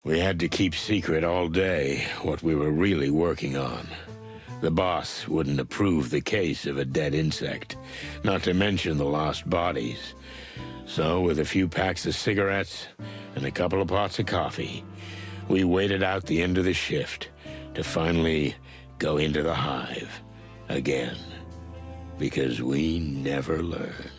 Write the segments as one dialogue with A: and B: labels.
A: We had to keep secret all day what we were really working on. The boss wouldn't approve the case of a dead insect, not to mention the lost bodies. So, with a few packs of cigarettes and a couple of pots of coffee, we waited out the end of the shift to finally go into the hive again. Because we never learn.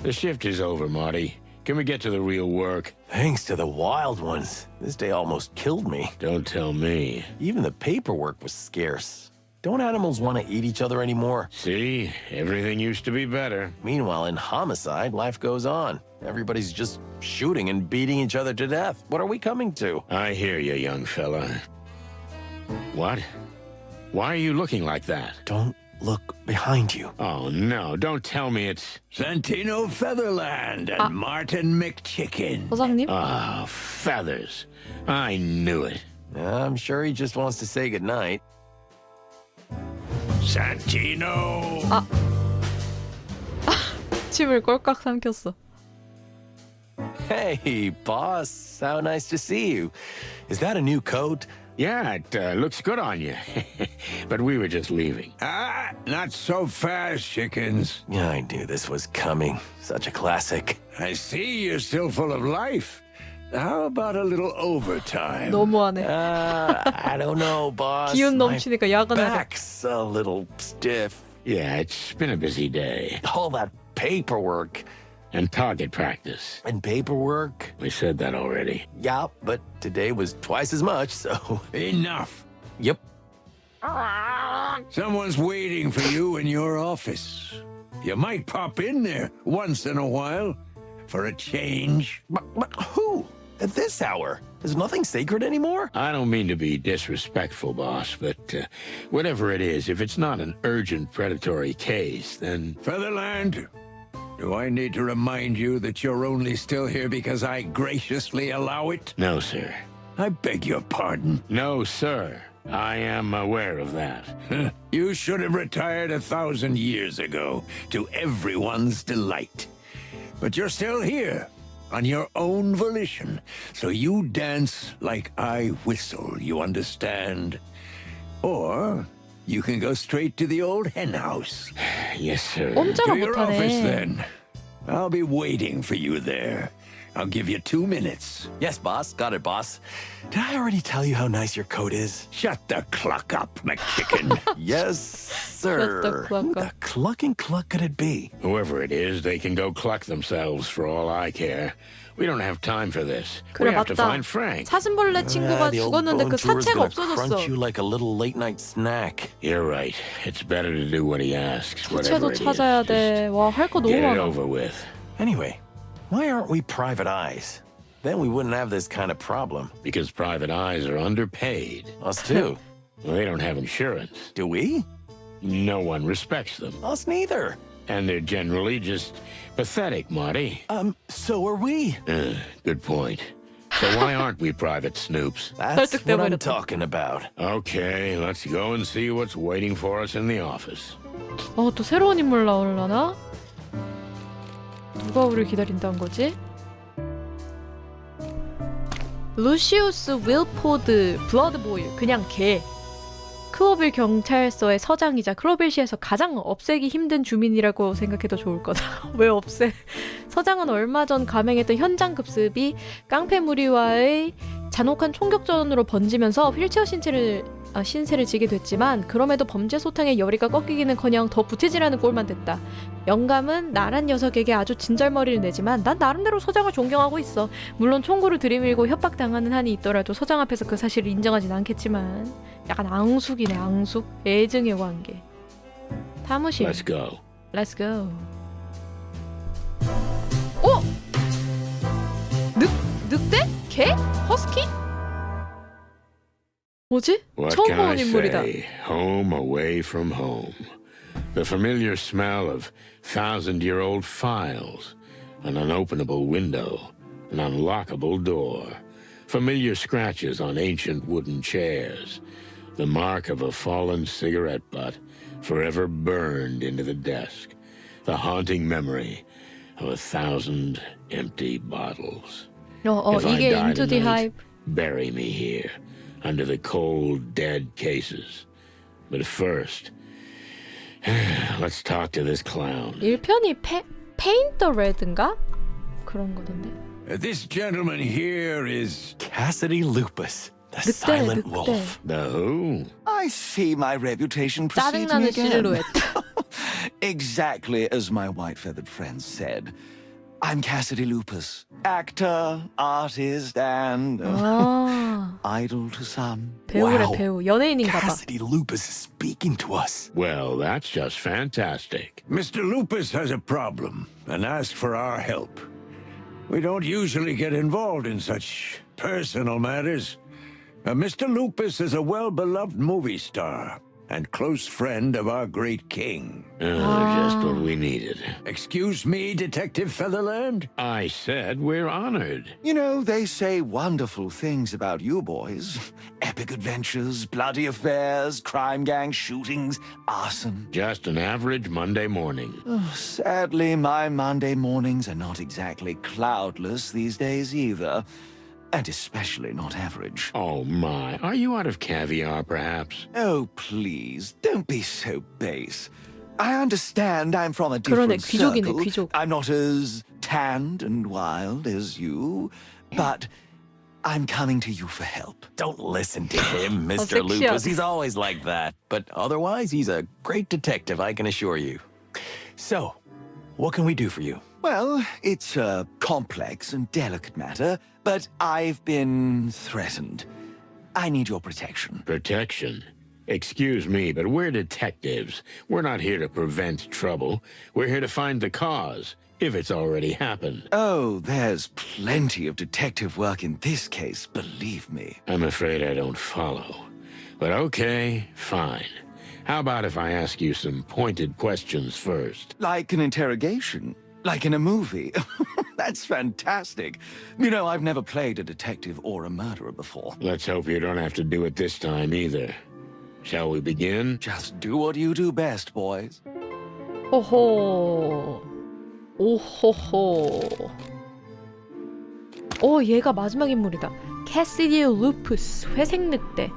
A: The shift is over, Marty. Can we get to the real work?
B: Thanks to the wild ones. This day almost killed me.
A: Don't tell me.
B: Even the paperwork was scarce. Don't animals want to eat each other anymore?
A: See, everything used to be better.
B: Meanwhile, in homicide, life goes on. Everybody's just shooting and beating each other to death. What are we coming to?
A: I hear you, young fella. What? Why are you looking like that?
B: Don't look behind you.
A: Oh, no, don't tell me it's...
C: Santino Featherland and Martin McChicken.
D: 서장님?
A: Ah, feathers. I knew it.
B: I'm sure he just wants to say goodnight.
C: Santino!
D: 침을 꼴깍 삼켰어.
B: Hey, boss. How nice to see you. Is that a new coat?
A: Yeah, it looks good on you. But we were just leaving.
C: Ah, not so fast, chickens.
B: Yeah, I knew this was coming. Such a classic.
C: I see you're still full of life. How about a little overtime?
D: 너무하네.
B: I don't know, boss.
D: 기운
B: My
D: 넘치니까 야근하자.
B: back's a little stiff.
A: Yeah, it's been a busy day.
B: All that paperwork.
A: And target practice.
B: And paperwork?
A: We said that already.
B: Yeah, but today was twice as much, so...
C: Enough.
B: Yep.
C: Someone's waiting for you in your office. You might pop in there once in a while for a change.
B: But who? At this hour? There's nothing sacred anymore?
A: I don't mean to be disrespectful, boss, but whatever it is, if it's not an urgent predatory case, then...
C: Featherland, do I need to remind you that you're only still here because I graciously allow it?
A: No, sir.
C: I beg your pardon.
A: No, sir. I am aware of that.
C: You should have retired 1,000 years ago, to everyone's delight. But you're still here, on your own volition, so you dance like I whistle, you understand? Or you can go straight to the old hen house.
A: Yes, sir.
D: 꼼짝을
C: To your office,
D: 못하네.
C: then. I'll be waiting for you there. I'll give you 2 minutes.
B: Yes, boss. Got it, boss. Did I already tell you how nice your coat is?
C: Shut the cluck up, McChicken.
B: Yes, sir.
D: Shut the cluck
B: Who
D: up.
B: the clucking cluck could it be?
A: Whoever it is, they can go cluck themselves for all I care. We don't have time for this.
D: 그래
A: We have to
D: 맞다.
A: find Frank.
D: 사슴벌레 친구가
B: The old
D: 죽었는데
B: bone
D: 그
B: tour's
D: 사체가
B: gonna crunch
D: 없어졌어.
B: you like a little late-night snack.
A: You're right. It's better to do what he asks, whatever
D: 사체도
A: it is.
D: 찾아야
A: Just
D: 돼. 와, 할 거 너무
A: get it
D: 많아.
A: over with.
B: Anyway, why aren't we private eyes? Then we wouldn't have this kind of problem.
A: Because private eyes are underpaid.
B: Us too.
A: They don't have insurance.
B: Do we?
A: No one respects them.
B: Us neither.
A: And they're generally just pathetic, Marty.
B: So are we.
A: Good point. So why aren't we private snoops?
B: That's what I'm
D: 설득돼버렸다.
B: talking about.
A: Okay, let's go and see what's waiting for us in the office.
D: 또 새로운 인물 나오려나? 누가 우리를 기다린다는 거지? 루시우스 윌포드 블러드보일 그냥 개. 크로빌 경찰서의 서장이자 크로빌시에서 가장 없애기 힘든 주민이라고 생각해도 좋을 거다. 왜 없애? 서장은 얼마 전 감행했던 현장 급습이 깡패 무리와의 잔혹한 총격전으로 번지면서 휠체어 신세를 지게 됐지만 그럼에도 범죄 소탕의 열의가 꺾이기는커녕 더 부채질하는 꼴만 됐다. 영감은 나란 녀석에게 아주 진절머리를 내지만 난 나름대로 서장을 존경하고 있어. 물론 총구를 들이밀고 협박당하는 한이 있더라도 서장 앞에서 그 사실을 인정하진 않겠지만 약간 앙숙이네. 앙숙. 애증의 관계. 사무실.
A: Let's go.
D: Let's go. 어? 늑대? 개? 허스키? 뭐지?
A: What
D: 처음
A: can I
D: 보는 인물이다.
A: say? Home away from home. The familiar smell of 1,000-year-old files, an unopenable window, an unlockable door, familiar scratches on ancient wooden chairs, the mark of a fallen cigarette butt forever burned into the desk, the haunting memory of 1,000 empty bottles. If I
D: 이게
A: die
D: Into the
A: tonight,
D: Hive.
A: bury me here, under the cold, dead cases. But first, let's talk to this clown.
D: 1편이 Paint the Red인가? 그런 거던데.
C: This gentleman here is...
B: Cassidy Lupus, the
D: 늑대,
B: silent
D: 늑대.
B: wolf.
A: The who?
E: I see my reputation precedes
D: 짜증나는
E: me again.
D: 실루엣.
E: Exactly as my white-feathered friends said. I'm Cassidy Lupus, actor, artist, and
D: 아,
E: idol to some.
D: 배우래
B: Wow.
D: 배우. 연예인인가 봐.
B: Cassidy Lupus is speaking to us.
A: Well, that's just fantastic.
C: Mr. Lupus has a problem and asked for our help. We don't usually get involved in such personal matters. Mr. Lupus is a well-beloved movie star and close friend of our great king.
A: Just what we needed.
C: Excuse me, Detective Featherland?
A: I said we're honored.
E: You know, they say wonderful things about you boys. Epic adventures, bloody affairs, crime gang shootings, arson.
A: Just an average Monday morning.
E: Sadly, my Monday mornings are not exactly cloudless these days either. And especially not average.
A: Oh my, are you out of caviar perhaps?
E: Oh, please, don't be so base. I understand I'm from a
D: 그러네,
E: different
D: 귀족이네,
E: circle.
D: 귀족.
E: I'm not as tanned and wild as you, but I'm coming to you for help.
B: Don't listen to him, Mr.
D: 섹시하다.
B: Lupus. He's always like that. But otherwise, he's a great detective, I can assure you. So, what can we do for you?
E: Well, it's a complex and delicate matter, but I've been threatened. I need your protection.
A: Protection? Excuse me, but we're detectives. We're not here to prevent trouble. We're here to find the cause, if it's already happened.
E: Oh, there's plenty of detective work in this case, believe me.
A: I'm afraid I don't follow. But okay, fine. How about if I ask you some pointed questions first?
E: Like an interrogation, like in a movie. That's fantastic. You know, I've never played a detective or a murderer before.
A: Let's hope you don't have to do it this time either. Shall we begin?
E: Just do what you do best, boys.
D: 오호. 오호호. 오, 얘가 마지막 인물이다. 캐시디 루푸스, 회색 늑대.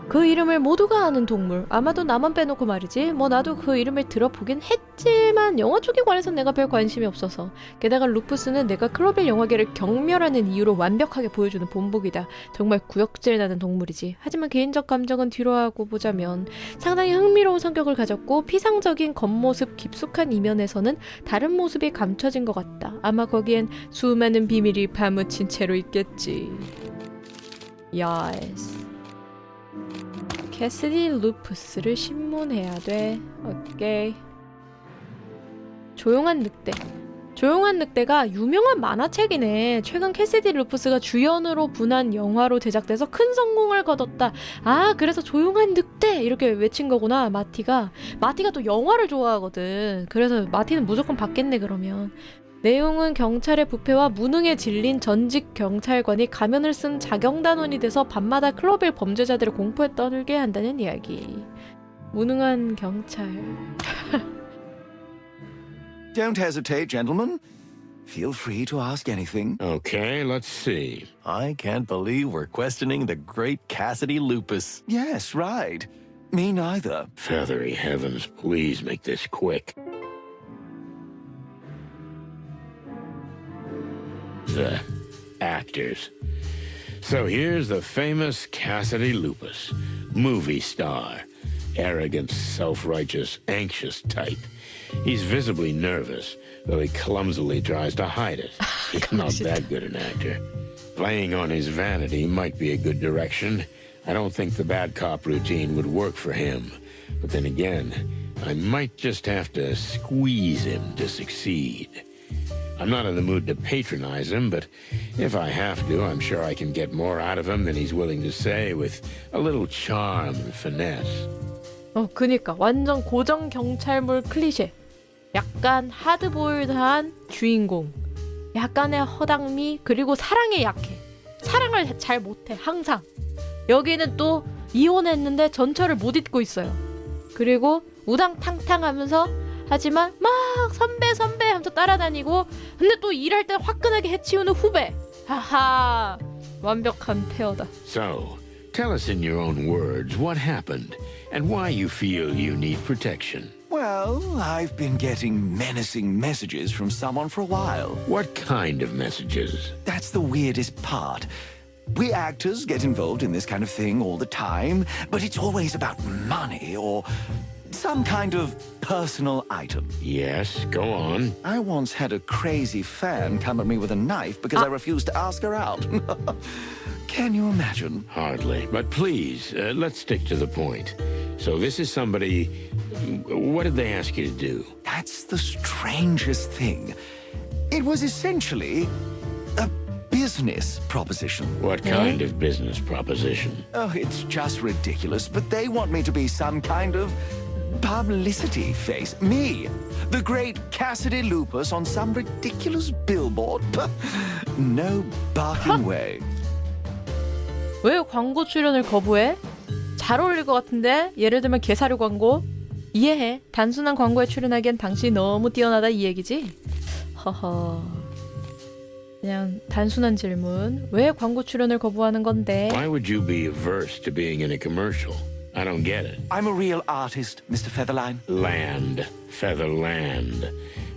D: 그 이름을 모두가 아는 동물. 아마도 나만 빼놓고 말이지. 뭐 나도 그 이름을 들어보긴 했지만 영화 쪽에 관해선 내가 별 관심이 없어서. 게다가 루푸스는 내가 클로벨 영화계를 경멸하는 이유로 완벽하게 보여주는 본보기다. 정말 구역질 나는 동물이지. 하지만 개인적 감정은 뒤로 하고 보자면 상당히 흥미로운 성격을 가졌고 피상적인 겉모습 깊숙한 이면에서는 다른 모습이 감춰진 것 같다. 아마 거기엔 수많은 비밀이 파묻힌 채로 있겠지. 야스. 캐시디 루푸스를 신문해야 돼. 오케이. 조용한 늑대. 조용한 늑대가 유명한 만화책이네. 최근 캐시디 루푸스가 주연으로 분한 영화로 제작돼서 큰 성공을 거뒀다. 아, 그래서 조용한 늑대 이렇게 외친 거구나. 마티가 또 영화를 좋아하거든. 그래서 마티는 무조건 봤겠네 그러면. 내용은 경찰의 부패와 무능에 질린 전직 경찰관이 가면을 쓴 자경단원이 돼서 밤마다 클로벨 범죄자들을 공포에 떠들게 한다는 이야기. 무능한 경찰.
E: Don't hesitate, gentlemen. Feel free to ask anything.
A: Okay, let's see.
B: I can't believe we're questioning the great Cassidy Lupus.
E: Yes, right. Me neither.
A: Feathery heavens, please make this quick. The actors. So here's the famous Cassidy Lupus, movie star. Arrogant, self-righteous, anxious type. He's visibly nervous, though he clumsily tries to hide it. He's not that good an actor. Playing on his vanity might be a good direction. I don't think the bad cop routine would work for him. But then again, I might just have to squeeze him to succeed. I'm not in the mood to patronize him, but if I have to, I'm sure I can get more out of him than he's willing to say with a little charm and finesse.
D: 그니까 완전 고정 경찰물 클리셰. 약간 하드보일드한 주인공. 약간의 허당미 그리고 사랑에 약해. 사랑을 잘 못해 항상. 여기는 또 이혼했는데 전철을 못 잊고 있어요. 그리고 우당탕탕하면서 하지만 막 선배 하면서 따라다니고 근데 또 일할 때 화끈하게 해치우는 후배. 하하. 완벽한 페어다.
A: So, tell us in your own words what happened and why you feel you need protection.
E: Well, I've been getting menacing messages from someone for a while.
A: What kind of messages?
E: That's the weirdest part. We actors get involved in this kind of thing all the time, but it's always about money or some kind of personal item.
A: Yes, go on.
E: I once had a crazy fan come at me with a knife because I refused to ask her out. Can you imagine?
A: Hardly. But please, let's stick to the point. So this is somebody... What did they ask you to do?
E: That's the strangest thing. It was essentially a business proposition.
A: What kind of business proposition?
E: Oh, it's just ridiculous, but they want me to be some kind of publicity face. Me, the great Cassidy Lupus on some ridiculous billboard. No barking way.
D: 왜 광고 출연을 거부해? 잘 어울릴 것 같은데? 예를 들면 개사료 광고? 이해해. 단순한 광고에 출연하기엔 당신이 너무 뛰어나다 이 얘기지? 허허. 그냥 단순한 질문. 왜 광고 출연을 거부하는 건데?
A: Why would you be averse to being in a commercial? I don't get it.
E: I'm a real artist, Mr. Featherline.
A: Land. Featherland.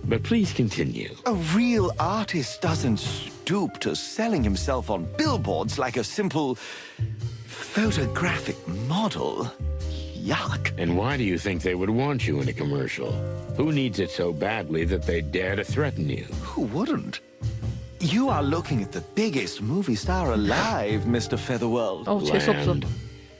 A: But please continue.
E: A real artist doesn't stoop to selling himself on billboards like a simple photographic model. Yuck.
A: And why do you think they would want you in a commercial? Who needs it so badly that they dare to threaten you?
E: Who wouldn't? You are looking at the biggest movie star alive, Mr. Featherworld.
D: 어, 재수없어.
A: Land.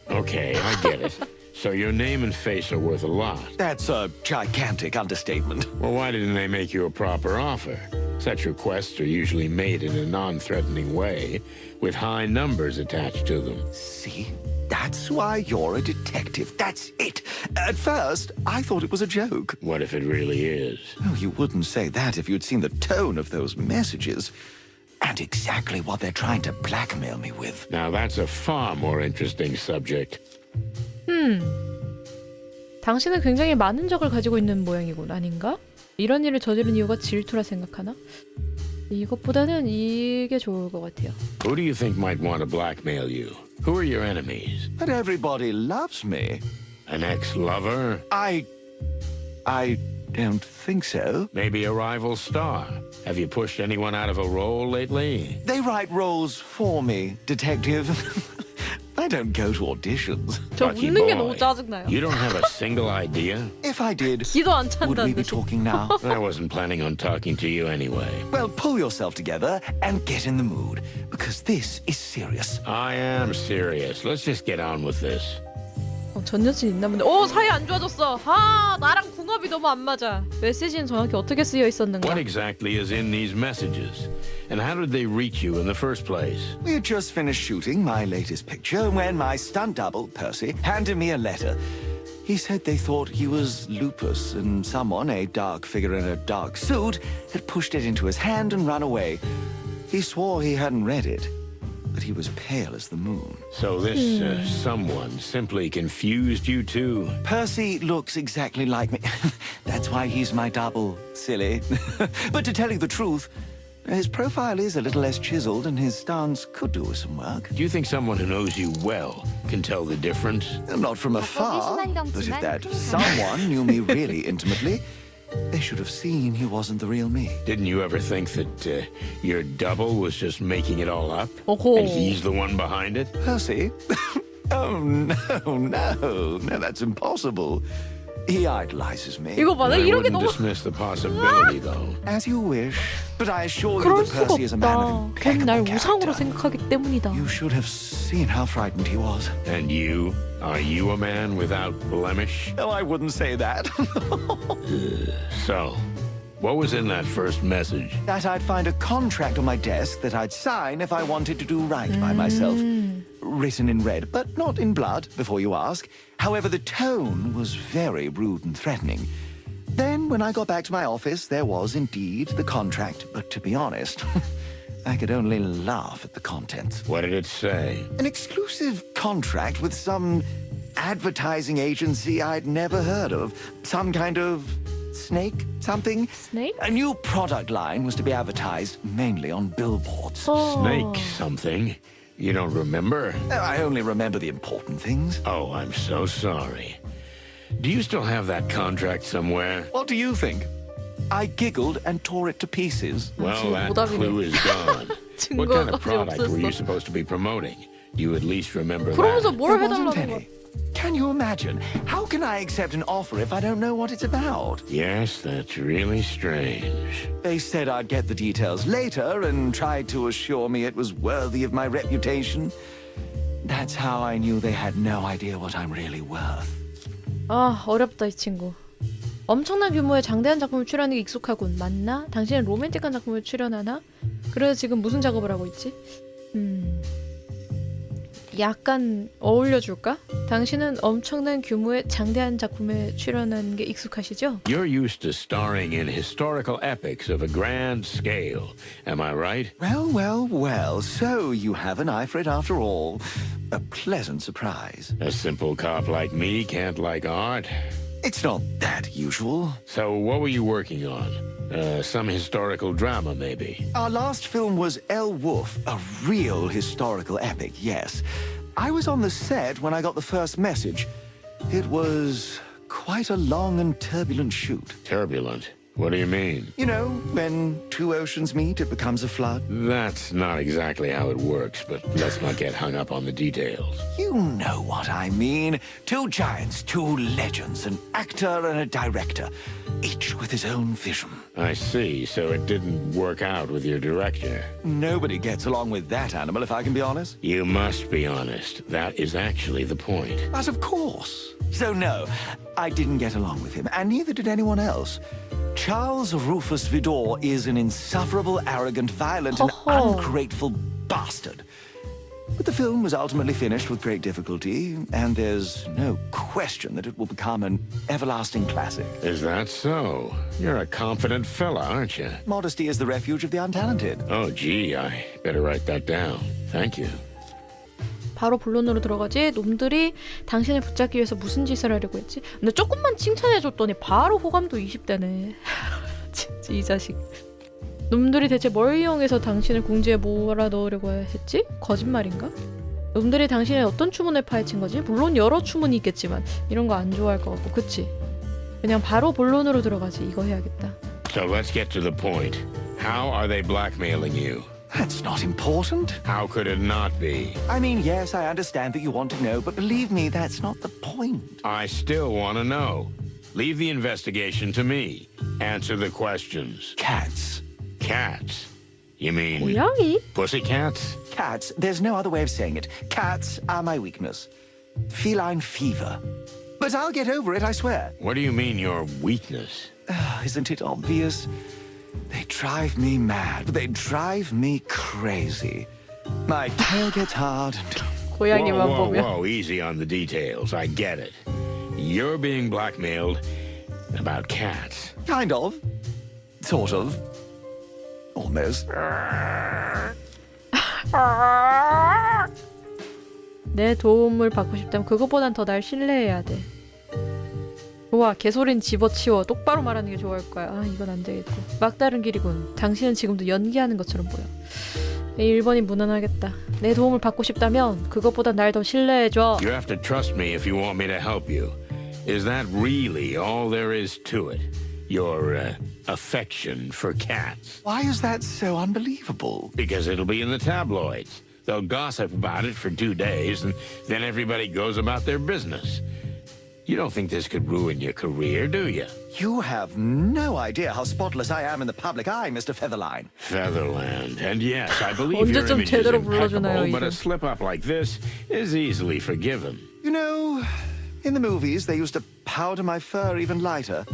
A: Okay, I get it. So your name and face are worth a lot.
E: That's a gigantic understatement.
A: Well, why didn't they make you a proper offer? Such requests are usually made in a non-threatening way, with high numbers attached to them.
E: See? That's why you're a detective. That's it. At first, I thought it was a joke.
A: What if it really is?
E: Oh, you wouldn't say that if you'd seen the tone of those messages. And exactly what they're trying to blackmail me with.
A: Now that's a far more interesting subject.
D: 당신은 굉장히 많은 적을 가지고 있는 모양이군, 아닌가? 이런 일을 저지른 이유가 질투라 생각하나? 이것보다는 이게 좋을 것 같아요.
A: Who do you think might want to blackmail you? Who are your enemies?
E: But everybody loves me.
A: An ex-lover?
E: I don't think so.
A: Maybe a rival star? Have you pushed anyone out of a role lately?
E: They write roles for me, detective. I don't go to auditions.
D: 저
A: Lucky
D: 웃는 게
A: boy.
D: 너무 짜증나요.
A: You don't have a single idea?
E: If I did,
D: 기도 안
E: would we be
D: 찬다는데.
E: talking now?
A: I wasn't planning on talking to you anyway.
E: Well, pull yourself together and get in the mood, because this is serious.
A: I am serious. Let's just get on with this.
D: 전 여친 있나 본데. 오, 사이 안 좋아졌어. 아, 나랑 궁합이 너무 안 맞아. 메시지는 정확히 어떻게 쓰여 있었는가?
A: What exactly is in these messages? And how did they reach you in the first place?
E: We had just finished shooting my latest picture when my stunt double, Percy, handed me a letter. He said they thought he was Lupus and someone, a dark figure in a dark suit, had pushed it into his hand and run away. He swore he hadn't read it, but he was pale as the moon.
A: So this someone simply confused you two?
E: Percy looks exactly like me. That's why he's my double, silly. But to tell you the truth, his profile is a little less chiseled and his stance could do with some work.
A: Do you think someone who knows you well can tell the difference?
E: Not from afar, but if that someone knew me really intimately, they should have seen he wasn't the real me.
A: Didn't you ever think that your double was just making it all up?
D: 어허.
A: And he's the one behind it?
E: Percy? Oh, no, that's impossible. He idolizes me.
D: 이거 봐, 나
A: I
D: 이런 게
A: wouldn't
D: 너무
A: dismiss the possibility, though.
E: As you wish, but I assure you
D: 그럴
E: that
D: 수가
E: Percy is a man
D: 없다.
E: of
D: 걔는 날
E: impeccable
D: 우상으로
E: character.
D: 생각하기 때문이다.
E: You should have seen how frightened he was.
A: And you? Are you a man without blemish?
E: Oh, I wouldn't say that.
A: So, what was in that first message?
E: That I'd find a contract on my desk that I'd sign if I wanted to do right by myself. Written in red, but not in blood, before you ask. However, the tone was very rude and threatening. Then, when I got back to my office, there was indeed the contract, but to be honest, I could only laugh at the contents.
A: What did it say?
E: An exclusive contract with some advertising agency I'd never heard of. Some kind of snake something.
D: Snake?
E: A new product line was to be advertised mainly on billboards.
D: 어.
A: Snake something? You don't remember?
E: I only remember the important things.
A: Oh, I'm so sorry. Do you still have that contract somewhere?
E: What do you think? I giggled and tore it to pieces.
A: Well, that
D: 오답이네.
A: clue is gone. What kind of
D: 증거가
A: product were you
D: 없었어.
A: supposed to be promoting? You at least remember
D: 그러면서
A: that.
D: 뭘
E: There wasn't
D: 해달라는 거야?
E: any. Can you imagine? How can I accept an offer if I don't know what it's about?
A: Yes, that's really strange.
E: They said I'd get the details later and tried to assure me it was worthy of my reputation. That's how I knew they had no idea what I'm really worth.
D: 아, 어렵다 이 친구. 엄청난 규모의 장대한 작품을 출연하는 게 익숙하군. 맞나? 당신은 로맨틱한 작품을 출연하나? 그래서 지금 무슨 작업을 하고 있지? 약간 어울려줄까? 당신은 엄청난 규모의 장대한 작품에 출연하는 게 익숙하시죠?
A: You're used to starring in historical epics of a grand scale. Am I right?
E: Well, so you have an eye for it after all. A pleasant surprise.
A: A simple cop like me can't like art.
E: It's not that usual.
A: So what were you working on? Some historical drama, maybe?
E: Our last film was El Wolf, a real historical epic, yes. I was on the set when I got the first message. It was quite a long and turbulent shoot.
A: Turbulent? What do you mean?
E: You know, when two oceans meet, it becomes a flood.
A: That's not exactly how it works, but let's not get hung up on the details.
E: You know what I mean. Two giants, two legends, an actor and a director, each with his own vision.
A: I see, so it didn't work out with your director.
E: Nobody gets along with that animal, if I can be honest.
A: You must be honest. That is actually the point.
E: But of course. So no, I didn't get along with him, and neither did anyone else. Charles Rufus Vidor is an insufferable, arrogant, violent, and
D: Ho-ho.
E: ungrateful bastard. But the film was ultimately finished with great difficulty, and there's no question that it will become an everlasting classic.
A: Is that so? You're a confident fella, aren't you?
E: Modesty is the refuge of the untalented.
A: Oh, gee, I better write that down. Thank you.
D: 바로 본론으로 들어가지. 놈들이 당신을 붙잡기 위해서 무슨 짓을 하려고 했지? 근데 조금만 칭찬해줬더니 바로 호감도 20대네. 진짜 이 자식. 놈들이 대체 뭘 이용해서 당신을 궁지에 몰아넣으려고 했지? 거짓말인가? 놈들이 당신의 어떤 추문을 파헤친 거지? 물론 여러 추문이 있겠지만 이런 거 안 좋아할 것 같고, 그치? 그냥 바로 본론으로 들어가지. 이거 해야겠다.
A: So let's get to the point. How are they blackmailing you?
E: That's not important.
A: How could it not be?
E: I mean, yes, I understand that you want to know, but believe me, that's not the point.
A: I still want to know. Leave the investigation to me. Answer the questions.
E: Cats.
A: Cats? You mean
D: 고양이?
A: pussycats?
E: Cats, there's no other way of saying it. Cats are my weakness. Feline fever. But I'll get over it, I swear.
A: What do you mean your weakness?
E: Isn't it obvious? They drive me mad. They drive me crazy. My tail gets hard and...
D: 고양이만 보면.
A: Whoa, easy on the details. I get it. You're being blackmailed about cats.
E: Kind of. Sort of. Almost.
D: 내 도움을 받고 싶다면 그것보단 더 날 신뢰해야 돼. 우와, 개소리는 집어치워. 똑바로 말하는 게 좋을 거야. 아, 이건 안 되겠고. 막다른 길이군. 당신은 지금도 연기하는 것처럼 보여. 1번이 무난하겠다. 내 도움을 받고 싶다면 그것보다 날 더 신뢰해줘.
A: You have to trust me if you want me to help you. Is that really all there is to it? Your affection for cats?
E: Why is that so unbelievable?
A: Because it'll be in the tabloids. They'll gossip about it for 2 days, and then everybody goes about their business. You don't think this could ruin your career, do you?
E: You have no idea how spotless I am in the public eye, Mr. Featherline.
A: Featherland. And yes, I believe your
D: 언제쯤
A: image is
D: 제대로 불러주나요,
A: impeccable, but
D: 이거?
A: a slip-up like this is easily forgiven.
E: You know, in the movies, they used to powder my fur even lighter.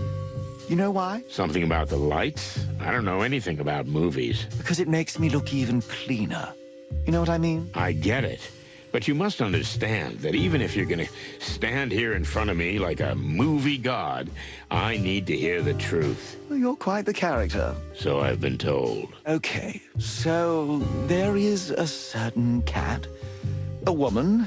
E: You know why?
A: Something about the lights? I don't know anything about movies.
E: Because it makes me look even cleaner. You know what I mean?
A: I get it. But you must understand that even if you're going to stand here in front of me like a movie god, I need to hear the truth.
E: Well, you're quite the character.
A: So I've been told.
E: Okay, so there is a certain cat, a woman,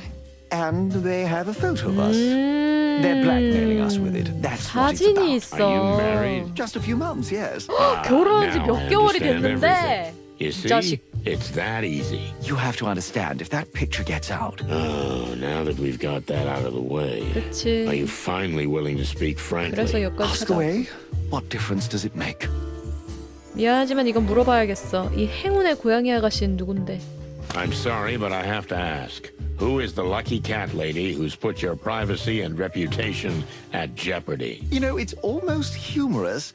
E: and they have a photo of us. They're blackmailing us with it. That's what it's
D: 사진이
E: about.
D: 있어.
A: Are you married?
E: Just a few months, yes.
D: 결혼한 지
A: Now
D: 몇
A: I
D: 개월이
A: understand
D: 됐는데
A: everything. You
D: 이
A: see?
D: 자식.
A: It's that easy.
E: You have to understand, if that picture gets out,
A: Oh, now that we've got that out of the way, are
D: 그치.
A: you finally willing to speak frankly?
D: 그래서 여권
E: ask
D: 찾아.
E: away. What difference does it make?
D: 미안하지만 이건 물어봐야겠어. 이 행운의 고양이 아가씨는 누군데?
A: I'm sorry, but I have to ask. Who is the lucky cat lady who's put your privacy and reputation at jeopardy?
E: You know, it's almost humorous,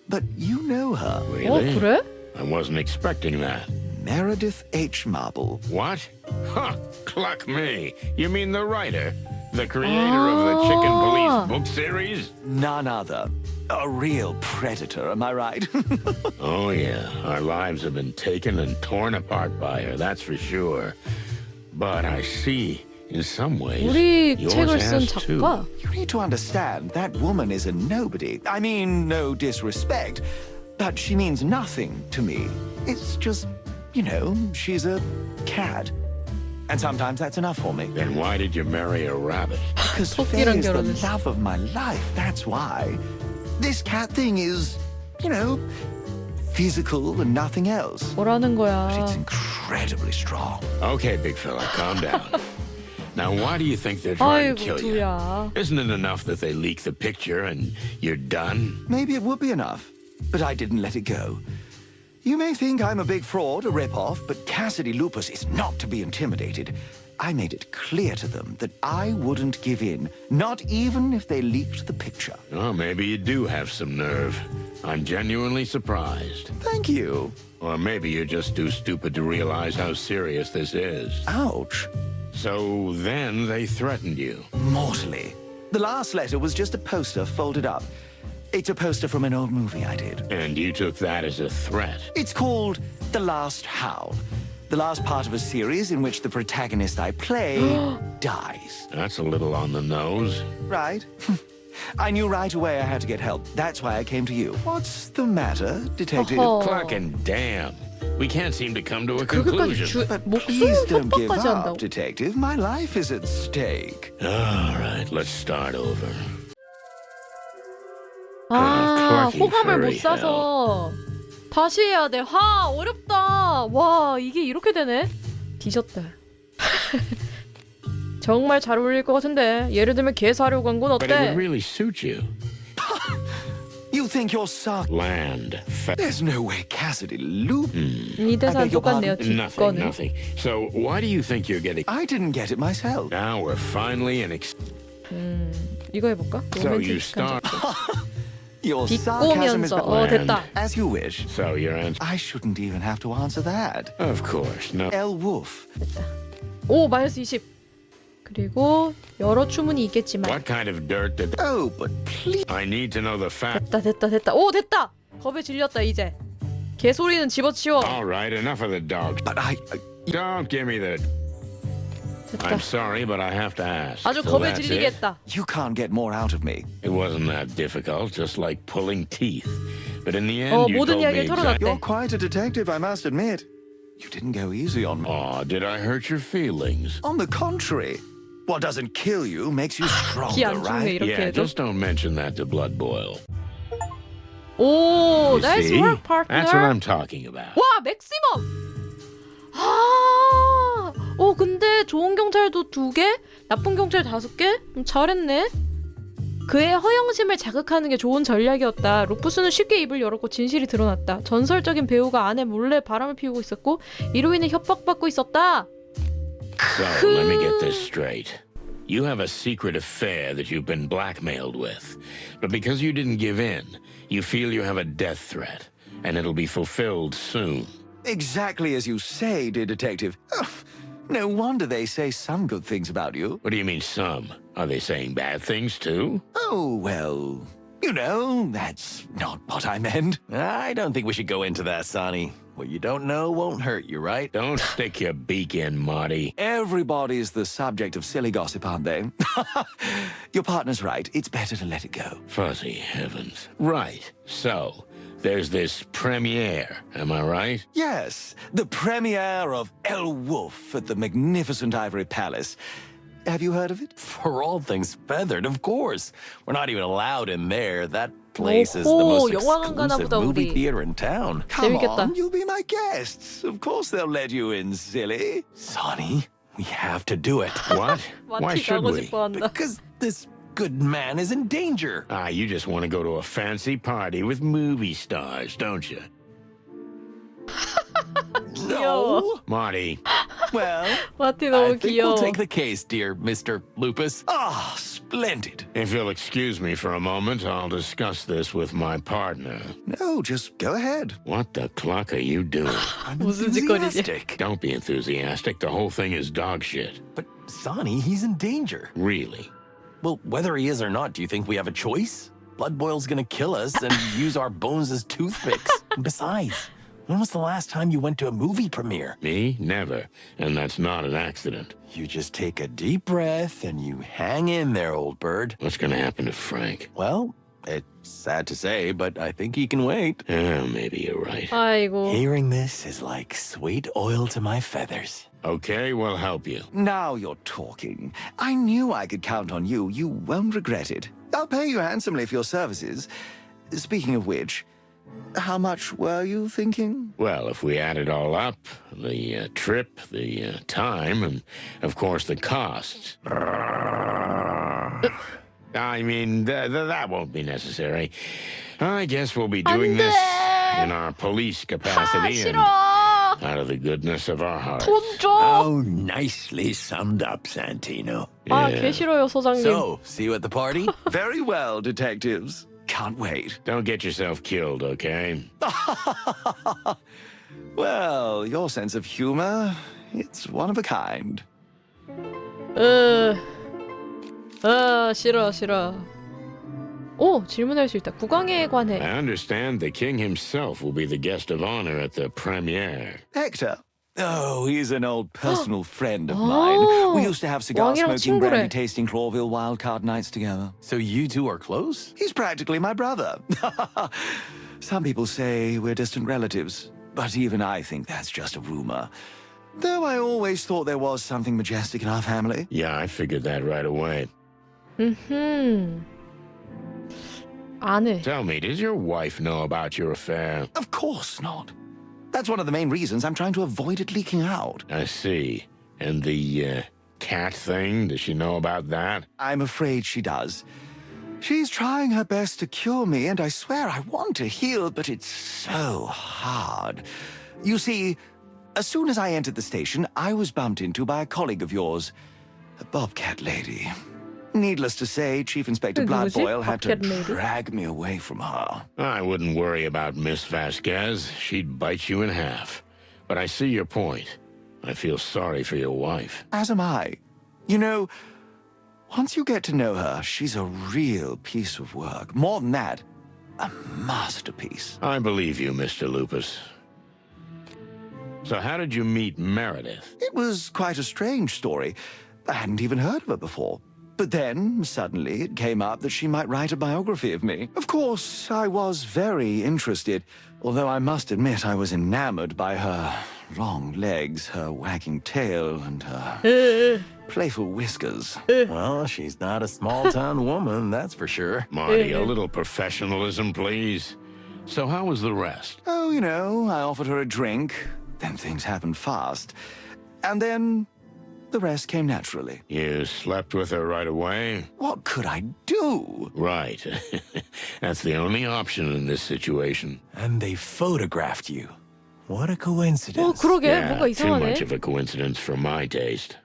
E: but you know her.
A: Really?
D: 그래?
A: I wasn't expecting that.
E: Meredith H. Marble.
A: What? Huh, cluck me. You mean the writer? The creator of the Chicken Police book series?
E: None other. A real predator, am I right?
A: Oh, yeah. Our lives have been taken and torn apart by her, that's for sure. But I see, in some ways,
D: 우리
A: yours
D: 책을 쓴
A: has too.
D: 작가?
E: You need to understand, that woman is a nobody. I mean, no disrespect, but she means nothing to me. It's just, you know, she's a cat. And sometimes that's enough for me.
A: Then why did you marry a rabbit?
E: Because Faye
D: 토끼랑
E: is the
D: 결혼했어.
E: love of my life, that's why. This cat thing is, you know, physical and nothing else.
D: 뭐라는 거야?
E: But it's incredibly strong.
A: Okay, big fella, calm down. Now, why do you think they're trying to
D: 아이고
A: kill you?
D: 두야.
A: Isn't it enough that they leak the picture and you're done?
E: Maybe it would be enough, but I didn't let it go. You may think I'm a big fraud, a rip-off, but Cassidy Lupus is not to be intimidated. I made it clear to them that I wouldn't give in, not even if they leaked the picture.
A: Oh, maybe you do have some nerve. I'm genuinely surprised.
E: Thank you.
A: Or maybe you're just too stupid to realize how serious this is.
E: Ouch.
A: So then they threatened you.
E: Mortally. The last letter was just a poster folded up. It's a poster from an old movie I did.
A: And you took that as a threat.
E: It's called The Last Howl. The last part of a series in which the protagonist I play dies.
A: That's a little on the nose.
E: Right? I knew right away I had to get help. That's why I came to you. What's the matter, detective?
D: 어허.
A: Clucking damn. We can't seem to come to a
D: 그것까지
A: conclusion.
E: But
D: 목숨
E: please don't give
D: 협박까지
E: up,
D: 한다고.
E: detective. My life is at stake.
A: All right, let's start over.
D: 아,
A: clucky
D: 호감을 못
A: furry
D: 사서 다시 해야 돼. 하, 어렵다. 와, 이게 이렇게 되네. 뒤졌다. 정말 잘 어울릴 것 같은데. 예를 들면 개 사려고 한 건
A: But it would
D: 어때?
A: really suit you.
E: You think you're
A: Land.
E: There's no way Cassidy Loop.
D: 이 대사는
E: beg your
D: 똑같네요.
A: Nothing,
D: 뒷거는.
A: nothing. So why do you think you're getting...
E: I didn't get it myself.
A: Now we're finally in...
D: 이거 해볼까?
A: So you
D: 로맨틱한
A: start...
D: 작품.
E: Your sarcasm is
D: 비꼬면서. 됐다.
E: as you wish.
A: So your answer...
E: I shouldn't even have to answer that.
A: Of course, no.
E: L. Wolf.
D: 오, 마이너스 20. 그리고 여러 추문이 있겠지만.
A: What kind of dirt did...
E: Oh, but please.
A: I need to know the fact...
D: 됐다. 오, 됐다. 겁에 질렸다 이제. 개소리는 집어치워.
A: All right, enough of the dog.
E: But
A: Don't give me the...
D: 됐다.
A: I'm sorry, but I have to ask.
D: 아주
A: So
D: 겁에
A: that's
D: 질리게
A: it?
D: 했다.
E: you can't get more out of me.
A: It wasn't that difficult, just like pulling teeth. But in the end, you
D: 모든
A: told me
D: 이야기를 털어놨대.
E: You're quite a detective, I must admit. You didn't go easy on me.
A: Aw, did I hurt your feelings?
E: On the contrary, what doesn't kill you makes you
D: 기
E: stronger,
D: 안 죽네
E: right?
D: 이렇게
A: Yeah,
D: 해도.
A: just don't mention that to Blood Boil.
D: 오,
A: You
D: nice
A: see?
D: work, partner.
A: That's what I'm talking about.
D: 와, 맥시멈. 근데 좋은 경찰도 2개, 나쁜 경찰 5개? 잘했네. 그의 허영심을 자극하는 게 좋은 전략이었다. 루푸스는 쉽게 입을 열었고 진실이 드러났다. 전설적인 배우가 안에 몰래 바람을 피우고 있었고 이로 인해 협박받고 있었다.
A: So, let me get this straight. You have a secret affair that you've been blackmailed with. But because you didn't give in, you feel you have a death threat. And it'll be fulfilled soon.
E: Exactly as you say, dear detective. Oh, no wonder they say some good things about you.
A: What do you mean some? Are they saying bad things too?
E: Oh, well, you know, that's not what I meant.
B: I don't think we should go into that, Sonny. What you don't know won't hurt you, right?
A: Don't stick your beak in, Marty.
E: Everybody's the subject of silly gossip, aren't they? Your partner's right. It's better to let it go.
A: Fuzzy heavens. Right. So, there's this premiere, am I right?
E: Yes, the premiere of El Wolf at the magnificent Ivory Palace. Have you heard of it?
B: For all things feathered, of course. We're not even allowed in there. That place is the
D: 오호,
B: most
D: 영화관 가나
B: exclusive
D: 보다,
B: movie
D: 우리.
B: theater in town.
E: Come
D: 재밌겠다.
E: on, you'll be my guests. Of course they'll let you in, silly.
B: Sonny, we have to do it.
A: What? Why
D: 마트
A: should
D: 가고
A: we?
D: 싶어 한다.
B: Because this good man is in danger.
A: Ah, you just want to go to a fancy party with movie stars, don't you?
D: 귀여워.
A: Marty,
E: Well,
D: 마티
B: I
D: 너무
B: think
D: 귀여워.
B: we'll take the case, dear Mr. Lupus.
E: splendid.
A: if you'll excuse me for a moment, I'll discuss this with my partner.
E: No, just go ahead.
A: What the cluck are you doing?
B: I'm
D: 무슨 짓거리지?
B: enthusiastic.
A: Don't be enthusiastic. The whole thing is dog shit.
B: But Sonny, he's in danger.
A: Really.
B: Well, whether he is or not, do you think we have a choice? Blood Boil's gonna kill us and use our bones as toothpicks. And besides, when was the last time you went to a movie premiere?
A: Me? Never. And that's not an accident.
B: You just take a deep breath and you hang in there, old bird.
A: What's going to happen to Frank?
B: Well, it's sad to say, but I think he can wait.
A: Maybe you're right.
D: 아이고.
B: Hearing this is like sweet oil to my feathers.
A: Okay, we'll help you.
E: Now you're talking. I knew I could count on you. You won't regret it. I'll pay you handsomely for your services. Speaking of which, how much were you thinking?
A: Well, if we add it all up, the trip, the time, and of course the costs. I mean, that won't be necessary. I guess we'll be doing this in our police capacity and out of the goodness of our hearts.
D: 돈 줘.
C: Oh, nicely summed up, Santino.
D: 아,
A: Yeah.
D: 개 싫어요, 소장님.
B: So, see you at the party?
E: Very well, detectives. Can't wait.
A: Don't get yourself killed, okay?
E: Well, your sense of humor, it's one of a kind.
D: 싫어, 싫어. 오, 질문할 수 있다. 국왕에 관해.
A: I understand the king himself will be the guest of honor at the premiere.
E: Hector. Oh, he's an old personal friend of
D: Oh.
E: mine. We used to have cigar
D: 왕이랑
E: smoking,
D: 친구래.
E: brandy tasting Clawville wildcard nights together.
B: So you two are close?
E: He's practically my brother. Some people say we're distant relatives, but even I think that's just a rumor. Though I always thought there was something majestic in our family.
A: Yeah, I figured that right away.
D: 아내.
A: Tell me, does your wife know about your affair?
E: Of course not. That's one of the main reasons I'm trying to avoid it leaking out.
A: I see. And the cat thing, does she know about that?
E: I'm afraid she does. She's trying her best to cure me, and I swear I want to heal, but it's so hard. You see, as soon as I entered the station, I was bumped into by a colleague of yours, a bobcat lady. Needless to say, Chief Inspector
D: 누구지?
E: Bloodboil had to
D: Bobcat lady?
E: drag me away from her.
A: I wouldn't worry about Miss Vasquez. She'd bite you in half. But I see your point. I feel sorry for your wife.
E: As am I. You know, once you get to know her, she's a real piece of work. More than that, a masterpiece.
A: I believe you, Mr. Lupus. So how did you meet Meredith?
E: It was quite a strange story. I hadn't even heard of her before. But then, suddenly, it came up that she might write a biography of me. Of course, I was very interested, although I must admit I was enamored by her long legs, her wagging tail, and her playful whiskers.
B: Well, she's not a small-town woman, that's for sure.
A: Marty, a little professionalism, please. So how was the rest?
E: Oh, you know, I offered her a drink. Then things happened fast. And then the rest came naturally.
A: You slept with her right away?
E: What could I do?
A: Right. That's the only option in this situation.
B: And they photographed you. What a coincidence.
D: 그러게,
A: Yeah,
D: 뭔가
A: too much
D: 이상하네.
A: of a coincidence for my taste.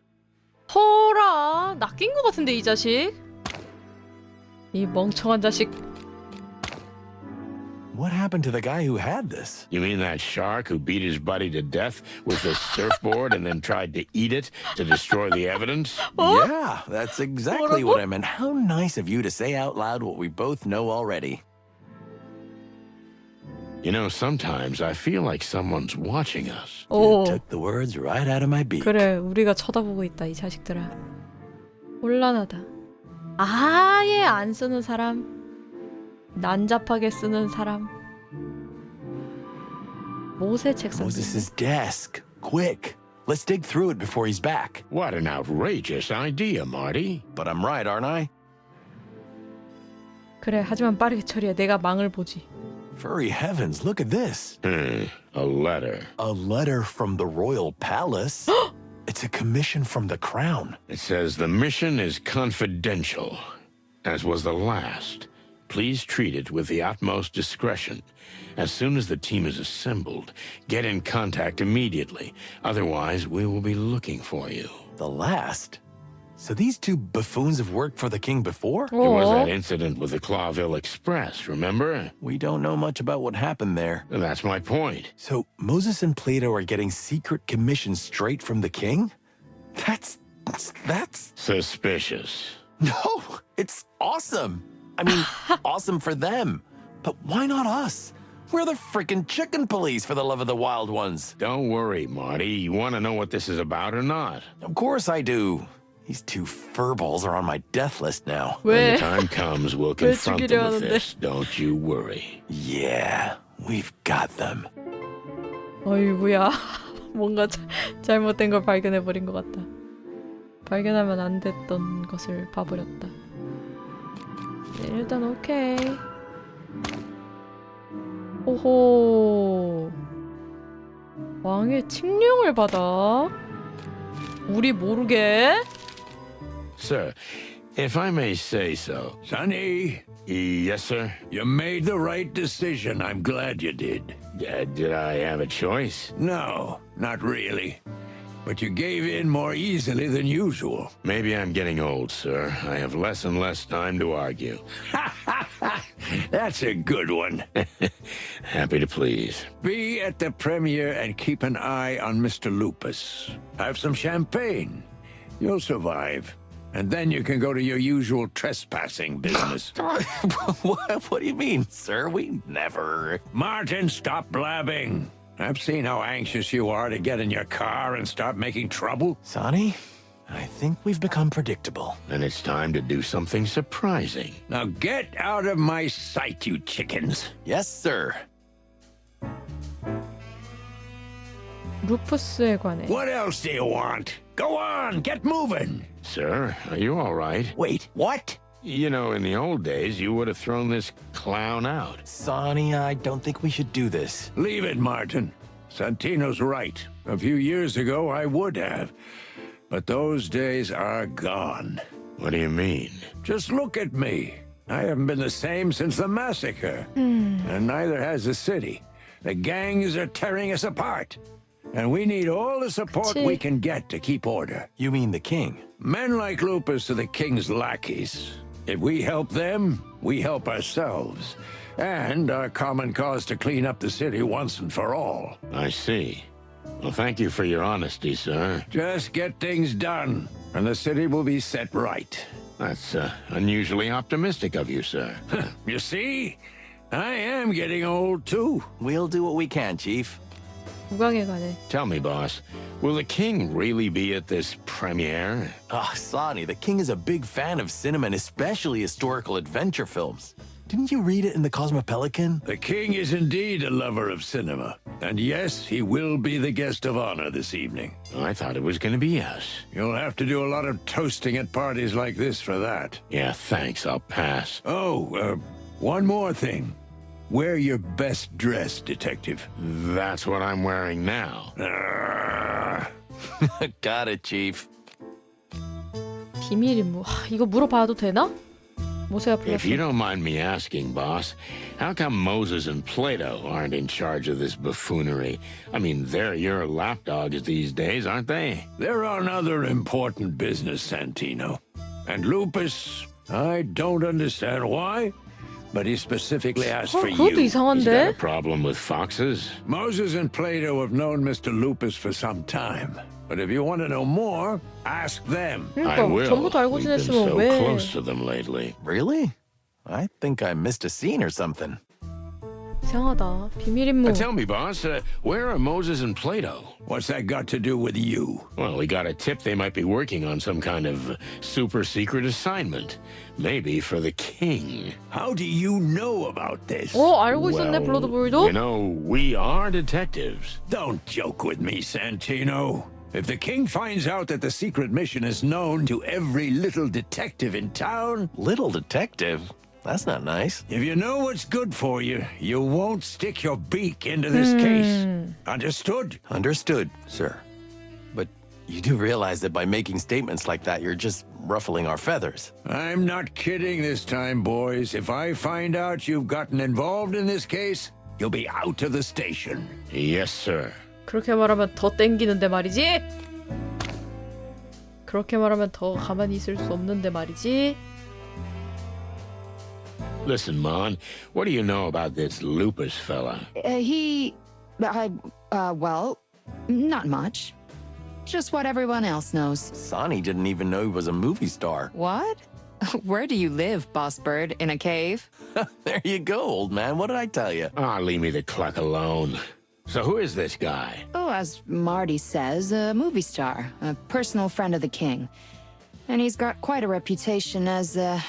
D: 허라, 낚인 것 같은데 이 자식. 이 멍청한 자식.
B: What happened to the guy who had this?
A: You mean that shark who beat his buddy to death with the surfboard and then tried to eat it to destroy the evidence?
B: Yeah, that's exactly
D: 뭐라고?
B: what I meant. How nice of you to say out loud what we both know already.
A: You know, sometimes I feel like someone's watching us.
D: 오,
B: Took the words right out of my beak.
D: 그래, 우리가 쳐다보고 있다 이 자식들아. 혼란하다. 아예 안 쓰는 사람. 난잡하게 쓰는 사람. 모세 책상.
B: Moses' desk. Quick. Let's dig through it before he's back.
A: What an outrageous idea, Marty.
B: But I'm right, aren't I?
D: 그래, 하지만 빠르게 처리해. 내가 망을 보지.
B: Furry heavens, look at this.
A: A letter.
B: A letter from the royal palace. It's a commission from the crown.
A: It says the mission is confidential, as was the last. Please treat it with the utmost discretion. As soon as the team is assembled, get in contact immediately. Otherwise, we will be looking for you.
B: The last? So these two buffoons have worked for the king before?
A: There was that incident with the Clawville Express, remember?
B: We don't know much about what happened there.
A: That's my point.
B: So Moses and Plato are getting secret commissions straight from the king? That's...
A: Suspicious.
B: No, it's awesome. I mean, awesome for them. But why not us? We're the frickin' chicken police, for the love of the wild ones.
A: Don't worry, Marty. You want to know what this is about or not?
B: Of course I do. These two furballs are on my death list now.
A: When
D: 왜?
A: the time comes, we'll confront
D: 죽이려
A: them with
D: 하는데?
A: this. Don't you worry.
B: Yeah, we've got them.
D: 어이구야. 뭔가 잘못된 걸 발견해버린 것 같다. 발견하면 안 됐던 것을 봐버렸다. 네, 일단 오케이. 오호. 왕의 칙령을 받아. 우리 모르게.
A: Sir, if I may say so.
C: Sonny,
A: Yes, sir?
C: you made the right decision. I'm glad you did.
A: Did I have a choice?
C: No, not really. But you gave in more easily than usual.
A: Maybe I'm getting old, sir. I have less and less time to argue.
C: That's a good one.
A: Happy to please.
C: Be at the premiere and keep an eye on Mr. Lupus. Have some champagne. You'll survive. And then you can go to your usual trespassing business.
B: What do you mean, sir? We never...
C: Martin, stop blabbing. I've seen how anxious you are to get in your car and start making trouble.
B: Sonny, I think we've become predictable.
A: And it's time to do something surprising.
C: Now get out of my sight, you chickens.
B: Yes, sir.
D: 루푸스에 관해.
C: What else do you want? Go on, get moving.
A: Sir, are you all right?
C: Wait, what?
A: You know, in the old days, you would have thrown this clown out.
B: Sonny, I don't think we should do this.
C: Leave it, Martin. Santino's right. A few years ago, I would have. But those days are gone.
A: What do you mean?
C: Just look at me. I haven't been the same since the massacre. And neither has the city. The gangs are tearing us apart. And we need all the support
D: 그치.
C: we can get to keep order.
B: You mean the king?
C: Men like Lupus are the king's lackeys. If we help them, we help ourselves. And our common cause to clean up the city once and for all.
A: I see. Well, thank you for your honesty, sir.
C: Just get things done, and the city will be set right.
A: That's unusually optimistic of you, sir.
C: You see? I am getting old, too.
B: We'll do what we can, Chief.
D: 국왕에 관해.
A: Tell me, boss, will the king really be at this premiere?
B: Ah, Sonny, the king is a big fan of cinema and especially historical adventure films. Didn't you read it in the Cosmopelican?
C: The king is indeed a lover of cinema. And yes, he will be the guest of honor this evening.
A: I thought it was going to be us.
C: You'll have to do a lot of toasting at parties like this for that.
A: Yeah, thanks, I'll pass.
C: Oh, one more thing. Wear your best dress, detective.
A: That's what I'm wearing now.
B: Got it, Chief.
D: 비밀 임무. 하, 이거 물어봐도 되나? 모세가
A: If
D: 불렀어.
A: you don't mind me asking, boss, how come Moses and Plato aren't in charge of this buffoonery? I mean, they're your lapdogs these days, aren't they?
C: They're on other important business, Santino. And Lupus, I don't understand why, but he specifically asked for
D: 그것도
C: you.
A: He's got
D: 이상한데?
A: a problem with foxes?
C: Moses and Plato have known Mr. Lupus for some time. But if you want to know more, ask them.
A: I
D: 그러니까
A: will.
D: 전부 다 알고
A: We've been
D: 지냈으면
A: so
D: 왜?
A: close to them lately.
B: Really? I think I missed a scene or something.
D: 이상하다. 비밀 임무.
A: Tell me, boss, where are Moses and Plato?
C: What's that got to do with you?
A: Well, we got a tip they might be working on some kind of super secret assignment. Maybe for the king.
C: How do you know about this?
D: 알고 있었네, 블러드보이도?
A: You know, we are detectives.
C: Don't joke with me, Santino. If the king finds out that the secret mission is known to every little detective in town,
B: Little detective? That's not nice.
C: if you know what's good for you, you won't stick your beak into this case. Understood?
B: Understood, sir. But you do realize that by making statements like that, you're just ruffling our feathers.
C: I'm not kidding this time, boys. If I find out you've gotten involved in this case, you'll be out of the station.
A: Yes, sir.
D: 그렇게 말하면 더 땡기는데 말이지. 그렇게 말하면 더 가만히 있을 수 없는데 말이지.
A: Listen, Mon, what do you know about this lupus fella?
F: Well, not much. Just what everyone else knows.
B: Sonny didn't even know he was a movie star.
F: What? Where do you live, Boss Bird? In a cave?
B: There you go, old man. What did I tell you?
A: Ah, leave me the cluck alone. So who is this guy?
F: Oh, as Marty says, a movie star, a personal friend of the king. And he's got quite a reputation as a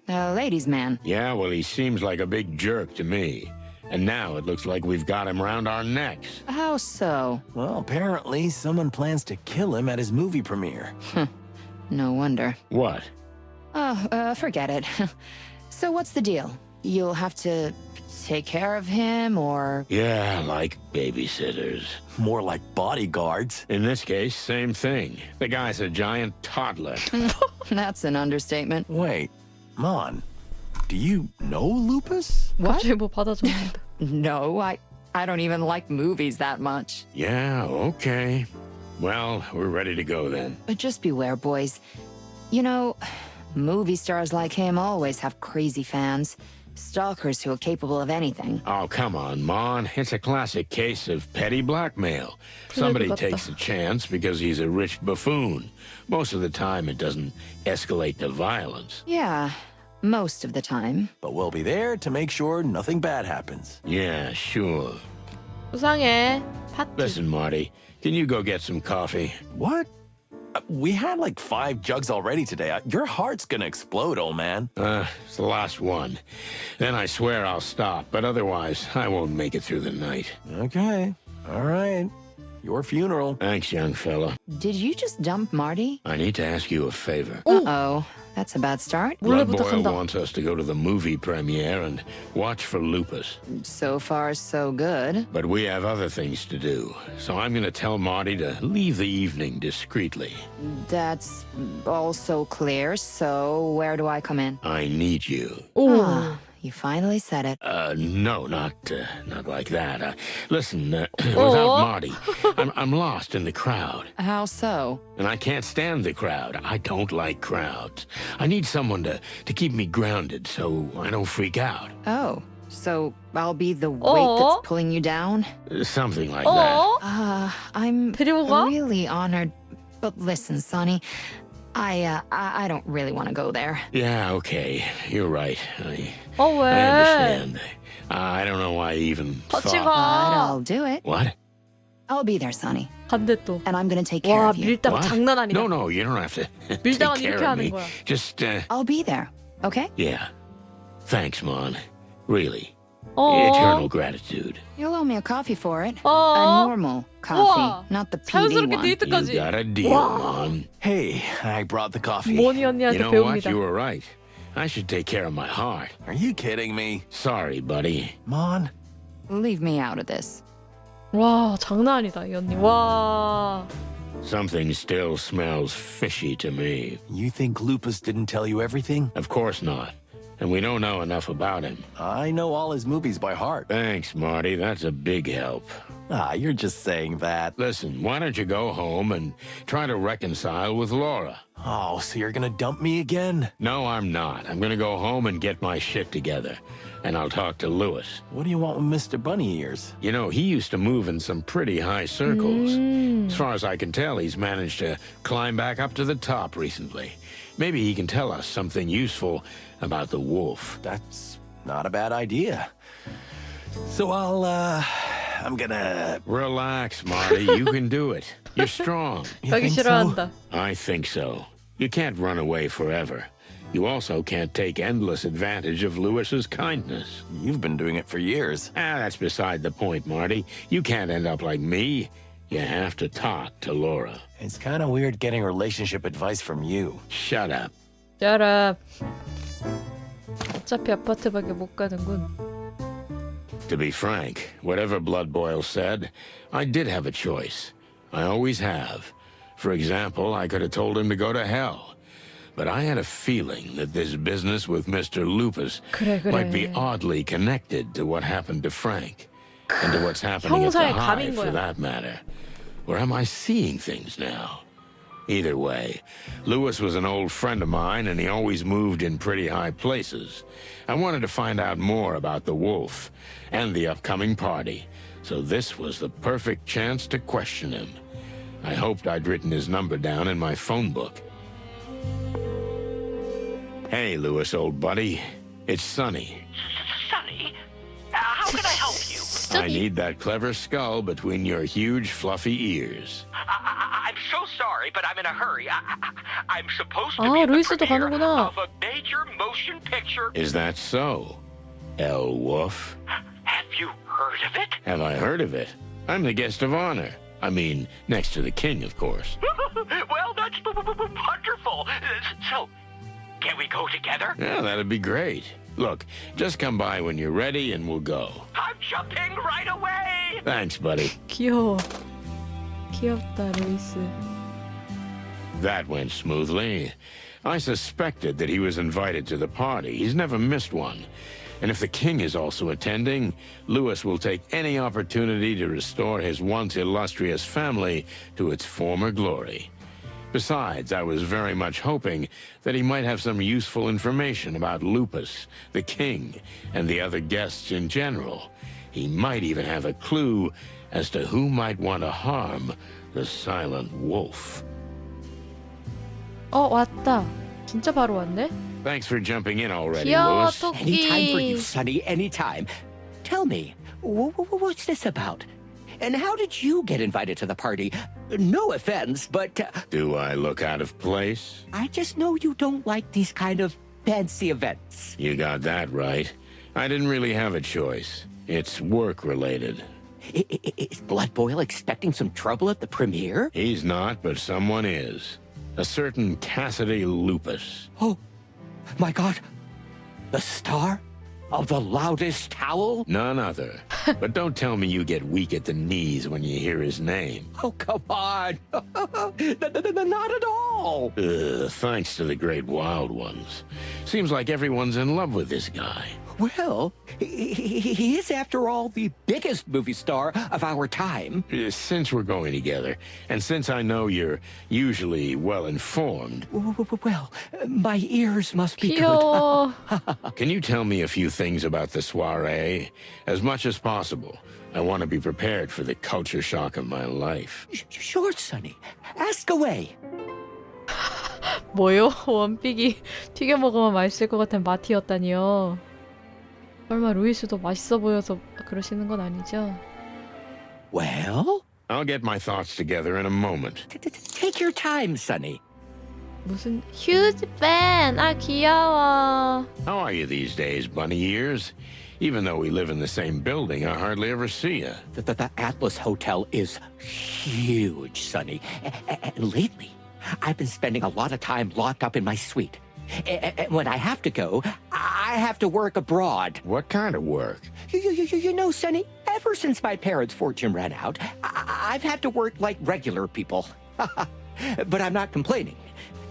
F: ladies' man.
A: Yeah, well, he seems like a big jerk to me. And now it looks like we've got him round our necks.
F: How so?
B: Well, apparently someone plans to kill him at his movie premiere.
F: No wonder.
A: What?
F: Oh, forget it. So what's the deal? You'll have to take care of him, or...
A: Yeah, like babysitters.
B: More like bodyguards.
A: In this case, same thing. The guy's a giant toddler.
F: That's an understatement.
B: Wait, Mon, do you know Lupus?
F: What?
D: 갑자기 뭐 받아줬는데.
F: No, I don't even like movies that much.
A: Yeah, okay. Well, we're ready to go then.
F: But just beware, boys. You know, movie stars like him always have crazy fans. Stalkers who are capable of anything.
A: Oh, come on, Mon. It's a classic case of petty blackmail. Somebody
D: 같다.
A: takes a chance because he's a rich buffoon. Most of the time, it doesn't escalate to violence.
F: Yeah, most of the time.
B: But we'll be there to make sure nothing bad happens.
A: Yeah, sure.
D: 수상해. 파티.
A: Listen, Marty, can you go get some coffee?
B: What? We had like 5 jugs already today. Your heart's gonna explode, old man.
A: It's the last one. Then I swear I'll stop, but otherwise, I won't make it through the night.
B: Okay. All right. Your funeral.
A: Thanks, young fella.
F: Did you just dump Marty?
A: I need to ask you a favor.
F: Uh-oh, that's a bad start.
D: 몰래
A: Blood Boil
D: 부탁한다.
A: wants us to go to the movie premiere and watch for Lupus.
F: So far, so good.
A: But we have other things to do, so I'm going to tell Marty to leave the evening discreetly.
F: That's also clear, so where do I come in?
A: I need you.
D: 오.
F: Ah, you finally said it.
A: No, not like that. Listen, without Marty, I'm lost in the crowd.
F: How so?
A: And I can't stand the crowd. I don't like crowds. I need someone to keep me grounded so I don't freak out.
F: Oh, so I'll be the weight
D: Oh.
F: that's pulling you down?
A: Something like that.
D: 어?
F: I'm
D: 데리고 가?
F: really honored. But listen, Sonny, I don't really want to go there.
A: Yeah, okay. You're right.
D: 어,
A: I
D: 왜?
A: understand. I don't know why I even
D: 같이
A: thought...
F: But
D: 가.
F: I'll do it.
A: What?
F: I'll be there, Sonny.
D: 간대 또.
F: And I'm gonna take care
D: 와,
F: of you.
D: 밀당
A: What?
D: 장난 아니다.
A: No, you don't have to take
D: 밀당은
A: care
D: 이렇게
A: of
D: 하는
A: me.
D: 거야.
A: Just,
F: I'll be there, okay?
A: yeah. Thanks, Mon. Really.
D: 어.
A: Eternal gratitude.
F: You'll owe me a coffee for it.
D: 어.
F: A normal coffee,
D: 우와.
F: not the PD
D: 자연스럽게
F: one.
A: You
D: 데이트까지.
A: got a deal, Mon.
B: Hey, I brought the coffee.
D: 모니
A: You
D: 언니한테
A: know what?
D: 배웁니다.
A: You were right. I should take care of my heart.
B: Are you kidding me?
A: Sorry, buddy.
B: Mon?
F: Leave me out of this.
D: 와, 장난 아니다, 이 언니. 와.
A: Something still smells fishy to me.
B: You think Lupus didn't tell you everything?
A: Of course not. And we don't know enough about him.
B: I know all his movies by heart.
A: Thanks, Marty. That's a big help.
B: You're just saying that.
A: Listen, why don't you go home and try to reconcile with Laura?
B: Oh, so you're gonna dump me again?
A: No, I'm not. I'm gonna go home and get my shit together. And I'll talk to Lewis.
B: What do you want with Mr. Bunny Ears?
A: You know, he used to move in some pretty high circles. As far as I can tell, he's managed to climb back up to the top recently. Maybe he can tell us something useful about the wolf.
B: That's not a bad idea. So I'm gonna...
A: Relax, Marty. You can do it. You're strong.
B: You
D: 가기
B: think so?
D: 싫어한다.
A: I think so. You can't run away forever. You also can't take endless advantage of Lewis's kindness.
B: You've been doing it for years.
A: That's beside the point, Marty. You can't end up like me. You have to talk to Laura.
B: It's kind of weird getting relationship advice from you.
A: Shut up.
D: Shut up. 어차피 아파트밖에 못 가는군.
A: To be frank, whatever Blood Boil said, I did have a choice. I always have. For example, I could have told him to go to hell. But I had a feeling that this business with Mr. Lupus
D: 그래.
A: might be oddly connected to what happened to Frank. And to what's happening at the
D: 형사의 감인
A: Hive, for
D: 거야.
A: that matter. Or am I seeing things now? Either way, Lewis was an old friend of mine, and he always moved in pretty high places. I wanted to find out more about the wolf and the upcoming party, so this was the perfect chance to question him. I hoped I'd written his number down in my phone book. Hey, Lewis, old buddy. It's Sonny.
G: Sonny, how can I help you?
A: I need that clever skull between your huge, fluffy ears.
G: I'm so sorry, but I'm in a hurry. I'm supposed to
D: 아,
G: be at the
D: 루이스도
G: premiere
D: 가는구나.
G: of a major motion picture.
A: Is that so, El Wolf?
G: Have you heard of it?
A: Have I heard of it? I'm the guest of honor. I mean, next to the king, of course.
G: Well, that's wonderful. So, can we go together?
A: Yeah, that'd be great. Look, just come by when you're ready and we'll go.
G: I'm jumping right away.
A: Thanks, buddy.
D: 귀여워. 귀엽다, 루이스.
A: That went smoothly. I suspected that he was invited to the party. He's never missed one. And if the king is also attending, Lewis will take any opportunity to restore his once illustrious family to its former glory. Besides, I was very much hoping that he might have some useful information about Lupus, the king, and the other guests in general. He might even have a clue as to who might want to harm the silent wolf.
D: 왔다. 진짜 바로 왔네?
A: Thanks for jumping in already,
D: 귀여워,
A: Lewis.
H: Anytime for you,
D: 토끼.
H: Sonny, anytime. Tell me, what's this about? And how did you get invited to the party? No offense, but
A: Do I look out of place?
H: I just know you don't like these kind of fancy events.
A: You got that right. I didn't really have a choice. It's work-related.
H: Is Blood Boil expecting some trouble at the premiere?
A: He's not, but someone is. A certain Cassidy Lupus.
H: Oh, my God. The star of the loudest howl?
A: None other. But don't tell me you get weak at the knees when you hear his name.
H: Oh, come on. Not at all.
A: Thanks to the great wild ones. Seems like everyone's in love with this guy.
H: Well, he is, after all, the biggest movie star of our time.
A: Since we're going together, and since I know you're usually well-informed,
H: Well, my ears must be good.
D: 귀여워.
A: can you tell me a few things about the soiree? As much as possible. I want to be prepared for the culture shock of my life.
H: Sure, Sonny. Ask away.
D: 뭐요? 원픽이 튀겨 먹으면 맛있을 것 같은 마티였다니요. 설마 루이스도 맛있어 보여서 그러시는 건 아니죠?
H: Well,
A: I'll get my thoughts together in a moment.
H: take your time, Sonny.
D: 무슨 휴지 팬! 아 귀여워.
A: How are you these days, bunny ears? Even though we live in the same building, I hardly ever see you.
H: The Atlas Hotel is huge, Sonny. And lately, I've been spending a lot of time locked up in my suite. And when I have to go, I have to work abroad.
A: What kind of work?
H: You know, Sonny, ever since my parents' fortune ran out, I've had to work like regular people. But I'm not complaining.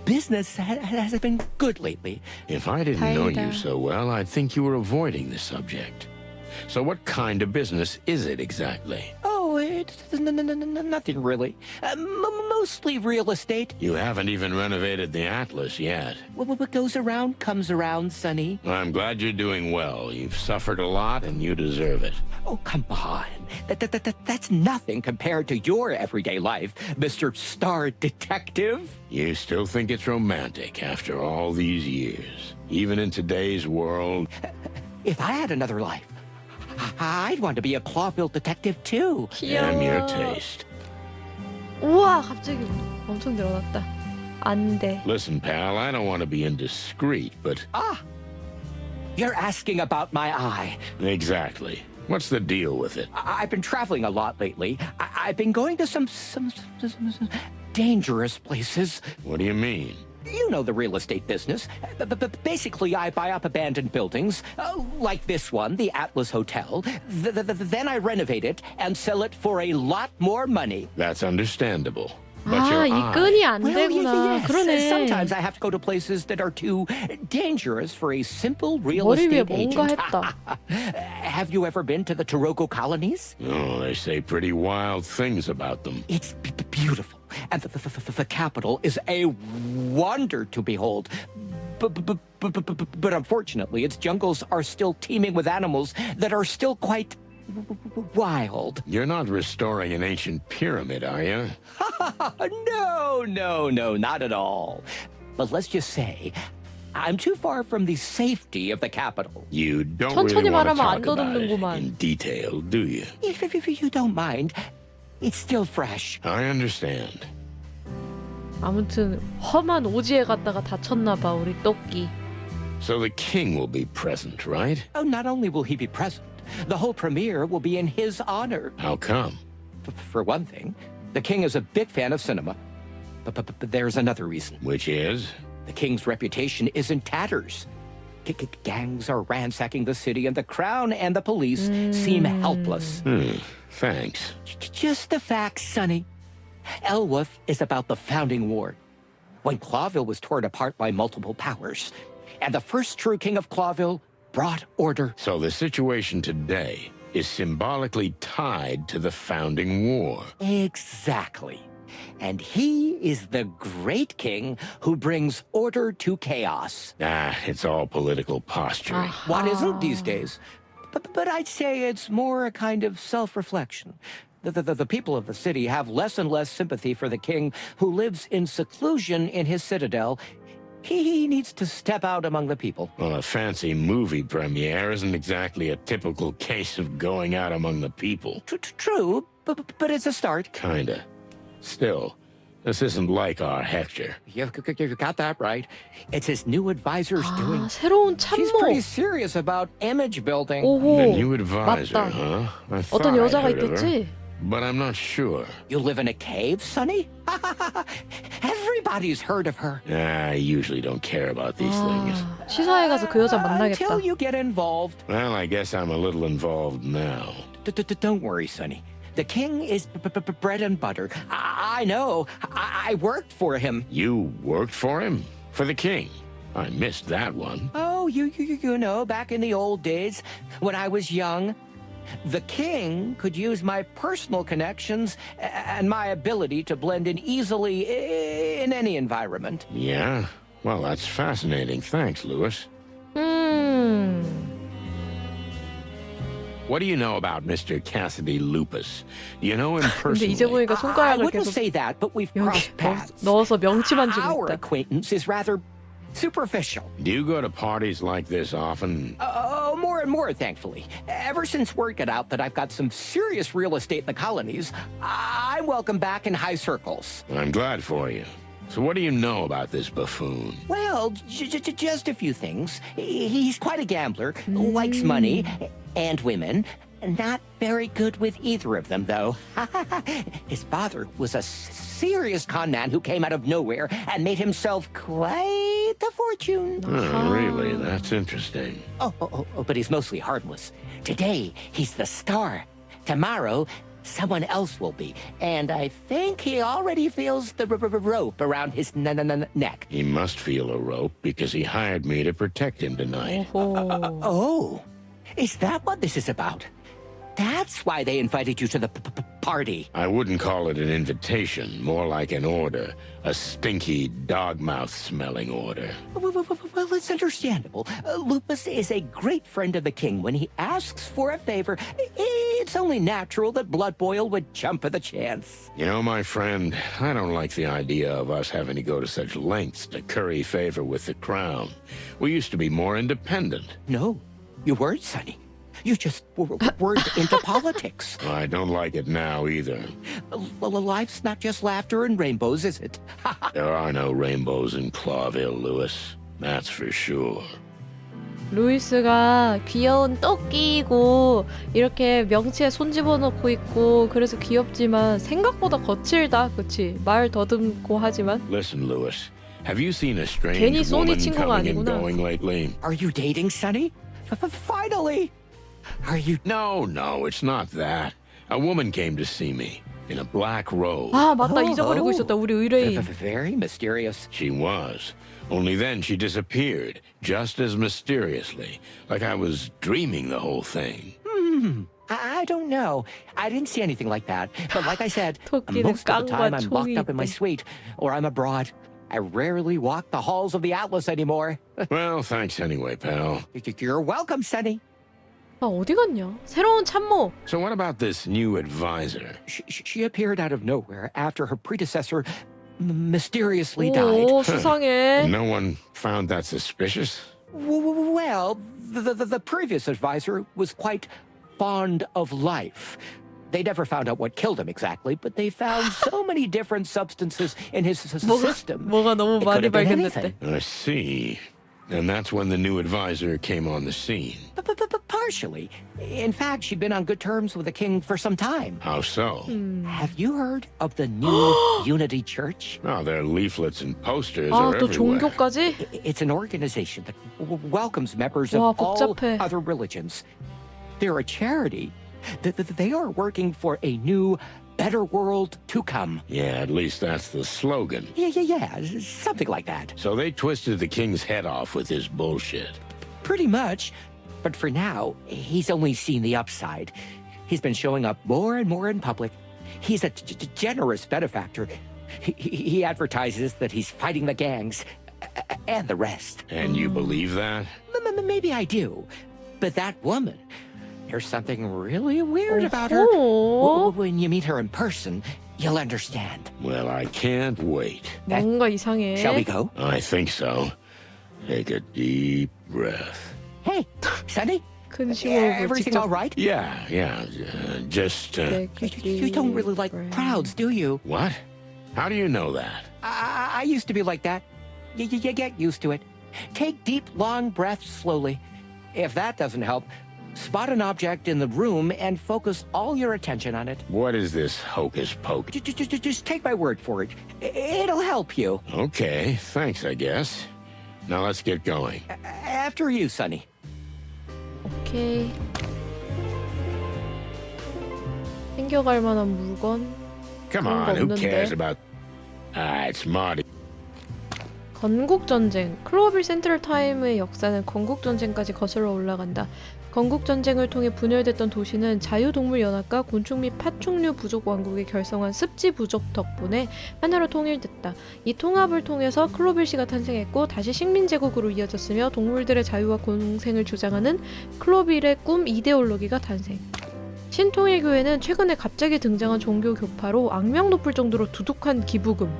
H: Business has been good lately.
A: If I didn't know you
D: 다행이다.
A: so well, I'd think you were avoiding the subject. So what kind of business is it exactly?
H: Oh, it's nothing really. Mostly real estate.
A: You haven't even renovated the Atlas yet.
H: What goes around comes around, Sonny.
A: I'm glad you're doing well. You've suffered a lot and you deserve it.
H: Oh, come on. That's nothing compared to your everyday life, Mr. Star Detective.
A: You still think it's romantic after all these years. Even in today's world,
H: If I had another life, I'd want to be a Clawville detective too.
A: damn your
D: 귀여워.
A: taste.
D: 우와 갑자기 엄청 늘어났다. 안 돼.
A: Listen, pal, I don't want to be indiscreet, but
H: You're asking about my eye.
A: exactly. What's the deal with it?
H: I've been traveling a lot lately. I've been going to some dangerous places.
A: What do you mean?
H: You know the real estate business. Basically, I buy up abandoned buildings, like this one, the Atlas Hotel. Then I renovate it and sell it for a lot more money.
A: That's understandable. But
D: 아,
A: your
D: 이
A: eye.
D: 끈이 안 되구나.
H: yes.
D: 그러네.
H: Sometimes I have to go to places that are too dangerous for a simple real
D: 머리 위에
H: estate
D: 뭔가
H: agent.
D: 했다.
H: Have you ever been to the Taroko colonies?
A: Oh, they say pretty wild things about them.
H: It's beautiful, and the capital is a wonder to behold. But unfortunately, its jungles are still teeming with animals that are still quite wild.
A: You're not restoring an ancient pyramid, are you?
H: No, not at all. But let's just say, I'm too far from the safety of the capital.
A: You don't
D: 천천히
A: really want to
D: 말하면 안
A: talk about it
D: 더듬는구만.
A: in detail, do you?
H: If you don't mind, it's still fresh.
A: I understand.
D: 아무튼 험한 오지에 갔다가 다쳤나 봐 우리 토끼.
A: So the king will be present, right?
H: Oh, not only will he be present, the whole premiere will be in his honor.
A: How come?
H: For one thing, the king is a big fan of cinema. But there's another reason.
A: Which is?
H: The king's reputation is in tatters. Gangs are ransacking the city, and the crown and the police seem helpless.
A: Thanks.
H: Just the facts, Sonny. Elwooth is about the founding war, when Clawville was torn apart by multiple powers, and the first true king of Clawville brought order.
A: So the situation today is symbolically tied to the founding war.
H: Exactly. And he is the great king who brings order to chaos.
A: It's all political posturing.
H: What isn't these days? But I'd say it's more a kind of self-reflection. The people of the city have less and less sympathy for the king who lives in seclusion in his citadel. He needs to step out among the people.
A: Well, a fancy movie premiere isn't exactly a typical case of going out among the people.
H: True, but it's a start.
A: Kinda. Still, this isn't like our Hector.
H: You got that right. It's his new advisor's doing.
D: 아, 새로운
H: She's pretty
D: 참모.
H: serious about image building.
A: The
D: 오호.
A: new advisor,
D: 맞다.
A: huh? I thought
D: 어떤
A: I
D: 여자가
A: heard of her,
D: 있댔지?
A: but I'm not sure.
H: You live in a cave, Sonny? Everybody's heard of her.
A: I usually don't care about these things.
D: 아, 시사회 가서 그 여자 만나겠다.
H: Until you get involved.
A: Well, I guess I'm a little involved now.
H: Don't worry, Sonny. The king is bread and butter. I know. I worked for him.
A: You worked for him? For the king? I missed that one.
H: Oh, you know, back in the old days, when I was young, the king could use my personal connections and my ability to blend in easily in any environment.
A: Yeah? Well, that's fascinating. Thanks, Lewis. What do you know about Mr. Cassidy Lupus? Do you know him
D: 근데
A: personally?
D: 이제 보니까
H: I
D: 손가락을
H: wouldn't
D: 계속
H: say that, but we've
D: 여기
H: crossed paths.
D: 넣어서 명치만 주고
H: Our
D: 있다.
H: acquaintance is rather superficial.
A: Do you go to parties like this often?
H: Oh, more and more, thankfully. Ever since word got out that I've got some serious real estate in the colonies, I'm welcome back in high circles.
A: I'm glad for you. So what do you know about this buffoon?
H: Well, just a few things. He's quite a gambler, likes money and women. Not very good with either of them, though. His father was a serious con man who came out of nowhere and made himself quite a fortune.
A: Oh, really? That's interesting.
H: Oh, but he's mostly harmless. Today, he's the star. Tomorrow, someone else will be. And I think he already feels the rope around his neck.
A: He must feel a rope because he hired me to protect him tonight.
D: 오호.
H: Oh, is that what this is about? That's why they invited you to the party.
A: I wouldn't call it an invitation, more like an order. A stinky, dog-mouth-smelling order.
H: Well, it's understandable. Lupus is a great friend of the king. When he asks for a favor, it's only natural that Blood Boil would jump at the chance.
A: You know, my friend, I don't like the idea of us having to go to such lengths to curry favor with the crown. We used to be more independent.
H: No, you weren't, Sonny. You just weren't into politics.
A: I don't like it now either.
H: Life's not just laughter and rainbows, is it?
A: There are no rainbows in Clawville, Lewis. That's for sure.
D: 루이스가 귀여운 토끼이고 이렇게 명치에 손 집어넣고 있고 그래서 귀엽지만 생각보다 거칠다. 그치? 말 더듬고 하지만
A: Listen, Lewis. Have you seen a strange
D: 괜히 소니
A: woman
D: 친구가
A: coming and
D: 아니구나.
A: going lately?
H: Are you dating, Sonny? Finally! Are you...
A: No, it's not that. A woman came to see me in a black robe.
D: 아 맞다.
H: Oh,
D: 잊어버리고
H: oh.
D: 있었다. 우리 의뢰인.
H: Very mysterious.
A: She was. Only then she disappeared, just as mysteriously, like I was dreaming the whole thing.
H: I don't know. I didn't see anything like that. But like I said,
D: 토끼는
H: most of the time
D: 깡과
H: I'm locked up in my
D: 총이
H: suite or I'm abroad. I rarely walk the halls of the Atlas anymore.
A: Well, thanks anyway, pal.
H: You're welcome, Sonny.
D: 아 어디 갔냐? 새로운 참모.
A: So what about this new advisor?
H: She appeared out of nowhere after her predecessor mysteriously died.
D: 오 수상해.
A: No one found that suspicious?
H: Well, the previous advisor was quite fond of life. They never found out what killed him exactly, but they found so many different substances in his system.
D: 뭐가 너무
H: It
D: 많이
H: could have been
D: 발견됐대.
H: anything.
A: I see. And that's when the new advisor came on the scene.
H: But partially. In fact, she'd been on good terms with the king for some time.
A: How so?
H: Have you heard of the new Unity Church?
A: Oh, their leaflets and posters
D: 아
A: are
D: 또
A: everywhere.
D: 종교까지?
H: It's an organization that welcomes members
D: 와,
H: of all
D: 복잡해.
H: other religions. They're a charity. They are working for a new, better world to come.
A: Yeah, at least that's the slogan.
H: Yeah, something like that.
A: So they twisted the king's head off with his bullshit.
H: Pretty much. But for now, he's only seen the upside. He's been showing up more and more in public. He's a generous benefactor. He advertises that he's fighting the gangs and the rest.
A: And you believe that?
H: Maybe I do. But that woman, there's something really weird about her.
D: 어허.
H: When you meet her in person, you'll understand.
A: Well, I can't wait.
D: 뭔가 이상해.
H: Shall we go?
A: I think so. Take a deep breath.
H: Hey, Sonny?
D: 큰 심호흡을
H: Everything
D: 직접.
H: all right?
A: Yeah. Just,
H: You don't really like crowds, do you?
A: what? How do you know that?
H: I used to be like that. You get used to it. Take deep, long breaths slowly. If that doesn't help, spot an object in the room and focus all your attention on it.
A: What is this hocus pocus?
H: Just take my word for it. It'll help you.
A: Okay, thanks, I guess. Now let's get going.
H: After you, Sonny.
D: 오케이. 챙겨갈 만한 물건.
A: Come
D: 그런 거
A: on, who
D: 없는데.
A: cares about... it's Marty.
D: 건국전쟁. 클로빌 센트럴 타임의 역사는 건국전쟁까지 거슬러 올라간다. 건국전쟁을 통해 분열됐던 도시는 자유동물연합과 곤충 및 파충류 부족 왕국이 결성한 습지 부족 덕분에 하나로 통일됐다. 이 통합을 통해서 클로빌시가 탄생했고 다시 식민제국으로 이어졌으며 동물들의 자유와 공생을 주장하는 클로빌의 꿈 이데올로기가 탄생. 신통일교회는 최근에 갑자기 등장한 종교 교파로 악명 높을 정도로 두둑한 기부금,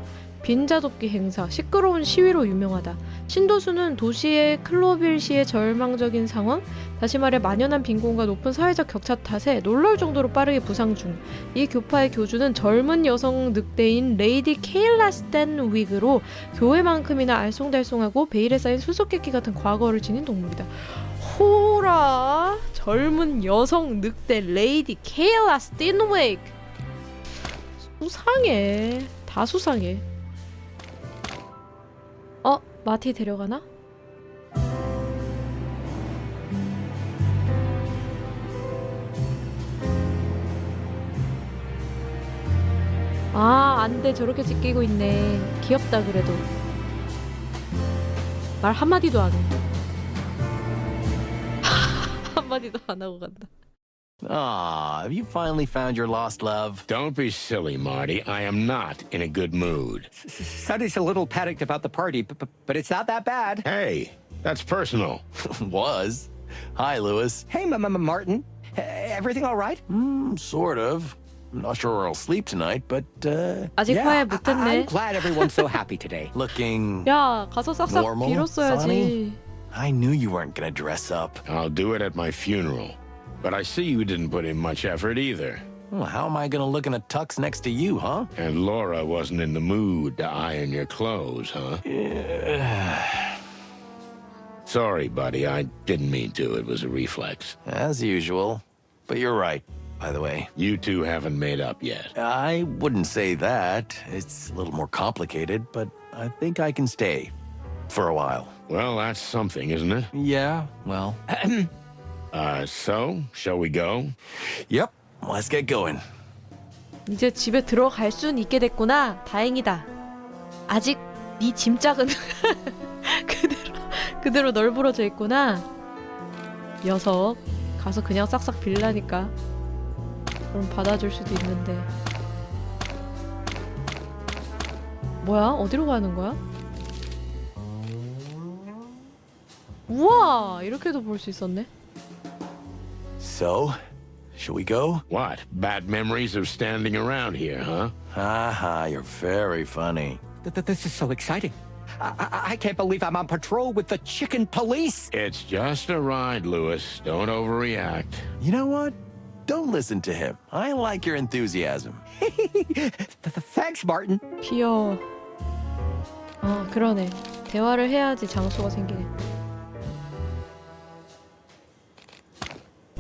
D: 빈자돕기 행사, 시끄러운 시위로 유명하다. 신도수는 도시의 클로빌시의 절망적인 상황, 다시 말해 만연한 빈곤과 높은 사회적 격차 탓에 놀라울 정도로 빠르게 부상 중. 이 교파의 교주는 젊은 여성 늑대인 레이디 케일라 스탠 위그로 교회만큼이나 알쏭달쏭하고 베일에 쌓인 수수께끼 같은 과거를 지닌 동물이다. 호라, 젊은 여성 늑대 레이디 케일라 스탠 위그. 수상해. 다 수상해. 마티 데려가나? 아, 안돼. 저렇게 찍히고 있네. 귀엽다 그래도. 말 한마디도 안 해. 한마디도 안 하고 간다.
B: Ah, have you finally found your lost love?
A: Don't be silly, Marty. I am not in a good mood.
H: Sonny's a little panicked about the party, but it's not that bad.
A: Hey, that's personal.
B: Was. Hi, Lewis.
H: Hey, Martin. Everything all right?
B: Sort of. I'm not sure where I'll sleep tonight, but,
D: 아직 화해 못했네.
H: I'm glad everyone's so happy today.
B: looking
D: 야, 가서 싹싹
B: normal,
D: 빌었어야지.
B: Sonny? I knew you weren't gonna dress up.
A: I'll do it at my funeral. But I see you didn't put in much effort either.
B: Well, how am I gonna look in a tux next to you, huh?
A: And Laura wasn't in the mood to iron your clothes, huh? So Sorry, buddy. I didn't mean to. It was a reflex.
B: As usual. But you're right, by the way.
A: You two haven't made up yet.
B: I wouldn't say that. It's a little more complicated, but I think I can stay. For a while.
A: Well, that's something, isn't it?
B: Yeah, well.
A: So, shall we go?
B: Yep, let's get going.
D: 이제 집에 들어갈 순 있게 됐구나. 다행이다. 아직 네 짐짝은 그대로 널브러져 있구나. 녀석 가서 그냥 싹싹 빌라니까. 그럼 받아줄 수도 있는데. 뭐야? 어디로 가는 거야? 우와! 이렇게도 볼 수 있었네.
B: So, shall we go?
A: What? Bad memories of standing around here, huh?
B: Haha, you're very funny.
H: This is so exciting. I can't believe I'm on patrol with the chicken police.
A: It's just a ride, Lewis. Don't overreact.
B: You know what? Don't listen to him. I like your enthusiasm.
H: Thanks, Martin.
D: 귀여워. 그러네. 대화를 해야지 장소가 생기네.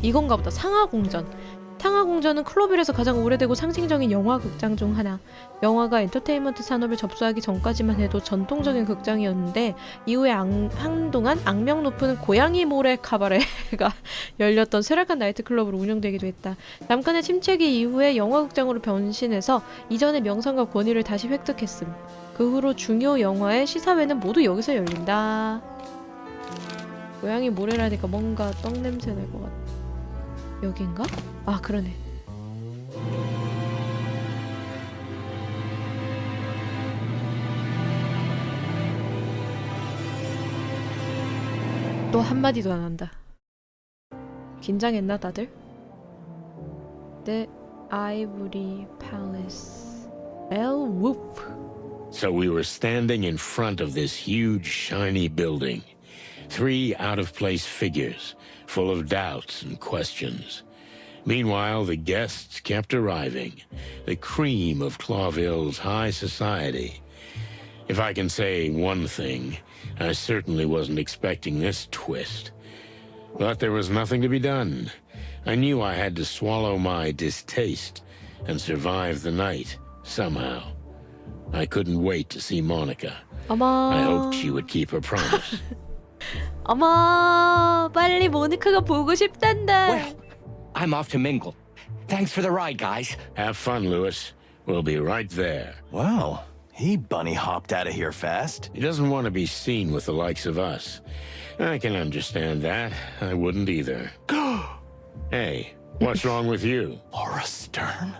D: 이건가 보다. 상하공전. 상하공전은 클로빌에서 가장 오래되고 상징적인 영화 극장 중 하나. 영화가 엔터테인먼트 산업에 접수하기 전까지만 해도 전통적인 극장이었는데 이후에 한동안 악명 높은 고양이 모래 카바레가 열렸던 쇠락한 나이트클럽으로 운영되기도 했다. 잠깐의 침체기 이후에 영화극장으로 변신해서 이전의 명성과 권위를 다시 획득했음. 그 후로 중요 영화의 시사회는 모두 여기서 열린다. 고양이 모래라니까 뭔가 떡냄새 날 것 같아. 여긴가? 아, 그러네. 또 한마디도 안 한다. 긴장했나 다들? The Ivory Palace. Elwoof.
A: So we were standing in front of this huge, shiny building. 3 out-of-place figures, full of doubts and questions. Meanwhile, the guests kept arriving, the cream of Clawville's high society. If I can say one thing, I certainly wasn't expecting this twist. But there was nothing to be done. I knew I had to swallow my distaste and survive the night, somehow. I couldn't wait to see Monica. I hoped she would keep her promise.
D: 어머, 빨리 모니카가 보고 싶단다.
H: Well, I'm off to mingle. Thanks for the ride, guys.
A: Have fun, Lewis. We'll be right there.
B: Wow, he bunny hopped out of here fast.
A: He doesn't want to be seen with the likes of us. I can understand that. I wouldn't either. Hey, what's wrong with you?
B: Laura Stern?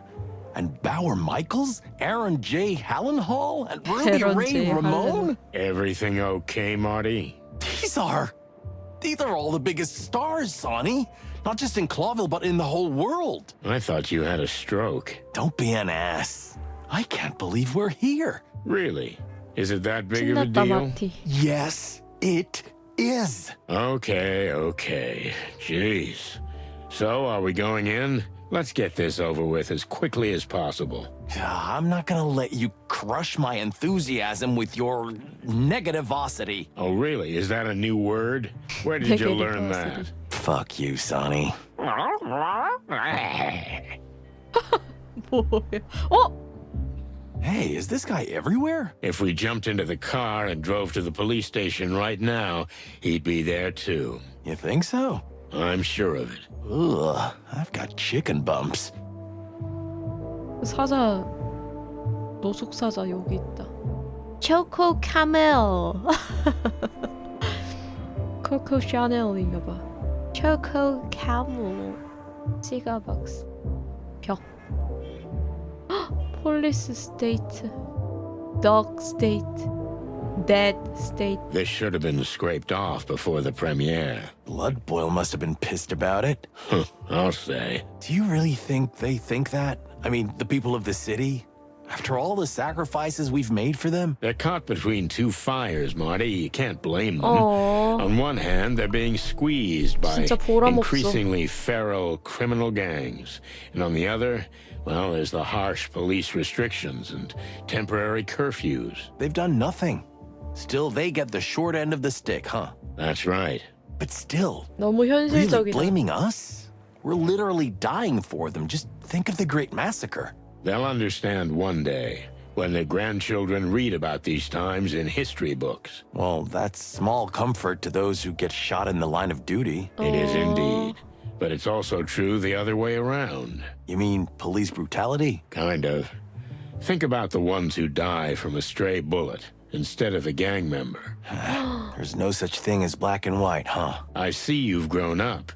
B: And Bauer Michaels? Aaron J. Hallenhall? And Ruby
D: Aaron
B: Ray
D: J.
B: Ramone?
A: Everything okay, Marty?
B: These are all the biggest stars, Sonny. Not just in Clawville, but in the whole world.
A: I thought you had a stroke.
B: Don't be an ass. I can't believe we're here.
A: Really? Is it that big of a
D: 신났다,
A: deal?
D: 마티.
B: Yes, it is.
A: Okay. Jeez. So, are we going in? Let's get this over with as quickly as possible.
B: I'm not gonna let you crush my enthusiasm with your negativosity.
A: Oh, really? Is that a new word? Where did you learn that?
B: Fuck you, Sonny.
D: 뭐야? 어?
B: Hey, is this guy everywhere?
A: If we jumped into the car and drove to the police station right now, he'd be there too.
B: You think so?
A: I'm sure of it.
B: Ugh, I've got chicken bumps.
D: 사자, 노숙 사자 여기 있다. 초코 카멜. 코코 샤넬인가 봐. 초코 카멜. 시가박스. 벽. 폴리스 스테이트. 덕 스테이트. Dead state.
A: This should have been scraped off before the premiere.
B: Bloodboil must have been pissed about it.
A: I'll say.
B: Do you really think they think that? I mean, the people of the city? After all the sacrifices we've made for them?
A: They're caught between 2 fires, Marty. You can't blame them.
D: 어.
A: On one hand, they're being squeezed by
D: 진짜 보람 없어.
A: increasingly feral criminal gangs. And on the other, well, there's the harsh police restrictions and temporary curfews.
B: They've done nothing. Still, they get the short end of the stick, huh?
A: That's right.
B: But still,
D: 너무
B: really
D: 현실적이다.
B: blaming us? We're literally dying for them. Just think of the Great Massacre.
A: They'll understand one day when their grandchildren read about these times in history books.
B: Well, that's small comfort to those who get shot in the line of duty.
A: It is indeed. But it's also true the other way around.
B: You mean police brutality?
A: Kind of. Think about the ones who die from a stray bullet instead of a gang member.
B: There's no such thing as black and white, huh?
A: I see you've grown up.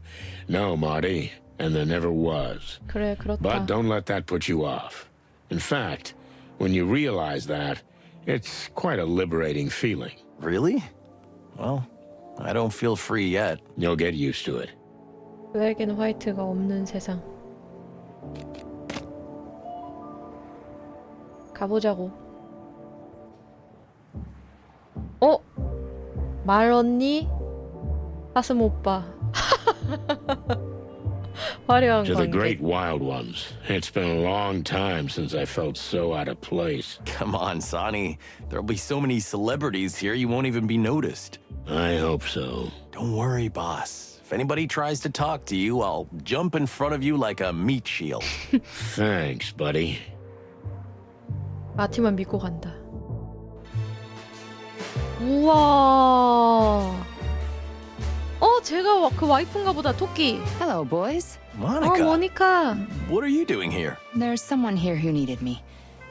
A: No, Marty, and there never was.
D: 그래, 그렇다.
A: But don't let that put you off. In fact, when you realize that, it's quite a liberating feeling.
B: Really? Well, I don't feel free yet.
A: You'll get used to it.
D: 블랙 앤 화이트가 없는 세상. 가보자고. 말 언니? 사슴 오빠. 화려한
A: To the
D: 관계.
A: great wild ones, it's been a long time since I felt so out of place.
B: Come on, Sonny. There'll be so many celebrities here you won't even be noticed.
A: I hope so.
B: Don't worry, boss. If anybody tries to talk to you, I'll jump in front of you like a meat shield.
A: Thanks, buddy.
D: 마티만 믿고 간다. 우와. 제가 그 와이프인가 보다, 토끼.
F: Hello, boys.
B: Monica,
D: 모니카.
B: what are you doing here?
F: There's someone here who needed me.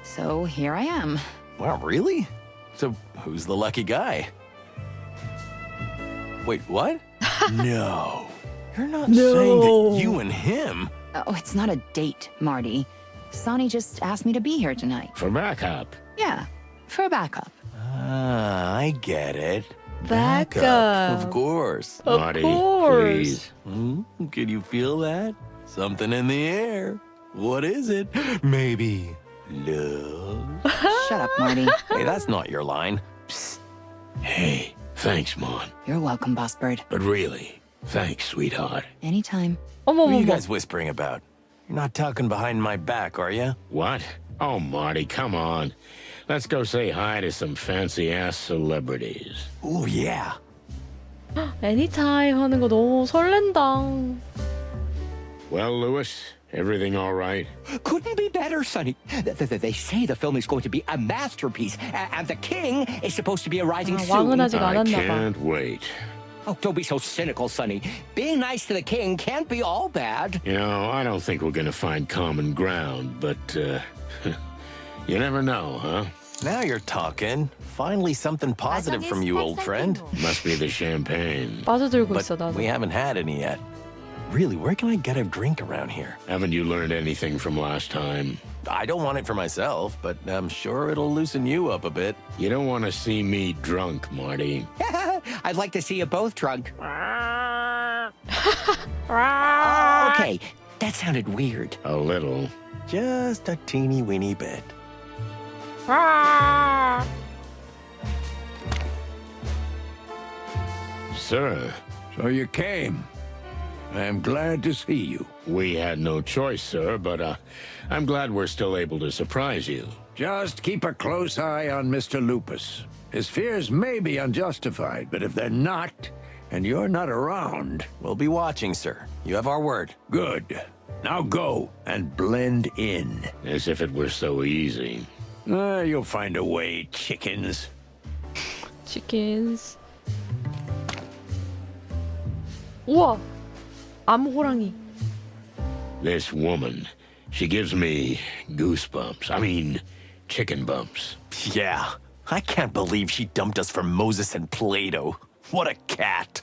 F: So here I am.
B: Wow, really? So who's the lucky guy? Wait, what? No. You're not saying that you and him...
F: Oh, it's not a date, Marty. Sonny just asked me to be here tonight.
A: For backup.
F: Yeah, for backup.
B: Ah, I get it.
D: Backup.
B: Of course.
D: Of
A: Marty,
D: course.
A: please.
B: Can you feel that? Something in the air. What is it? Maybe love?
F: Shut up, Marty.
B: Hey, that's not your line.
A: Hey, thanks, Mon.
F: You're welcome, Boss Bird.
A: But really, thanks, sweetheart.
F: Anytime.
B: What are you
D: 어머머머.
B: guys whispering about? You're not talking behind my back, are you?
A: What? Oh, Marty, come on. Let's go say hi to some fancy-ass celebrities.
B: Oh, yeah.
D: 애니타임 하는 거 너무 설렌다.
A: Well, Lewis, everything all right?
H: Couldn't be better, Sonny. They say the film is going to be a masterpiece, and the king is supposed to be arriving
D: 아,
H: soon.
D: 왕은 아직 안
A: I
D: 왔나 봐.
A: can't wait.
H: Oh, don't be so cynical, Sonny. Being nice to the king can't be all bad.
A: You know, I don't think we're gonna find common ground, but, you never know, huh?
B: Now you're talking. Finally something positive from you, old friend.
A: Must be the champagne.
D: 빠져들고
B: But
D: 있어, 나도.
B: we haven't had any yet. Really, where can I get a drink around here?
A: Haven't you learned anything from last time?
B: I don't want it for myself, but I'm sure it'll loosen you up a bit.
A: You don't want to see me drunk, Marty.
H: I'd like to see you both drunk.
D: 아.
H: Okay, that sounded weird.
A: A little.
B: Just a teeny weeny bit.
A: Sir,
C: So you came. I am glad to see you.
A: we had no choice, sir, but I'm glad we're still able to surprise you.
C: Just keep a close eye on Mr. Lupus. His fears may be unjustified, but if they're not, and you're not around,
B: We'll be watching, sir. You have our word.
C: good. Now go and blend in.
A: As if it were so easy.
C: You'll find a way, chickens.
D: 치킨스. 우와. 암호랑이.
A: This woman, she gives me goosebumps. I mean, chicken bumps.
B: Yeah, I can't believe she dumped us for Moses and Plato. What a cat.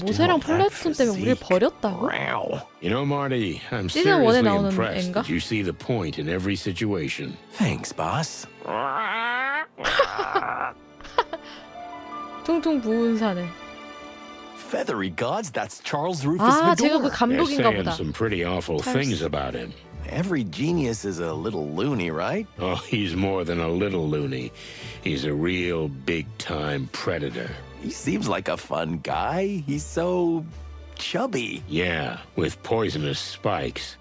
D: 모세랑 플래톤 때문에 우리를 버렸다고?
B: Wow.
A: You know, Marty, I'm
D: 시즌 1에
A: seriously
D: 나오는
A: impressed
D: 애인가?
A: that you see the point in every situation.
B: Thanks, boss.
D: 퉁퉁 부은 사내.
B: Feathery gods, that's Charles Rufus
D: 아, 제가 그
B: Vidor.
A: They're
D: 감독인가
A: saying
D: 보다.
A: some pretty awful things about him.
B: Every genius is a little loony, right?
A: Oh, he's more than a little loony. He's a real big-time predator.
B: He seems like a fun guy. He's so chubby.
A: Yeah, with poisonous spikes.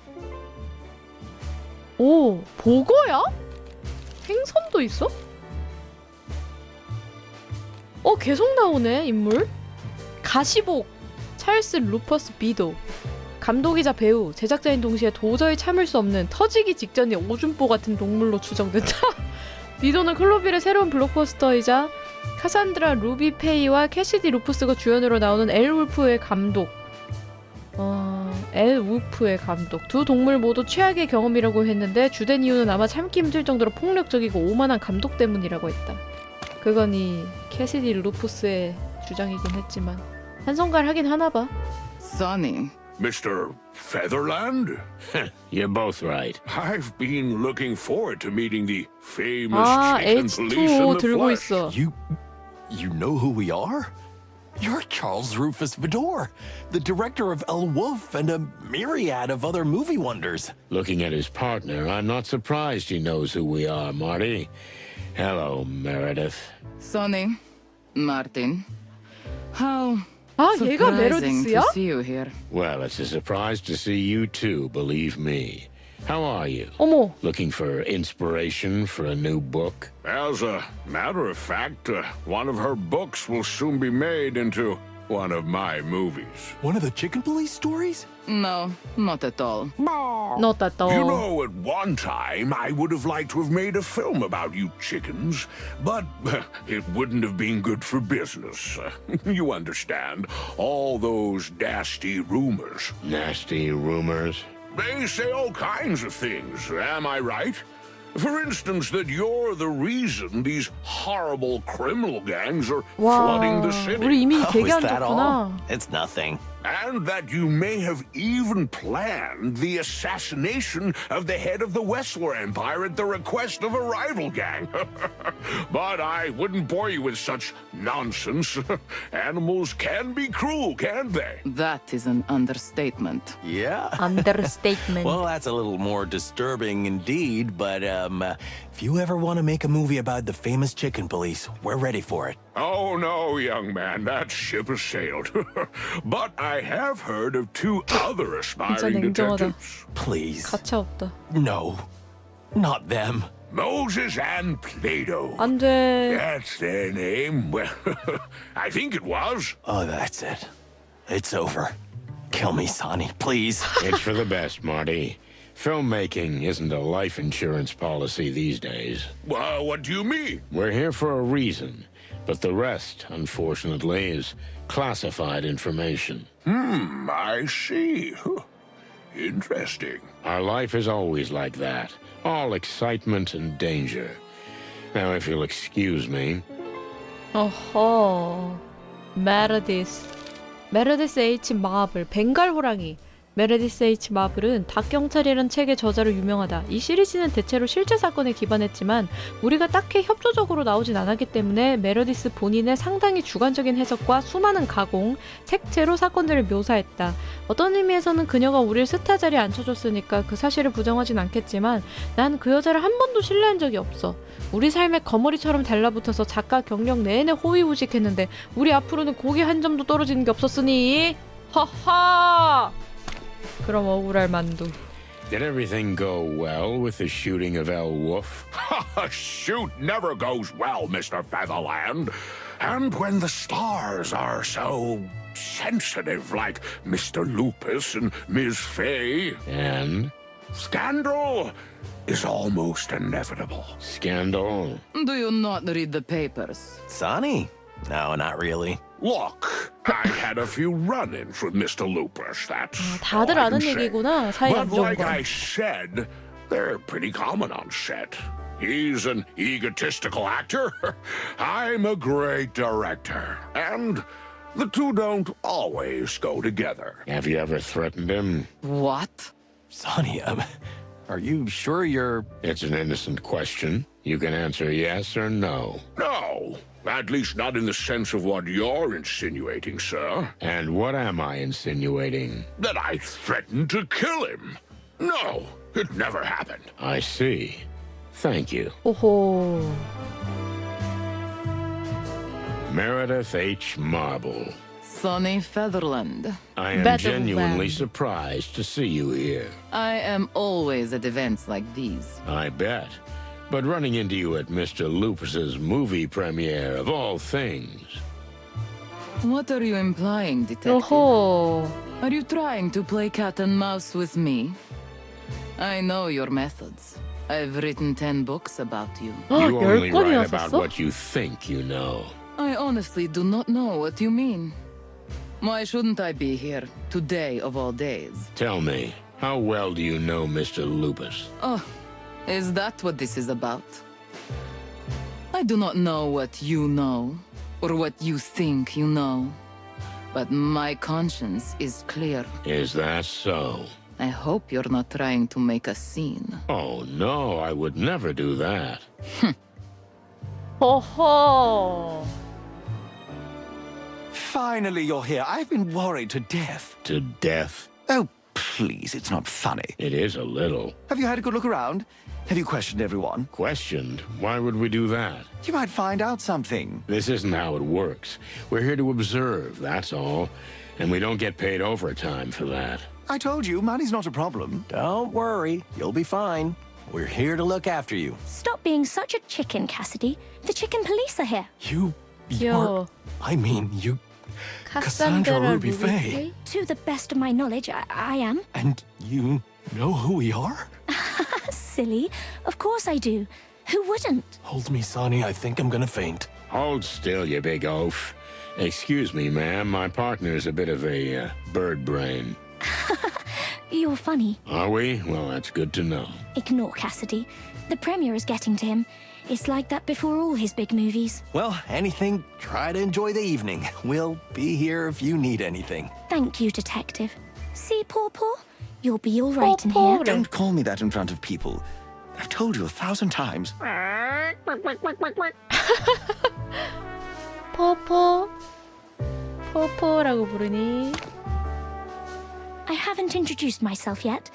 D: 오, 보거야? 행선도 있어? 계속 나오네 인물. 가시복 찰스 루퍼스 비도. 감독이자 배우, 제작자인 동시에 도저히 참을 수 없는 터지기 직전의 오줌보 같은 동물로 추정된다. 비도는 클로빌의 새로운 블록버스터이자 카산드라 루비 페이와 캐시디 루프스가 주연으로 나오는 엘 울프의 감독. 두 동물 모두 최악의 경험이라고 했는데 주된 이유는 아마 참기 힘들 정도로 폭력적이고 오만한 감독 때문이라고 했다. 그건 이 캐시디 루프스의 주장이긴 했지만 한성갈 하긴 하나봐.
I: Sonny,
A: Mr. Featherland? You're both right. I've been looking forward to meeting the famous chicken police in
D: H2O
A: the
D: 들고
A: flesh.
D: 있어.
B: You know who we are? You're Charles Rufus Vidor, the director of El Wolf and a myriad of other movie wonders.
A: Looking at his partner, I'm not surprised he knows who we are, Marty. Hello, Meredith.
I: Sonny, Martin. How
D: 얘가
I: surprising
D: 메로디스야?
I: to see you here.
A: Well, it's a surprise to see you too, believe me. How are you?
D: 어머,
A: Looking for inspiration for a new book? As a matter of fact, one of her books will soon be made into one of my movies.
B: One of the chicken police stories?
I: No, not at all.
D: 넣었다 또.
A: You know, at one time, I would have liked to have made a film about you chickens, but it wouldn't have been good for business. You understand, all those nasty rumors. Nasty rumors? They say all kinds of things, am I right? For instance, that you're the reason these horrible criminal gangs are flooding the city.
D: 우리 이미 되게
B: is
D: 안
B: that
D: 좋구나.
B: all? It's nothing.
A: And that you may have even planned the assassination of the head of the Westler Empire at the request of a rival gang. But I wouldn't bore you with such nonsense. Animals can be cruel, can't they?
I: That is an understatement.
B: Yeah.
D: Understatement.
B: Well, that's a little more disturbing indeed, but if you ever want to make a movie about the famous chicken police, we're ready for it.
A: Oh, no, young man, that ship has sailed. But I have heard of two other aspiring
D: 냉정하다.
A: detectives.
B: Please.
D: 가차 없다.
B: No. Not them.
A: Moses and Plato.
D: 안 돼.
A: That's their name. Well, I think it was.
B: Oh, that's it. It's over. Kill me, Sonny, please.
A: It's for the best, Marty. Filmmaking isn't a life insurance policy these days. Well, what do you mean? We're here for a reason, but the rest, unfortunately, is classified information. I see. Interesting. Our life is always like that. All excitement and danger. Now, if you'll excuse me.
D: 어허. 메르디스 H 마블 벵갈 호랑이. 메르디스 H 마블은 닭경찰이란 책의 저자로 유명하다. 이 시리즈는 대체로 실제 사건에 기반했지만 우리가 딱히 협조적으로 나오진 않았기 때문에 메르디스 본인의 상당히 주관적인 해석과 수많은 가공, 색채로 사건들을 묘사했다. 어떤 의미에서는 그녀가 우리를 스타 자리에 앉혀줬으니까 그 사실을 부정하진 않겠지만 난 그 여자를 한 번도 신뢰한 적이 없어. 우리 삶에 거머리처럼 달라붙어서 작가 경력 내내 호의호식했는데 우리 앞으로는 고기 한 점도 떨어지는 게 없었으니 하하. 그럼 억울할 만두.
A: Did everything go well with the shooting of El Wolf? A shoot never goes well, Mr. Featherland. And when the stars are so sensitive, like Mr. Lupus and Ms. Fay. And? Scandal is almost inevitable. Scandal?
I: Do you not read the papers?
B: Sonny? No, not really.
A: Look, I had a few run-ins with Mr. Lupus, that's
D: 다들
A: all I
D: 아는
A: can say.
D: 얘기구나. 사이 안
A: But
D: 좋은
A: like
D: 건.
A: I said, they're pretty common on set. He's an egotistical actor. I'm a great director. And the two don't always go together. Have you ever threatened him?
I: What?
B: Sonny, are you sure you're...
A: It's an innocent question. You can answer yes or no. No. At least not in the sense of what you're insinuating, sir. And what am I insinuating? That I threatened to kill him. No, it never happened. I see. Thank you.
D: 오호.
A: Meredith H. Marble.
I: Sonny Featherland.
A: I am
D: Featherland.
A: genuinely surprised to see you here.
I: I am always at events like these.
A: I bet. But running into you at Mr. Lupus's movie premiere, of all things.
I: What are you implying, detective?
D: 어허.
I: Are you trying to play cat and mouse with me? I know your methods. I've written 10 books about you.
A: You only write
D: 10권이나
A: about
D: 썼어?
A: what you think you know.
I: I honestly do not know what you mean. Why shouldn't I be here, today of all days?
A: Tell me, how well do you know Mr. Lupus?
I: Oh, is that what this is about? I do not know what you know, or what you think you know. But my conscience is clear.
A: Is that so?
I: I hope you're not trying to make a scene.
A: Oh, no, I would never do that.
D: 어허.
E: Finally, you're here. I've been worried to death.
A: To death?
E: Oh, please, it's not funny.
A: It is a little.
E: Have you had a good look around? Have you questioned everyone?
A: Questioned? Why would we do that?
E: You might find out something.
A: This isn't how it works. We're here to observe, that's all. And we don't get paid overtime for that.
E: I told you, money's not a problem.
B: Don't worry, you'll be fine. We're here to look after you.
J: Stop being such a chicken, Cassidy. The chicken police are here.
B: You're...
D: 귀여워.
B: I mean, you...
D: 카산드라
B: Ruby Faye.
J: To the best of my knowledge, I am.
B: And you know who we are?
J: Silly. Of course I do. Who wouldn't?
B: Hold me, Sonny. I think I'm gonna faint.
A: Hold still, you big oaf. Excuse me, ma'am. My partner's a bit of a bird brain.
J: You're funny.
A: Are we? Well, that's good to know.
J: Ignore Cassidy. The premiere is getting to him. It's like that before all his big movies.
B: Well, anything, try to enjoy the evening. We'll be here if you need anything.
J: Thank you, Detective. See, Paw Paw? You'll be all right in here.
E: Don't call me that in front of people. I've told you 1,000 times.
D: 포포. 포포라고 부르니.
J: I haven't introduced myself yet.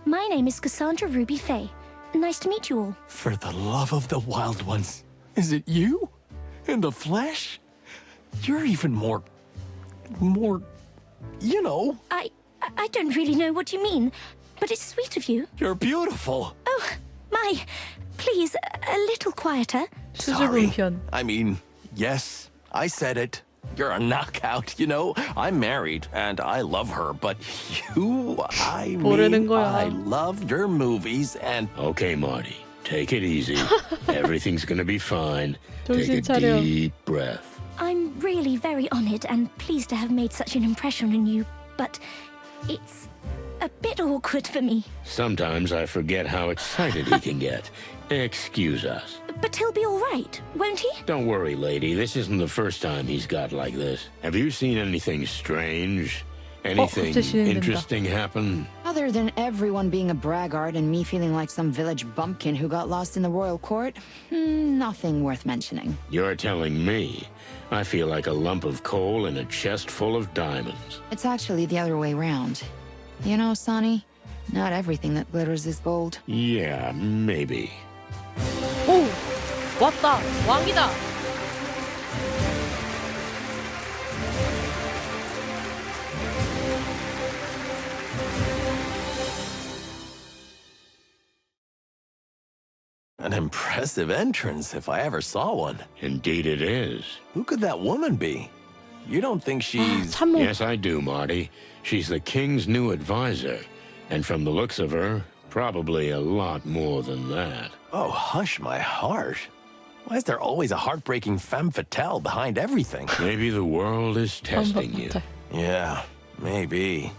J: My name is Cassandra Ruby Faye. Nice to meet you all.
B: For the love of the wild ones, is it you? In the flesh? You're even more, you know.
J: I don't really know what you mean, but it's sweet of you.
B: You're beautiful.
J: Oh, my. Please, a little quieter.
B: Sorry.
D: 수줍은 편.
B: I mean, yes, I said it. You're a knockout, you know. I'm married and I love her, but you, I
D: 모르는
B: mean,
D: 거야.
B: I love your movies and
A: Okay, Marty. Take it easy. Everything's gonna be fine. Take a
D: 정신 차려.
A: deep breath.
J: I'm really very honored and pleased to have made such an impression on you, but it's a bit awkward for me.
A: Sometimes I forget how excited he can get. Excuse us.
J: But he'll be all right, won't he?
A: Don't worry, lady. This isn't the first time he's got like this. Have you seen anything strange? Anything
D: 갑자기 진행된다.
A: interesting happen?
F: Other than everyone being a braggart and me feeling like some village bumpkin who got lost in the royal court, nothing worth mentioning.
A: You're telling me. I feel like a lump of coal in a chest full of diamonds.
F: It's actually the other way round. You know, Sonny, not everything that glitters is gold.
A: Yeah, maybe.
D: 오! 왔다! 왕이다!
B: an impressive entrance if I ever saw one.
A: Indeed it is.
B: Who could that woman be? You don't think she's...
D: 참모.
A: Yes, I do, Marty. She's the king's new advisor. And from the looks of her, probably a lot more than that.
B: Oh, hush my heart. Why is there always a heartbreaking femme fatale behind everything?
A: Maybe the world is testing you.
B: Yeah, maybe.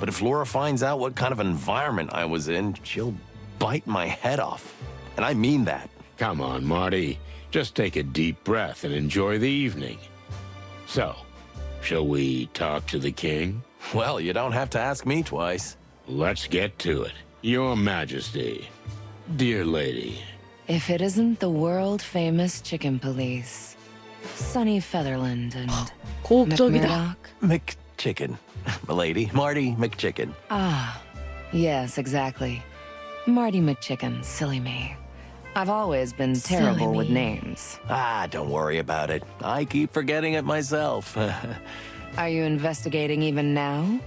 B: But if Laura finds out what kind of environment I was in, she'll bite my head off. And I mean that.
A: Come on, Marty. Just take a deep breath and enjoy the evening. So, shall we talk to the king?
B: Well, you don't have to ask me twice.
A: Let's get to it. Your Majesty, dear lady.
F: If it isn't the world-famous chicken police, Sonny Featherland and
D: 고혹적이다.
F: McMurdoch.
B: McChicken. Milady, Marty McChicken.
F: Ah, yes, exactly. Marty McChicken, silly me. I've always been terrible with
D: me.
F: names.
B: Ah, don't worry about it. I keep forgetting it myself.
F: Are you investigating even now?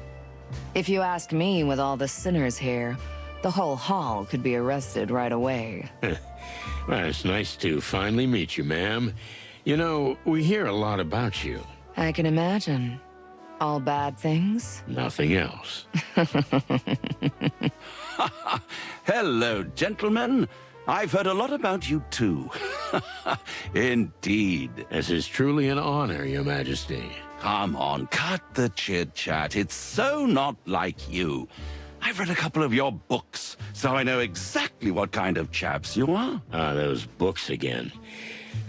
F: If you ask me, with all the sinners here, The whole hall could be arrested right away.
A: Well, it's nice to finally meet you, ma'am. You know, we hear a lot about you.
F: I can imagine. All bad things?
A: Nothing else.
K: Hello, gentlemen. I've heard a lot about you too. Indeed.
A: This is truly an honor, Your Majesty.
K: Come on, cut the chit-chat. It's so not like you. I've read a couple of your books, so I know exactly what kind of chaps you are.
A: Ah, those books again.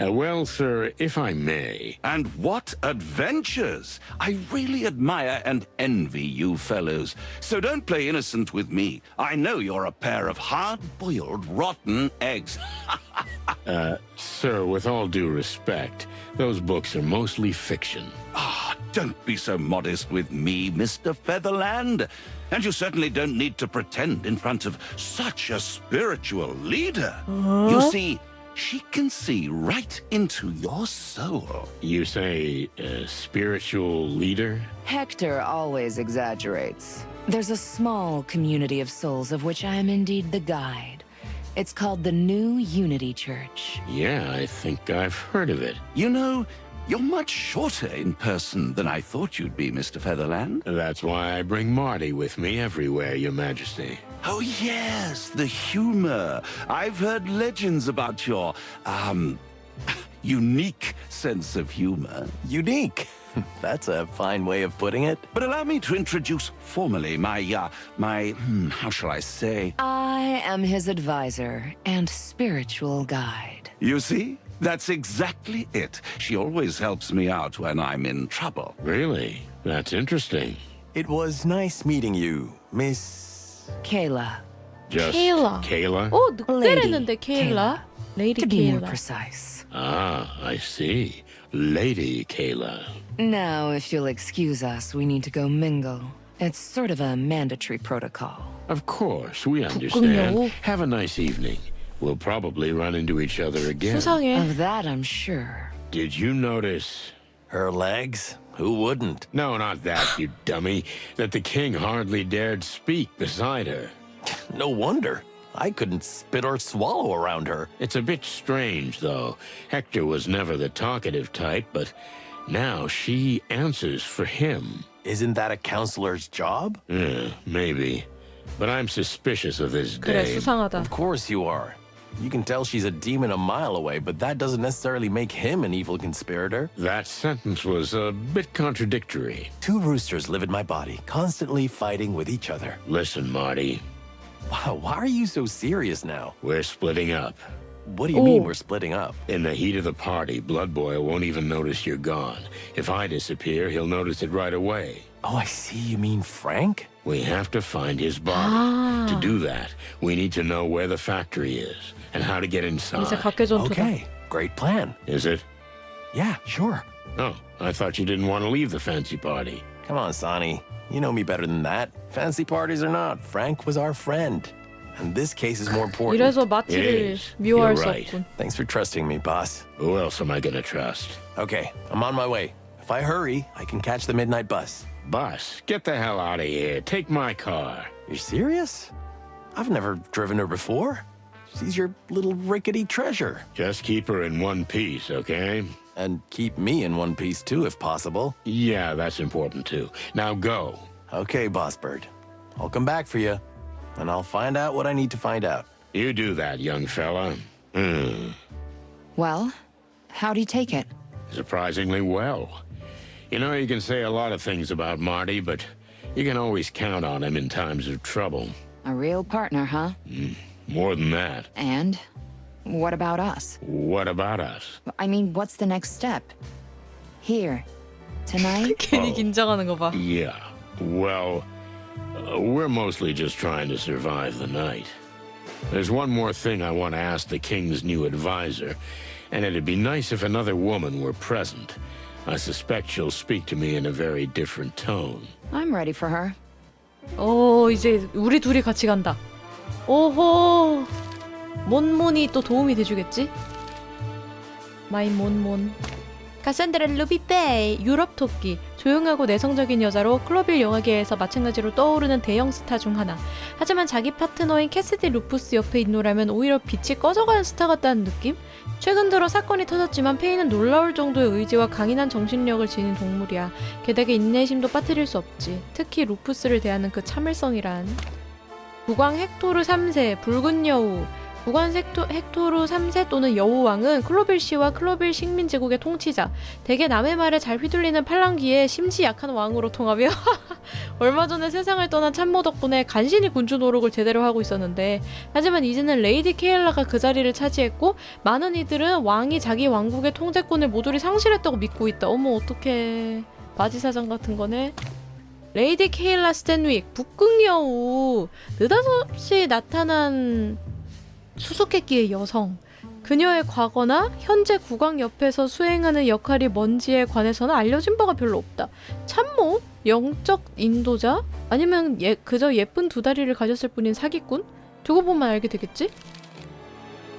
A: Well, sir, if I may.
K: And what adventures! I really admire and envy you fellows. So don't play innocent with me. I know you're a pair of hard-boiled, rotten eggs.
A: Sir, with all due respect, those books are mostly fiction.
K: Ah, don't be so modest with me, Mr. Featherland. And you certainly don't need to pretend in front of such a spiritual leader. You see, she can see right into your soul.
A: You say, spiritual leader?
F: Hector always exaggerates. There's a small community of souls of which I am indeed the guide. It's called the New Unity Church.
A: Yeah, I think I've heard of it.
K: You know, you're much shorter in person than I thought you'd be, Mr. Featherland.
A: That's why I bring Marty with me everywhere, Your Majesty.
K: Oh, yes, the humor. I've heard legends about your, unique sense of humor.
B: Unique. That's a fine way of putting it.
K: But allow me to introduce formally my, how shall I say?
F: I am his advisor and spiritual guide.
K: You see? That's exactly it. She always helps me out when I'm in trouble.
A: Really? That's interesting.
B: It was nice meeting you, Miss...
F: Kayla.
A: Just
D: Kayla.
A: Kayla?
D: 오, 늑대랬는데
F: Lady
D: Kayla. Lady
F: To be more
D: Kayla.
F: precise.
A: Ah, I see. Lady Kayla.
F: Now, if you'll excuse us, we need to go mingle. It's sort of a mandatory protocol.
A: Of course, we
D: 북극여우.
A: understand. Have a nice evening. We'll probably run into each other again.
D: 수상해.
F: Of that, I'm sure.
A: Did you notice?
B: Her legs? Who wouldn't?
A: No, not that, you dummy. That the king hardly dared speak beside her.
B: No wonder. I couldn't spit or swallow around her.
A: It's a bit strange, though. Hector was never the talkative type, but now she answers for him.
B: Isn't that a counselor's job?
A: Maybe. But I'm suspicious of this
D: 그래,
A: dame.
D: 수상하다.
B: Of course you are. You can tell she's a demon a mile away, but that doesn't necessarily make him an evil conspirator.
A: That sentence was a bit contradictory.
B: Two roosters live in my body, constantly fighting with each other.
A: Listen, Marty,
B: Wow, why are you so serious now?
A: we're splitting up.
B: What do you mean we're splitting up?
A: In the heat of the party, Blood Boil won't even notice you're gone. If I disappear, he'll notice it right away.
B: Oh, I see. You mean Frank?
A: We have to find his body. To do that, we need to know where the factory is and how to get
D: 이제
A: inside.
D: 각계전투다.
B: Okay, great plan.
A: Is it?
B: Yeah, sure.
A: Oh, I thought you didn't want to leave the fancy party.
B: Come on, Sonny. You know me better than that. Fancy parties or not, Frank was our friend. And this case is more important.
D: 이래서
A: It
D: 마티를
A: is.
D: 미워할
A: You're
D: 수
A: right.
D: 없군.
B: Thanks for trusting me, boss.
A: Who else am I gonna trust?
B: Okay, I'm on my way. If I hurry, I can catch the midnight bus.
A: Bus, get the hell out of here. Take my car.
B: You're serious? I've never driven her before. She's your little rickety treasure.
A: Just keep her in one piece, okay?
B: And keep me in one piece too, if possible.
A: Yeah, that's important too. Now go.
B: Okay, Boss Bird. I'll come back for you, and I'll find out what I need to find out.
A: You do that, young fella.
F: Well, how'd he take it?
A: Surprisingly well. You know, you can say a lot of things about Marty, but you can always count on him in times of trouble.
F: A real partner, huh?
A: More than that.
F: And what about us?
A: What about us?
F: I mean, what's the next step? Here, tonight?
D: 괜히 긴장하는 거 봐.
A: Yeah. Well, we're mostly just trying to survive the night. There's one more thing I want to ask the king's new advisor, and it'd be nice if another woman were present. I suspect she'll speak to me in a very different tone.
F: I'm ready for her.
D: 이제 우리 둘이 같이 간다. 오호. 몬몬이 또 도움이 돼주겠지? 마이 몬몬. 카산드라 루비페이, 유럽 토끼, 조용하고 내성적인 여자로 클로빌 영화계에서 마찬가지로 떠오르는 대형 스타 중 하나. 하지만 자기 파트너인 캐시디 루푸스 옆에 있노라면 오히려 빛이 꺼져가는 스타 같다는 느낌? 최근 들어 사건이 터졌지만 페이는 놀라울 정도의 의지와 강인한 정신력을 지닌 동물이야. 게다가 인내심도 빠뜨릴 수 없지. 특히 루푸스를 대하는 그 참을성이란. 국왕 헥토르 3세, 붉은 여우. 국왕 헥토르 3세 또는 여우왕은 클로빌시와 클로빌 식민제국의 통치자, 대개 남의 말에 잘 휘둘리는 팔랑귀에 심지 약한 왕으로 통하며 얼마 전에 세상을 떠난 참모 덕분에 간신히 군주 노릇을 제대로 하고 있었는데, 하지만 이제는 레이디 케일라가 그 자리를 차지했고 많은 이들은 왕이 자기 왕국의 통제권을 모조리 상실했다고 믿고 있다. 어머 어떡해. 바지사장 같은 거네. 레이디 케일라 스탠윅, 북극여우. 느닷없이 나타난 수수께끼의 여성. 그녀의 과거나 현재 국왕 옆에서 수행하는 역할이 뭔지에 관해서는 알려진 바가 별로 없다. 참모? 영적 인도자? 아니면 그저 예쁜 두 다리를 가졌을 뿐인 사기꾼? 두고 보면 알게 되겠지?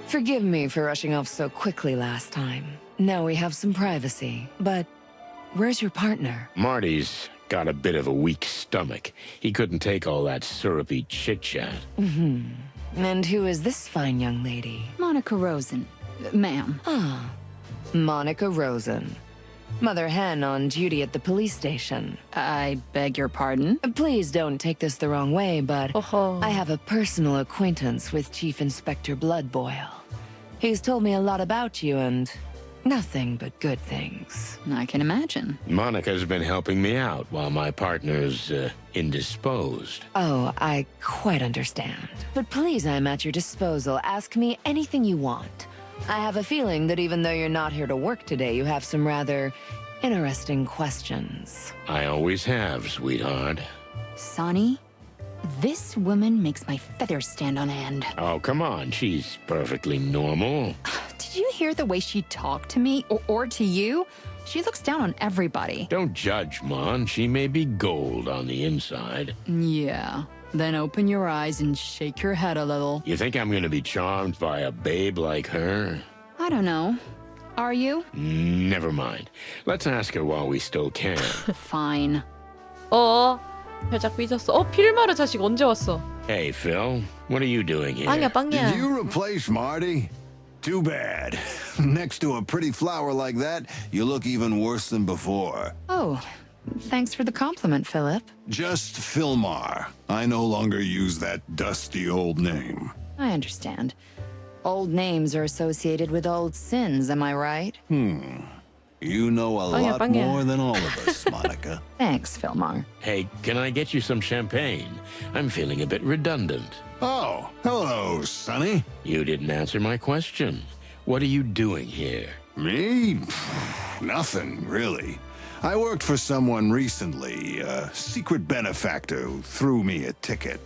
F: Forgive me for rushing off so quickly last time. Now we have some privacy. But where's your partner?
A: Marty's got a bit of a weak stomach. He couldn't take all that syrupy chit-chat.
F: And who is this fine young lady?
L: Monica Rosen. Ma'am.
F: Ah, Monica Rosen. Mother hen on duty at the police station.
L: I beg your pardon?
F: Please don't take this the wrong way, but
D: 어허.
F: I have a personal acquaintance with Chief Inspector Bloodboil. He's told me a lot about you and nothing but good things.
L: I can imagine.
A: Monica's been helping me out while my partner's indisposed.
F: Oh, I quite understand. But please, I'm at your disposal. Ask me anything you want. I have a feeling that even though you're not here to work today, you have some rather interesting questions.
A: I always have, sweetheart.
L: Sonny, this woman makes my feathers stand on end.
A: Oh, come on. She's perfectly normal.
L: Did you hear the way she talked to me or to you? She looks down on everybody.
A: Don't judge, Mon. She may be gold on the inside.
L: Yeah. Then open your eyes and shake your head a little.
A: You think I'm going to be charmed by a babe like her?
L: I don't know. Are you?
A: Never mind. Let's ask her while we still can.
L: Fine.
D: 살짝 삐졌어. 필마르 자식 언제 왔어?
A: Hey, Phil. What are you doing here?
D: 빵이야 빵이야.
C: Did you replace Marty? Too bad. Next to a pretty flower like that, you look even worse than before.
F: Oh, thanks for the compliment, Philip.
C: Just Philmar. I no longer use that dusty old name.
F: I understand. Old names are associated with old sins, am I right?
C: You know a
D: 빵이야,
C: lot
D: 빵이야.
C: more than all of us, Monica.
F: Thanks, Philmar.
A: Hey, can I get you some champagne? I'm feeling a bit redundant.
C: Oh, hello, Sonny.
A: You didn't answer my question. What are you doing here?
C: Me? Nothing, really. I worked for someone recently, a secret benefactor who threw me a ticket.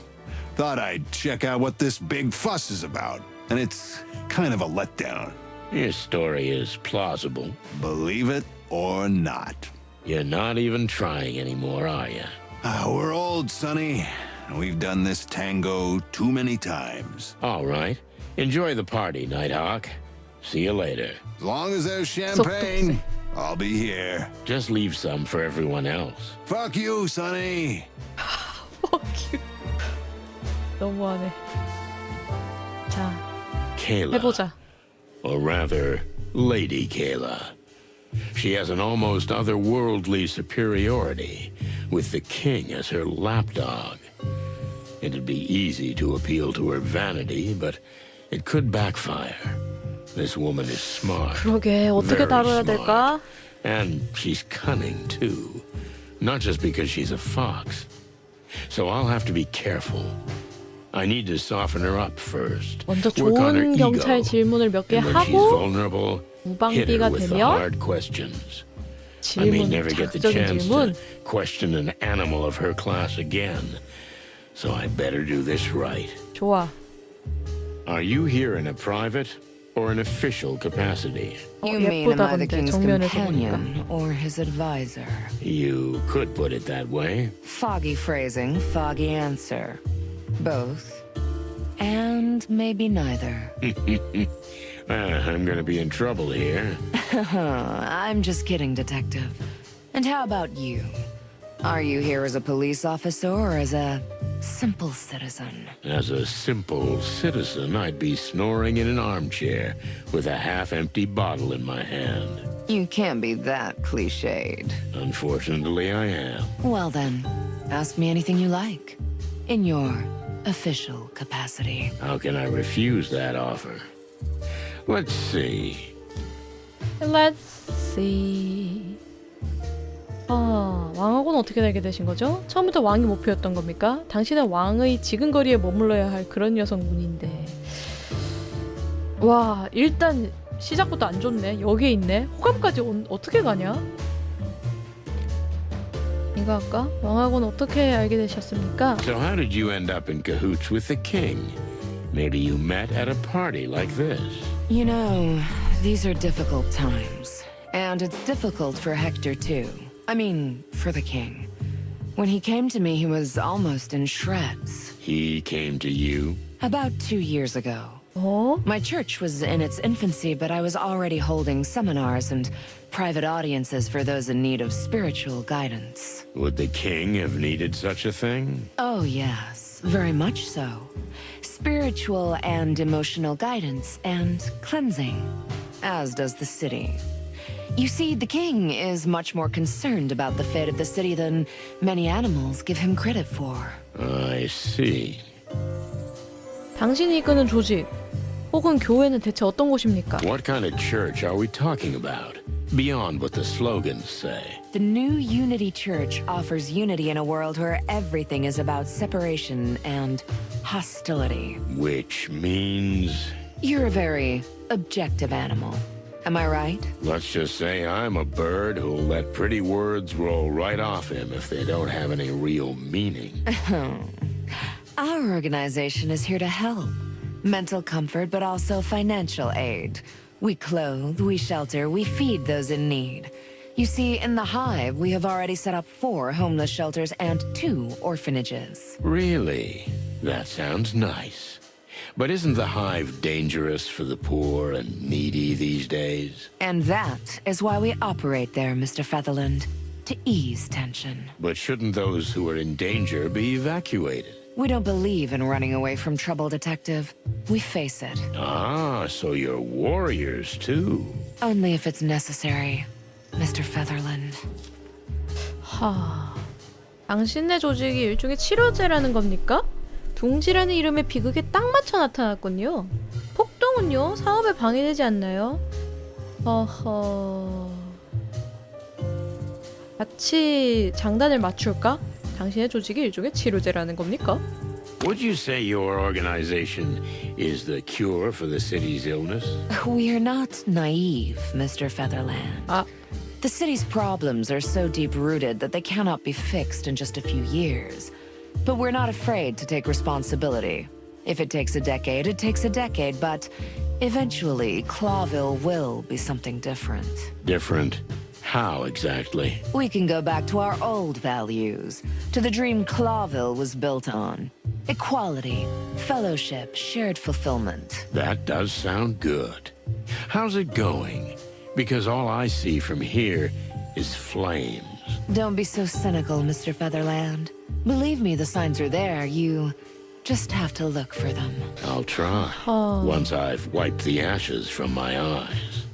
C: Thought I'd check out what this big fuss is about, and it's kind of a letdown.
A: Your story is plausible.
C: Believe it or not.
A: You're not even trying anymore, are you?
C: We're old, Sonny. We've done this tango too many times.
A: All right. Enjoy the party, Nighthawk. See you later.
C: As long as there's champagne, I'll be here.
A: Just leave some for everyone else.
C: Fuck you, Sonny.
D: Fuck you. 너무하네. 자,
A: Kayla.
D: 해보자.
A: Or rather, Lady Kayla. She has an almost otherworldly superiority, with the king as her lapdog. It'd be easy to appeal to her vanity, but it could backfire. This woman is smart.
D: 그러게 어떻게
A: very
D: 다뤄야
A: smart.
D: 될까?
A: And she's cunning, too. Not just because she's a fox. So I'll have to be careful. I need to soften her up first.
D: 먼저
A: Work on her
D: 좋은
A: ego.
D: 경찰 질문을 몇 개
A: And when she's
D: 하고
A: vulnerable, hit her
D: 무방비가
A: with the
D: 되면
A: hard questions. I may
D: 질문,
A: never get the
D: 자극적인
A: chance
D: 질문.
A: to question an animal of her class again. So I better do this right.
D: 좋아.
A: Are you here in a private or an official capacity?
F: You mean am I the
D: 예쁘다 근데
F: king's
D: 정면에서 보니까.
F: companion or his advisor?
A: You could put it that way.
F: Foggy phrasing, foggy answer. Both. And maybe neither.
A: I'm gonna be in trouble here.
F: I'm just kidding, Detective. And how about you? Are you here as a police officer or as a simple citizen?
A: As a simple citizen, I'd be snoring in an armchair with a half-empty bottle in my hand.
F: You can't be that cliched.
A: Unfortunately, I am.
F: Well then, ask me anything you like. In your official capacity.
A: How can I refuse that offer? Let's see.
D: Let's see. 왕하고는 어떻게 되게 되신 거죠? 처음부터 왕이 목표였던 겁니까? 당신은 왕의 지근거리에 머물러야 할 그런 여성분인데. 와, 일단 시작부터 안 좋네. 여기에 있네. 호감까지 어떻게 가냐? 이거 할까? 왕하고는 어떻게 알게 되셨습니까?
A: So how did you end up in cahoots with the king? Maybe you met at a party like this.
F: You know, these are difficult times. And it's difficult for Hector too. I mean, for the king. When he came to me, he was almost in shreds.
A: He came to you?
F: About 2 years ago.
D: Oh?
F: My church was in its infancy, but I was already holding seminars and private audiences for those in need of spiritual guidance.
A: Would the king have needed such a thing?
F: Oh, yes, very much so. Spiritual and emotional guidance and cleansing, as does the city. You see, the king is much more concerned about the fate of the city than many animals give him credit for.
A: I see.
D: 당신이 이끄는 조직 혹은 교회는 대체 어떤 곳입니까?
A: What kind of church are we talking about? Beyond what the slogans say.
F: The new Unity Church offers unity in a world where everything is about separation and hostility.
A: Which means...
F: You're a very objective animal. Am I right?
A: Let's just say I'm a bird who'll let pretty words roll right off him if they don't have any real meaning.
F: Our organization is here to help. Mental comfort, but also financial aid. We clothe, we shelter, we feed those in need. You see, in the Hive, we have already set up 4 homeless shelters and 2 orphanages.
A: Really? That sounds nice. But isn't the Hive dangerous for the poor and needy these days?
F: And that is why we operate there, Mr. Featherland, to ease tension.
A: But shouldn't those who are in danger be evacuated?
F: We don't believe in running away from trouble, Detective. We face it.
A: Ah, so you're warriors too.
F: Only if it's necessary, Mr. Featherland.
D: 당신네 조직이 일종의 치료제라는 겁니까? 둥지라는 이름의 비극에 딱 맞춰 나타났군요. 폭동은요? 사업에 방해되지 않나요? 같이 장단을 맞출까? 당신의 조직이 일종의 치료제라는 겁니까?
A: Would you say your organization is the cure for the city's illness?
F: We're not naive, Mr. Featherland. The city's problems are so deep-rooted that they cannot be fixed in just a few years. But we're not afraid to take responsibility. If it takes a decade, it takes a decade, but eventually, Clawville will be something different.
A: Different? How exactly?
F: We can go back to our old values, to the dream Clawville was built on. Equality, fellowship, shared fulfillment.
A: That does sound good. How's it going? Because all I see from here is flames.
F: Don't be so cynical, Mr. Featherland. Believe me, the signs are there. You just have to look for them.
A: I'll try. Once I've wiped the ashes from my eyes.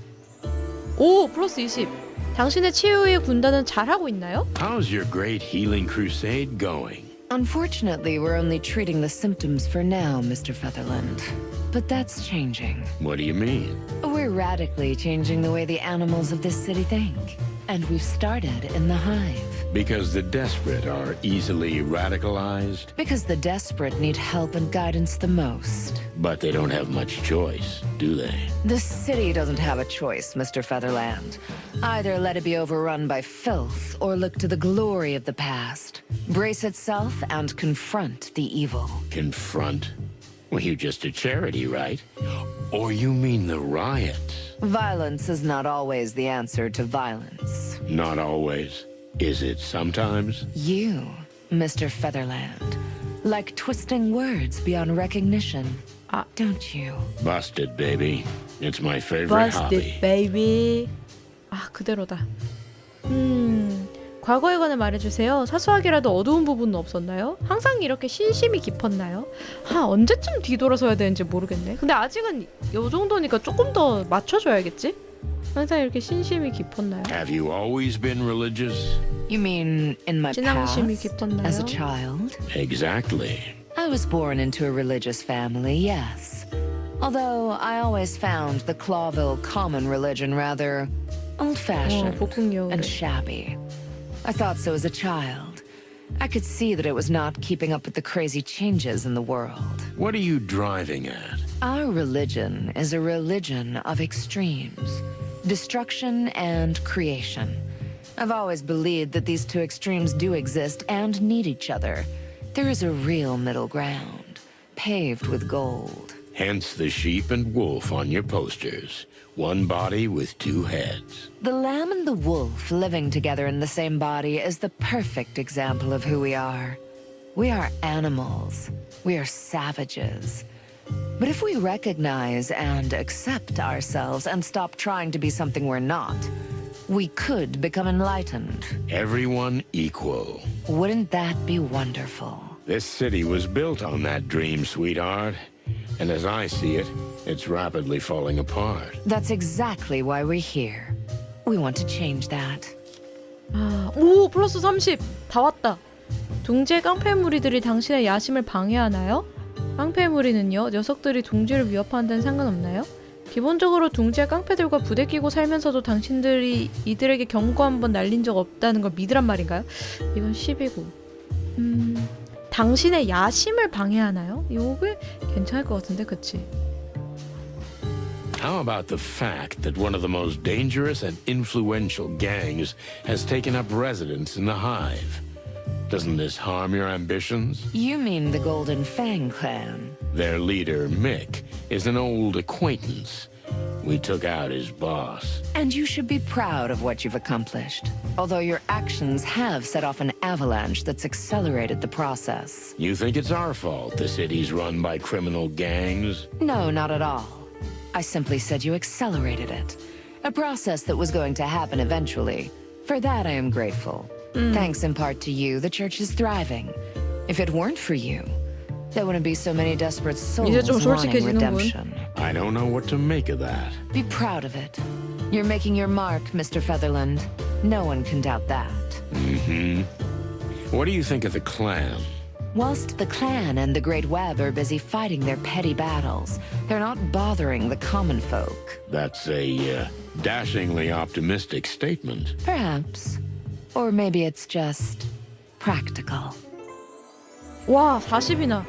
D: 오, 플러스 20. 당신의 치유의 군단은 잘하고 있나요?
A: How's your great healing crusade going?
F: Unfortunately, we're only treating the symptoms for now, Mr. Featherland. But that's changing.
A: What do you mean?
F: We're radically changing the way the animals of this city think. And we've started in the Hive.
A: Because the desperate are easily radicalized?
F: Because the desperate need help and guidance the most.
A: But they don't have much choice, do they?
F: The city doesn't have a choice, Mr. Featherland. Either let it be overrun by filth or look to the glory of the past. Brace itself and confront the evil.
A: Confront? Well, you're just a charity, right? Or you mean the riots?
F: Violence is not always the answer to violence.
A: Not always. Is it sometimes?
F: You, Mr. Featherland, like twisting words beyond recognition, don't you?
A: Busted, baby. It's my favorite hobby.
D: Busted, baby. 아, 그대로다. 과거에 관해 말해주세요. 사소하게라도 어두운 부분은 없었나요? 항상 이렇게 신심이 깊었나요? 언제쯤 뒤돌아서야 되는지 모르겠네. 근데 아직은 요 정도니까 조금 더 맞춰줘야겠지? 항상 이렇게 신심이 깊었나요?
A: Have you always been religious?
F: You mean in my
D: 신앙심이
F: past,
D: 깊었나요?
F: as a child?
A: Exactly.
F: I was born into a religious family, yes. Although I always found the Clawville common religion rather old-fashioned
D: 북극여우.
F: and shabby. I thought so as a child. I could see that it was not keeping up with the crazy changes in the world.
A: What are you driving at?
F: Our religion is a religion of extremes. Destruction and creation. I've always believed that these two extremes do exist and need each other. There is a real middle ground, paved with gold.
A: Hence the sheep and wolf on your posters. One body with two heads.
F: The lamb and the wolf living together in the same body is the perfect example of who we are. We are animals. We are savages. But if we recognize and accept ourselves and stop trying to be something we're not, we could become enlightened.
A: Everyone equal.
F: Wouldn't that be wonderful?
A: This city was built on that dream, sweetheart. And as I see it, it's rapidly falling apart.
F: That's exactly why we're here. We want to change that.
D: 오, 플러스 30! 다 왔다. 둥지의 깡패무리들이 당신의 야심을 방해하나요? 깡패무리는요, 녀석들이 둥지를 위협하는 데는 상관없나요? 기본적으로 둥지의 깡패들과 부대끼고 살면서도 당신들이 이들에게 경고 한번 날린 적 없다는 걸 믿으란 말인가요? 이건 10이고. 당신의 야심을 방해하나요? 요게 괜찮을 것 같은데, 그치?
A: How about the fact that one of the most dangerous and influential gangs has taken up residence in the Hive? Doesn't this harm your ambitions?
F: You mean the Golden Fang clan?
A: Their leader, Mick, is an old acquaintance. We took out his boss.
F: And you should be proud of what you've accomplished. Although your actions have set off an avalanche that's accelerated the process.
A: You think it's our fault the city's run by criminal gangs?
F: No, not at all. I simply said you accelerated it. A process that was going to happen eventually. For that I am grateful. Thanks in part to you, the church is thriving. If it weren't for you, there wouldn't be so many desperate souls
D: 이제 좀
F: wanting
D: 솔직해지는군.
F: redemption.
A: I don't know what to make of that.
F: Be proud of it. You're making your mark, Mr. Featherland. No one can doubt that.
A: What do you think of the clan?
F: Whilst the clan and the Great Web are busy fighting their petty battles, they're not bothering the common folk.
A: That's a dashingly optimistic statement.
F: Perhaps. Or maybe it's just practical.
D: 와, 40이나.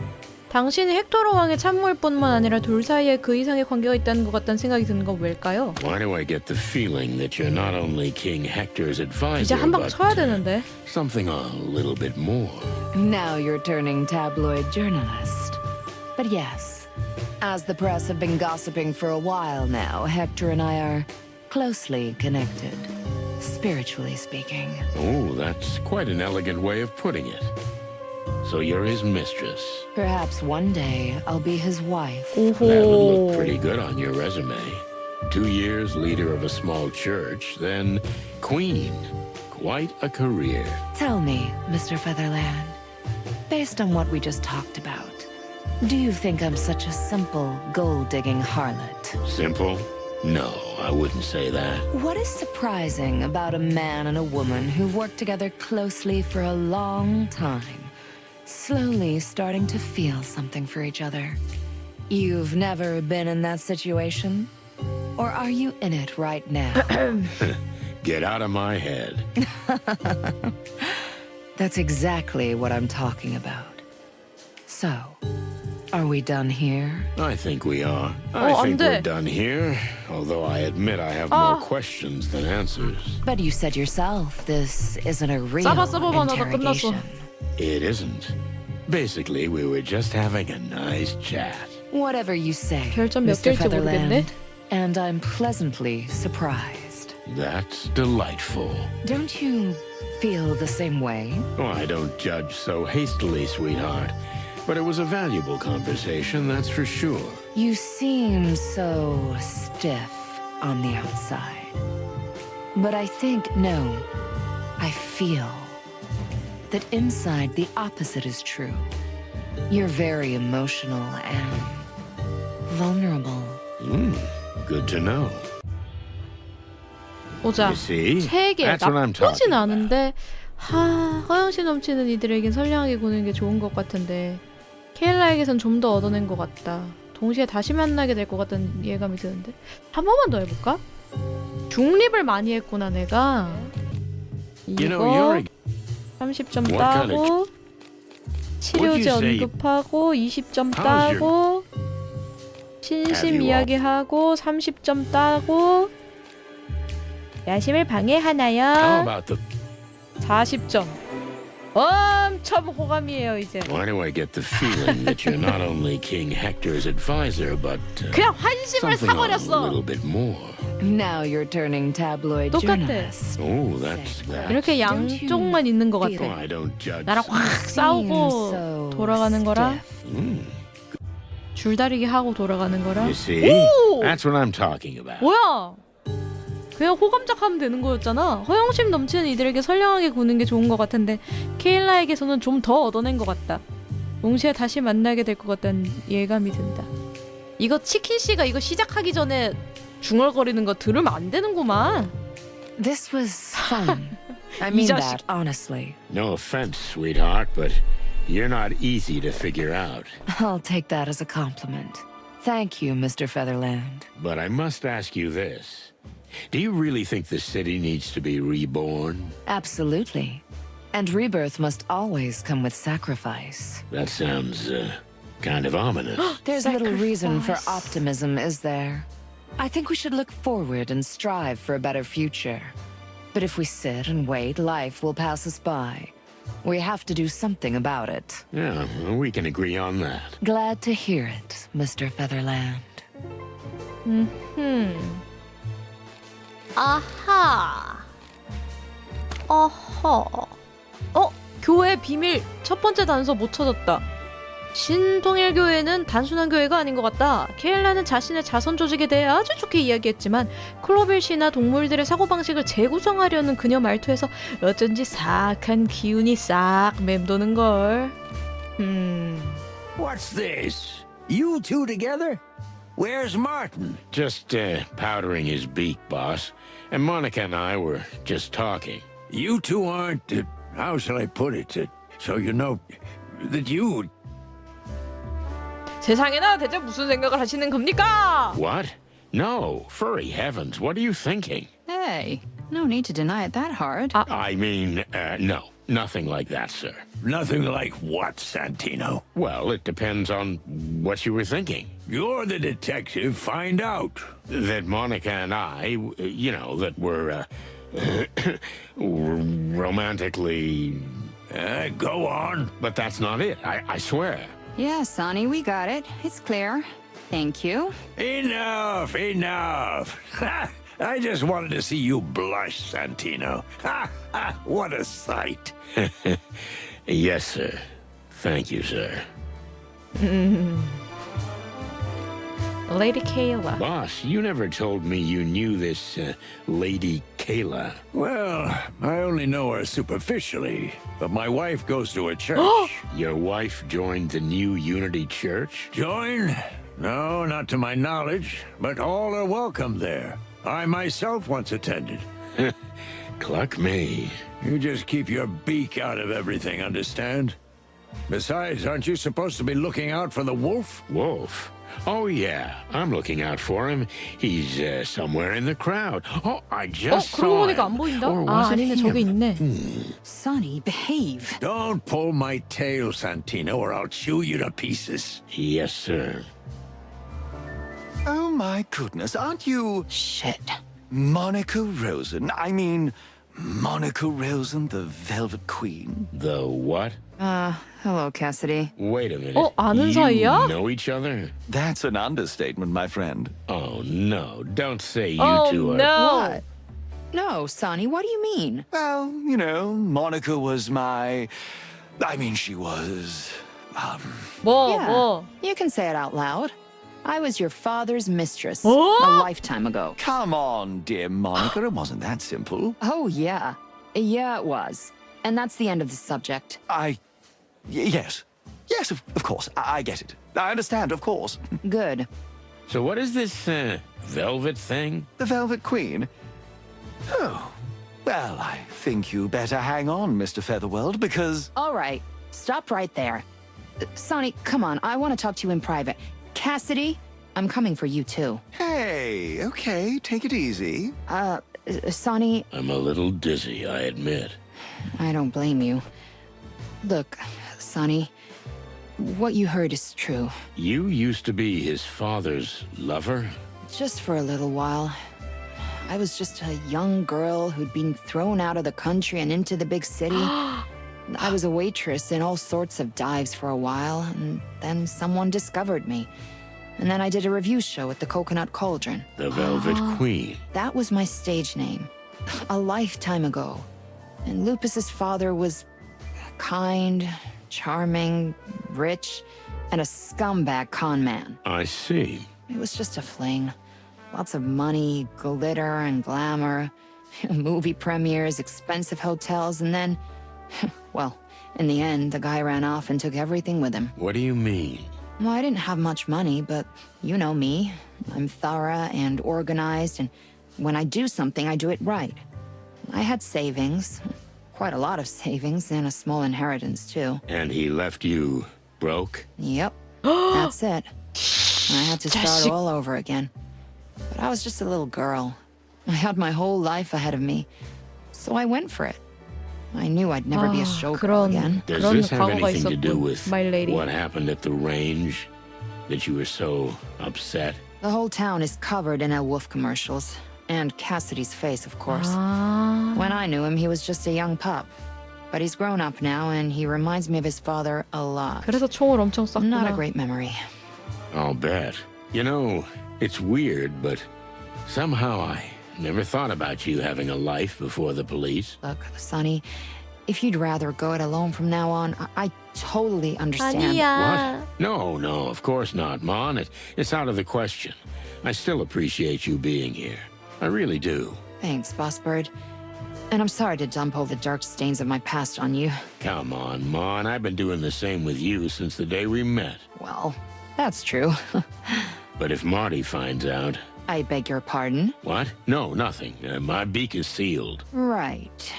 D: 당신이 헥토르 왕의 참모일 뿐만 아니라 둘 사이에 그 이상의 관계가 있다는 것 같다는 생각이 드는 건 왜일까요?
A: Why do I get the feeling that you're not only King Hector's
D: 이제
A: advisor,
D: 한 방
A: but
D: 쳐야 되는데.
A: something a little bit more?
F: Now you're turning tabloid journalist. But yes, as the press have been gossiping for a while now, Hector and I are closely connected, spiritually speaking.
A: Oh, that's quite an elegant way of putting it. So you're his mistress.
F: Perhaps one day I'll be his wife.
A: That would look pretty good on your resume. 2 years leader of a small church, then queen. Quite a career.
F: Tell me, Mr. Featherland, based on what we just talked about, do you think I'm such a simple, gold-digging harlot?
A: Simple? No, I wouldn't say that.
F: What is surprising about a man and a woman who've worked together closely for a long time, slowly starting to feel something for each other? You've never been in that situation? Or are you in it right now?
A: Get out of my head.
F: That's exactly what I'm talking about. So, are we done here?
A: I think we are. I think we're done here. Although I admit I have more questions than answers.
F: But you said yourself, this isn't a real interrogation.
A: It isn't. Basically, we were just having a nice chat.
F: Whatever you say,
D: 별점 몇
F: Mr.
D: 개일지 모르겠네.
F: Featherland, and I'm pleasantly surprised.
A: That's delightful.
F: Don't you feel the same way?
A: Oh, I don't judge so hastily, sweetheart. But it was a valuable conversation, that's for sure.
F: You seem so stiff on the outside. But I think, no, I feel that inside the opposite is true. You're very emotional and vulnerable.
A: Good to know.
D: 보자.
A: You see?
D: 책에
A: That's what I'm
D: 나쁘진
A: talking
D: 않은데 허영심 넘치는 이들에겐 선량하게 구는 게 좋은 것 같은데 케일라에게선 좀 더 얻어낸 것 같다. 동시에 다시 만나게 될 것 같다는 예감이 드는데 한 번만 더 해볼까? 중립을 많이 했구나 내가. 이거 30점 따고 치료제 언급하고 20점 따고 신심 이야기하고 30점 따고 야심을 방해하나요? 40점. 엄청 호감이에요 이제.
A: Why do I get the feeling that you're not only King Hector's advisor, but
D: 그냥 환심을
A: something a
D: 사버렸어.
A: little bit more?
F: Now you're turning tabloid
D: 똑같아.
F: journalist.
A: Oh, that's that.
D: 이렇게 양쪽만 있는 것 같아.
A: I don't judge.
D: 나랑 확 싸우고 돌아가는 거랑 줄다리기 하고 돌아가는 거랑.
A: You see? That's what I'm talking about.
D: 뭐야? 그냥 호감작하면 되는 거였잖아. 허영심 넘치는 이들에게 선량하게 구는 게 좋은 것 같은데 케일라에게서는 좀 더 얻어낸 것 같다. 동시에 다시 만나게 될 것 같다는 예감이 든다. 이거 치킨씨가 이거 시작하기 전에 중얼거리는 거 들으면 안 되는구만.
F: This was fun. I mean that honestly.
A: No offense, sweetheart, but you're not easy to figure out.
F: I'll take that as a compliment. Thank you, Mr. Featherland.
A: But I must ask you this. Do you really think the city needs to be reborn?
F: Absolutely. And rebirth must always come with sacrifice.
A: That sounds kind of ominous.
F: There's little reason for optimism, is there? I think we should look forward and strive for a better future. But if we sit and wait, life will pass us by. We have to do something about it.
A: Yeah, well, we can agree on that.
F: Glad to hear it, Mr. Featherland.
D: 아하. 어허. 교회 비밀 첫 번째 단서 못 찾았다. 신통일교회는 단순한 교회가 아닌 것 같다. 케일라는 자신의 자선 조직에 대해 아주 좋게 이야기했지만 클로빌 씨나 동물들의 사고방식을 재구성하려는 그녀 말투에서 어쩐지 사악한 기운이 싹 맴도는걸.
C: What's this? You two together? Where's Martin?
A: Just powdering his beak, boss. And Monica and I were just talking.
C: You two aren't, how shall I put it? So you know that you...
D: 세상에나 대체 무슨 생각을 하시는 겁니까?
A: What? No, furry heavens, what are you thinking?
L: Hey, no need to deny it that hard.
A: I mean, no, nothing like that, sir.
C: Nothing like what, Santino?
A: Well, it depends on what you were thinking.
C: You're the detective, find out.
A: That Monica and I, you know, that we're, romantically...
C: Go on.
A: But that's not it, I swear.
L: Yeah, Sonny, we got it. It's clear. Thank you.
C: Enough, enough. I just wanted to see you blush, Santino. What a sight.
A: Yes, sir. Thank you, sir.
D: Lady Kayla.
A: Boss, you never told me you knew this Lady Kayla.
C: Well, I only know her superficially, but my wife goes to a church.
A: Your wife joined the new Unity Church?
C: Join? No, not to my knowledge, but all are welcome there. I myself once attended.
A: Cluck me.
C: You just keep your beak out of everything, understand? Besides, aren't you supposed to be looking out for the wolf?
A: Wolf? Oh, yeah. I'm looking out for him. He's somewhere in the crowd. Oh, I just
D: 그러고
A: saw
D: 보니까 안
A: him.
D: 보인다?
A: Or was it
D: 아니네,
A: him?
D: 저기 있네.
L: Sonny, behave.
C: Don't pull my tail, Santino, or I'll chew you to pieces.
A: Yes, sir.
E: Oh my goodness, aren't you...
L: Shit.
E: Monica Rosen? I mean, Monica Rosen, the Velvet Queen?
A: The what?
L: Hello, Cassidy.
A: Wait a minute.
D: 아는
A: you
D: 사이야?
A: know each other?
E: That's an understatement, my friend.
A: Oh, no. Don't say you two are...
D: no.
L: No, Sonny, what do you mean?
E: Well, you know, Monica was my... I mean, she was
D: 뭐.
F: You can say it out loud. I was your father's mistress
D: Oh?
F: a lifetime ago.
E: Come on, dear Monica, it wasn't that simple.
F: Oh, yeah. Yeah, it was. And that's the end of the subject.
E: Yes. Yes, of course. I get it. I understand, of course.
F: Good.
A: So what is this, velvet thing?
E: The Velvet Queen? Oh, well, I think you better hang on, Mr. Featherworld, because...
F: All right. Stop right there. Sonny, come on. I want to talk to you in private. Cassidy, I'm coming for you, too.
E: Hey, okay, take it easy.
F: Sonny,
A: I'm a little dizzy, I admit.
F: I don't blame you. Look, Sonny, what you heard is true.
A: You used to be his father's lover?
F: Just for a little while. I was just a young girl who'd been thrown out of the country and into the big city. I was a waitress in all sorts of dives for a while, and then someone discovered me. And then I did a review show at the Coconut Cauldron.
A: The Velvet Queen.
F: That was my stage name. A lifetime ago. And Lupus's father was kind, charming, rich, and a scumbag con man.
A: I see.
F: It was just a fling. Lots of money, glitter, and glamour. Movie premieres, expensive hotels, and then... Well, in the end, the guy ran off and took everything with him.
A: What do you mean?
F: Well, I didn't have much money, but you know me. I'm thorough and organized, and when I do something, I do it right. I had savings. Quite a lot of savings, and a small inheritance, too.
A: And he left you broke?
F: Yep. That's it. I had to start all over again. But I was just a little girl. I had my whole life ahead of me. So I went for it. I knew I'd never be a showgirl again.
A: Does this have anything to do with
D: my lady.
A: what happened at the range? That you were so upset?
F: The whole town is covered in El Wolf commercials. And Cassidy's face, of course. When I knew him, he was just a young pup. But he's grown up now, and he reminds me of his father a lot.
D: 그래서 총을 엄청 쐈구나.
F: Not a great memory.
A: I'll bet. You know, it's weird, but somehow I never thought about you having a life before the police.
F: Look, Sonny, if you'd rather go it alone from now on, I totally understand.
D: 아니야.
A: What? No, of course not, Mon. It's out of the question. I still appreciate you being here. I really do.
F: Thanks, Boss Bird. And I'm sorry to dump all the dark stains of my past on you.
A: Come on, Mon. I've been doing the same with you since the day we met.
F: Well, that's true.
A: But if Marty finds out...
F: I beg your pardon?
A: What? No, nothing. My beak is sealed.
F: Right.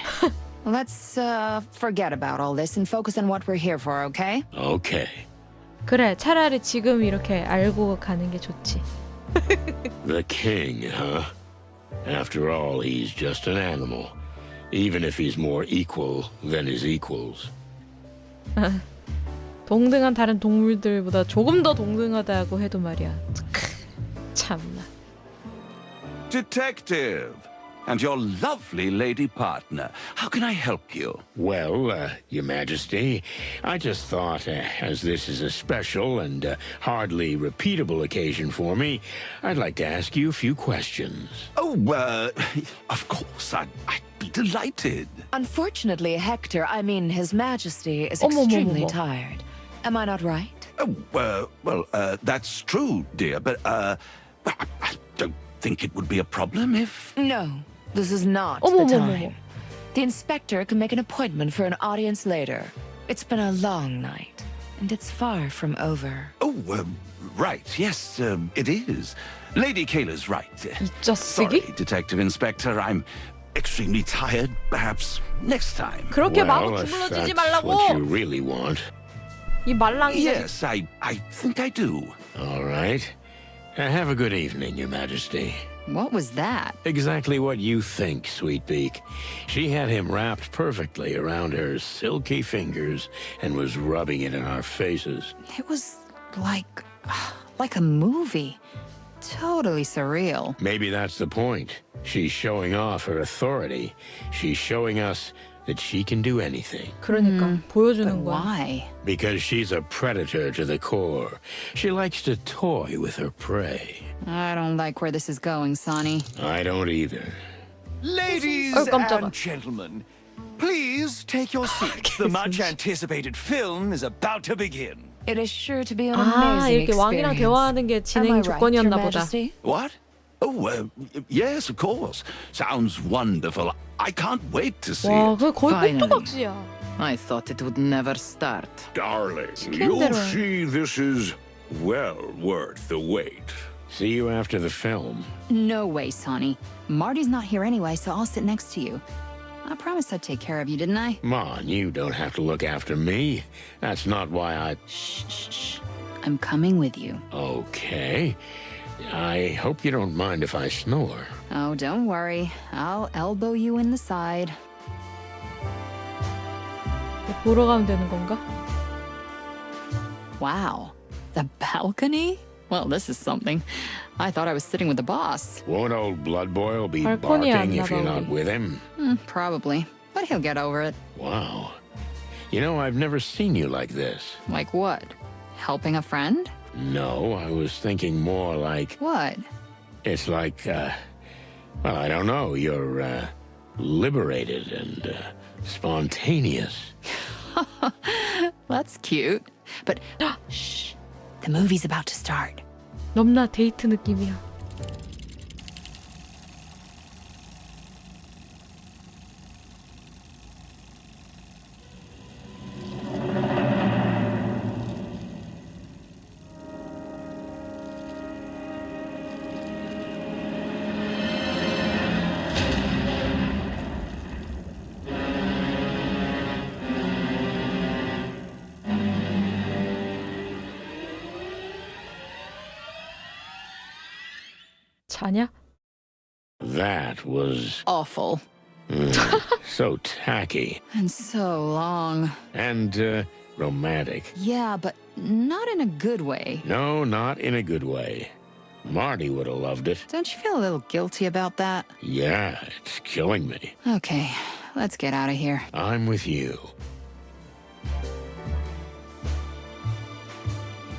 F: Let's forget about all this and focus on what we're here for, okay?
A: Okay.
D: 그래, 차라리 지금 이렇게 알고 가는 게 좋지.
A: The king, huh? After all, he's just an animal. Even if he's more equal than his equals.
D: 동등한 다른 동물들보다 조금 더 동등하다고 해도 말이야. 참나.
K: Detective, and your lovely lady partner. How can I help you?
A: Well, Your Majesty, I just thought, as this is a special and hardly repeatable occasion for me, I'd like to ask you a few questions.
K: Oh, of course, I'd be delighted.
F: Unfortunately, Hector, I mean His Majesty, is
D: 어머머머머.
F: extremely tired. Am I not right?
K: Oh, that's true, dear, but, I don't think it would be a problem if...
F: No, this is not
D: 어머머머머.
F: the time. The inspector can make an appointment for an audience later. It's been a long night, and it's far from over.
K: Oh, right, yes, it is. Lady Kayla's right.
D: 이 자식이?
K: Sorry, Detective Inspector, I'm extremely tired. Perhaps next time.
D: 그렇게 마구
A: Well, if
D: 주물러지지
A: that's what you
D: 말라고.
A: really want.
D: 이 말랑이 자식.
K: Yes, I think I do.
A: All right. Have a good evening, Your Majesty.
L: What was that?
A: Exactly what you think, Sweetbeak. She had him wrapped perfectly around her silky fingers and was rubbing it in our faces.
F: It was like a movie. Totally surreal.
A: Maybe that's the point. She's showing off her authority. She's showing us that she can do anything.
D: 그러니까 보여주는
F: But
D: 거야.
F: why?
A: Because she's a predator to the core. She likes to toy with her prey.
L: I don't like where this is going, Sonny.
A: I don't either.
E: Ladies
D: 깜짝아.
E: and gentlemen, Please take your seat. The much anticipated film is about to begin.
F: It is sure to be an
D: 아,
F: amazing
D: 이렇게 왕이랑
F: experience.
D: 대화하는 게
F: Am I
D: 진행
F: right,
D: 조건이었나
F: Your
D: 보다.
F: Majesty?
K: What? Oh, yes, of course. Sounds wonderful. I can't wait to see
D: 와,
K: it.
D: 그거 거의
I: Finally.
D: 꼭두각시야.
I: I thought it would never start.
A: Darling,
D: Skinderon.
A: you'll see this is well worth the wait. See you after the film.
L: No way, Sonny. Marty's not here anyway, so I'll sit next to you. I promised I'd take care of you, didn't I?
A: Come on, you don't have to look after me. That's not why I...
L: Shh, shh, shh. I'm coming with you.
A: Okay. I hope you don't mind if I snore.
L: Oh, don't worry. I'll elbow you in the side.
D: 보러 가면 되는 건가?
L: Wow. The balcony? Well, this is something. I thought I was sitting with the boss.
A: Won't old Blood Boil be
D: 발코니에
A: barking
D: 안
A: if you're
D: 나가,
A: not
D: 우리.
A: with him?
L: Probably. But he'll get over it.
A: Wow. You know, I've never seen you like this.
L: Like what? Helping a friend?
A: No, I was thinking more like...
L: What?
A: It's like, well, I don't know. You're, liberated and, spontaneous.
L: That's cute. But shh. The movie's about to start.
D: 넘나 데이트 느낌이야. 자냐?
A: That was
L: Awful.
A: so tacky
L: And so long.
A: and, romantic.
L: Yeah, but not in a good way.
A: No, not in a good way. Marty would have loved it.
L: Don't you feel a little guilty about that?
A: Yeah, it's killing me.
L: Okay, let's get out of here.
A: I'm with you.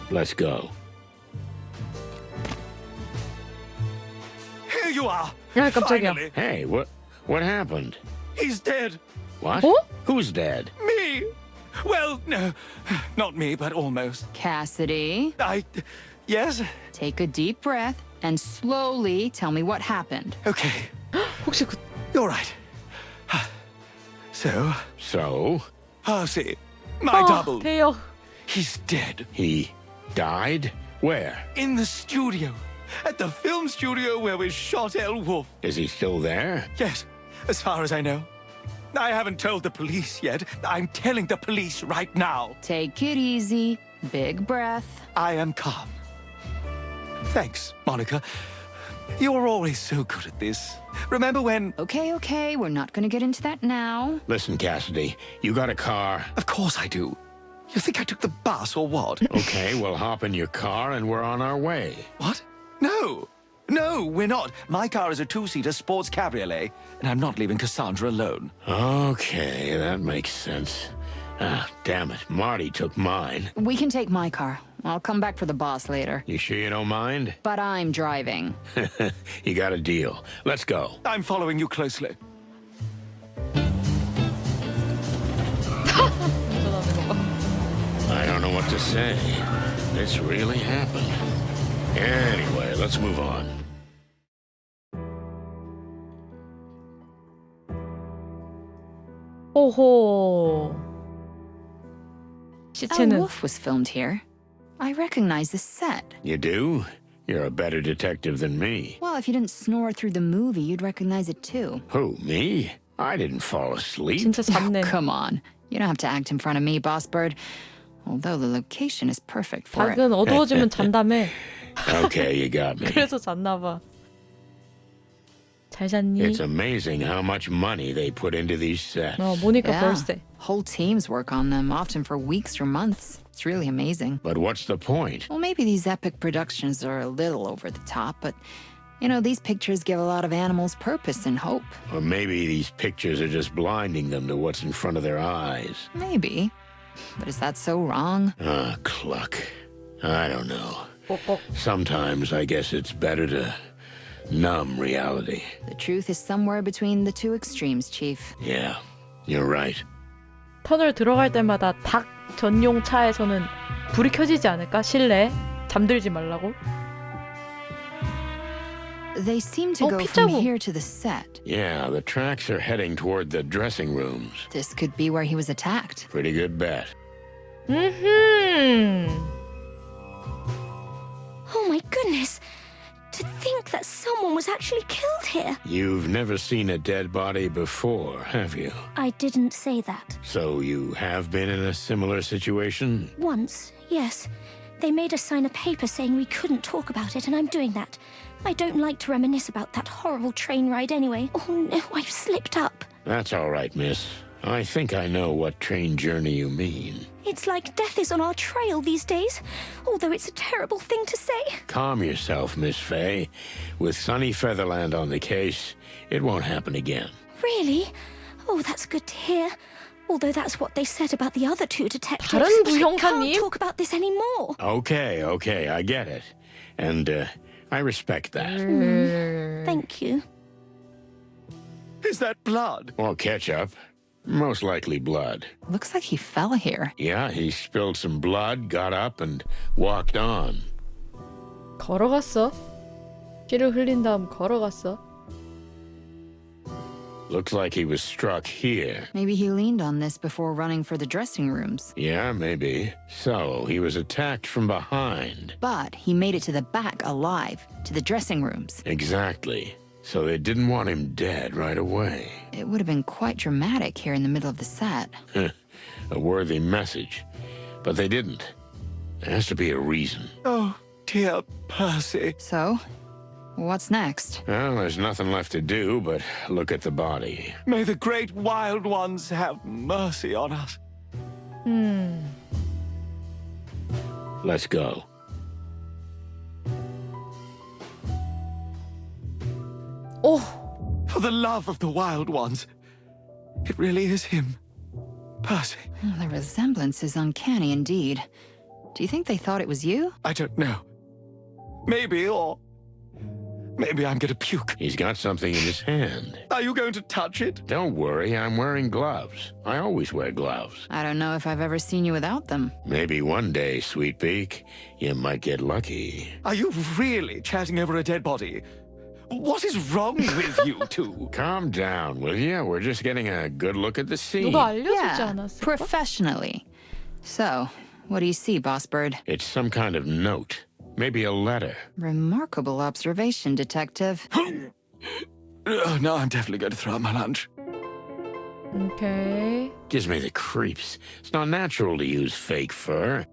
A: Let's go.
E: Here you are.
D: 야, 깜짝이야.
E: Finally.
A: Hey, what happened?
E: He's dead.
A: What?
D: 어?
A: Who's dead?
E: Me. Well, no, not me, but almost.
L: Cassidy,
E: Yes?
L: take a deep breath and slowly tell me what happened.
E: Okay.
D: 혹시 그
E: You're right. So,
A: So,
E: see, my double.
D: 대여.
E: He's dead.
A: he died? Where?
E: In the studio. At the film studio where we shot El Wolf.
A: Is he still there?
E: Yes, as far as I know. I haven't told the police yet. I'm telling the police right now.
L: Take it easy. Big breath.
E: I am calm. Thanks, Monica. You're always so good at this. Remember when...
L: Okay, we're not gonna get into that now.
A: Listen, Cassidy, you got a car.
E: Of course I do. You think I took the bus or what?
A: Okay, we'll hop in your car and we're on our way.
E: What? No. No, we're not. My car is a two-seater sports cabriolet, and I'm not leaving Cassandra alone.
A: Okay, that makes sense. Ah, damn it. Marty took mine.
L: We can take my car. I'll come back for the boss later.
A: You sure you don't mind?
L: But I'm driving.
A: You got a deal. Let's go.
E: I'm following you closely.
A: I don't know what to say. This really happened. Anyway, let's move on.
D: 오호.
L: El
D: 시체는
L: Wolf was filmed here. I recognize the set.
A: You do? You're a better detective than me.
L: Well, if you didn't snore through the movie, you'd recognize it too.
A: Who, me? I didn't fall asleep.
D: 진짜 잡네.
L: Come on. You don't have to act in front of me, Boss Bird. Although the location is perfect for it.
D: 닭은 어두워지면 잔다며.
A: Okay, you got me.
D: 그래서 잤나 봐. 잘 잤니?
A: It's amazing how much money they put into these sets.
D: 모니카
L: Yeah.
D: 벌새.
L: Whole teams work on them, often for weeks or months. It's really amazing.
A: But what's the point?
L: Well, maybe these epic productions are a little over the top, but you know, these pictures give a lot of animals purpose and hope.
A: Or maybe these pictures are just blinding them to what's in front of their eyes.
L: Maybe. But is that so wrong?
A: Ah, cluck. I don't know. Sometimes I guess it's better to numb reality.
L: The truth is somewhere between the two extremes, Chief.
A: Yeah, You're right.
D: 터널 들어갈 때마다 닭 전용 차에서는 불이 켜지지 않을까? 실내에 잠들지 말라고.
L: They seem to
D: Oh,
L: go
D: pizza
L: from
D: room.
L: here to the set.
A: Yeah, the tracks are heading toward the dressing rooms.
L: This could be where he was attacked.
A: Pretty good bet.
J: Oh my goodness! To think that someone was actually killed here.
A: You've never seen a dead body before, have you?
J: I didn't say that.
A: So you have been in a similar situation?
J: Once, yes. They made us sign a paper saying we couldn't talk about it, and I'm doing that. I don't like to reminisce about that horrible train ride anyway. Oh no, I've slipped up.
A: That's all right, miss. I think I know what train journey you mean.
J: It's like death is on our trail these days, although it's a terrible thing to say.
A: Calm yourself, Miss Fay. With Sunny Featherland on the case, it won't happen again.
J: Really? Oh, that's good to hear. Although that's what they said about the other two detectives.
D: 다른
J: I
D: 부형사님?
J: can't talk about this anymore.
A: Okay, I get it. And, I respect that.
J: Thank you.
E: Is that blood?
A: Or ketchup. Most likely blood.
L: Looks like he fell here.
A: Yeah, he spilled some blood, got up, and walked on.
D: 걸어갔어. 피를 흘린 다음 걸어갔어.
A: Looks like he was struck here.
L: Maybe he leaned on this before running for the dressing rooms.
A: Yeah, maybe. So, he was attacked from behind.
L: But he made it to the back alive, to the dressing rooms.
A: Exactly. So they didn't want him dead right away.
L: It would have been quite dramatic here in the middle of the set.
A: A worthy message. But they didn't. There has to be a reason.
E: Oh, dear Percy.
L: So, what's next?
A: Well, there's nothing left to do but look at the body.
E: May the great wild ones have mercy on us.
A: Let's go.
D: 오,
E: For the love of the wild ones. It really is him. Percy.
L: The resemblance is uncanny indeed. Do you think they thought it was you?
E: I don't know. Maybe, or maybe I'm gonna puke.
A: He's got something in his hand.
E: Are you going to touch it?
A: Don't worry, I'm wearing gloves. I always wear gloves.
L: I don't know if I've ever seen you without them.
A: Maybe one day, Sweet Beak, you might get lucky.
E: Are you really chatting over a dead body? What is wrong with you two?
A: Calm down, will you? We're just getting a good look at the scene.
D: 누가 알려주지
L: Yeah,
D: 않았을까?
L: professionally. So, what do you see, Boss Bird?
A: It's some kind of note. Maybe a letter.
L: Remarkable observation, Detective.
E: No, I'm definitely going to throw out my lunch.
D: 오케이.
A: Gives me the creeps. It's not natural to use fake fur.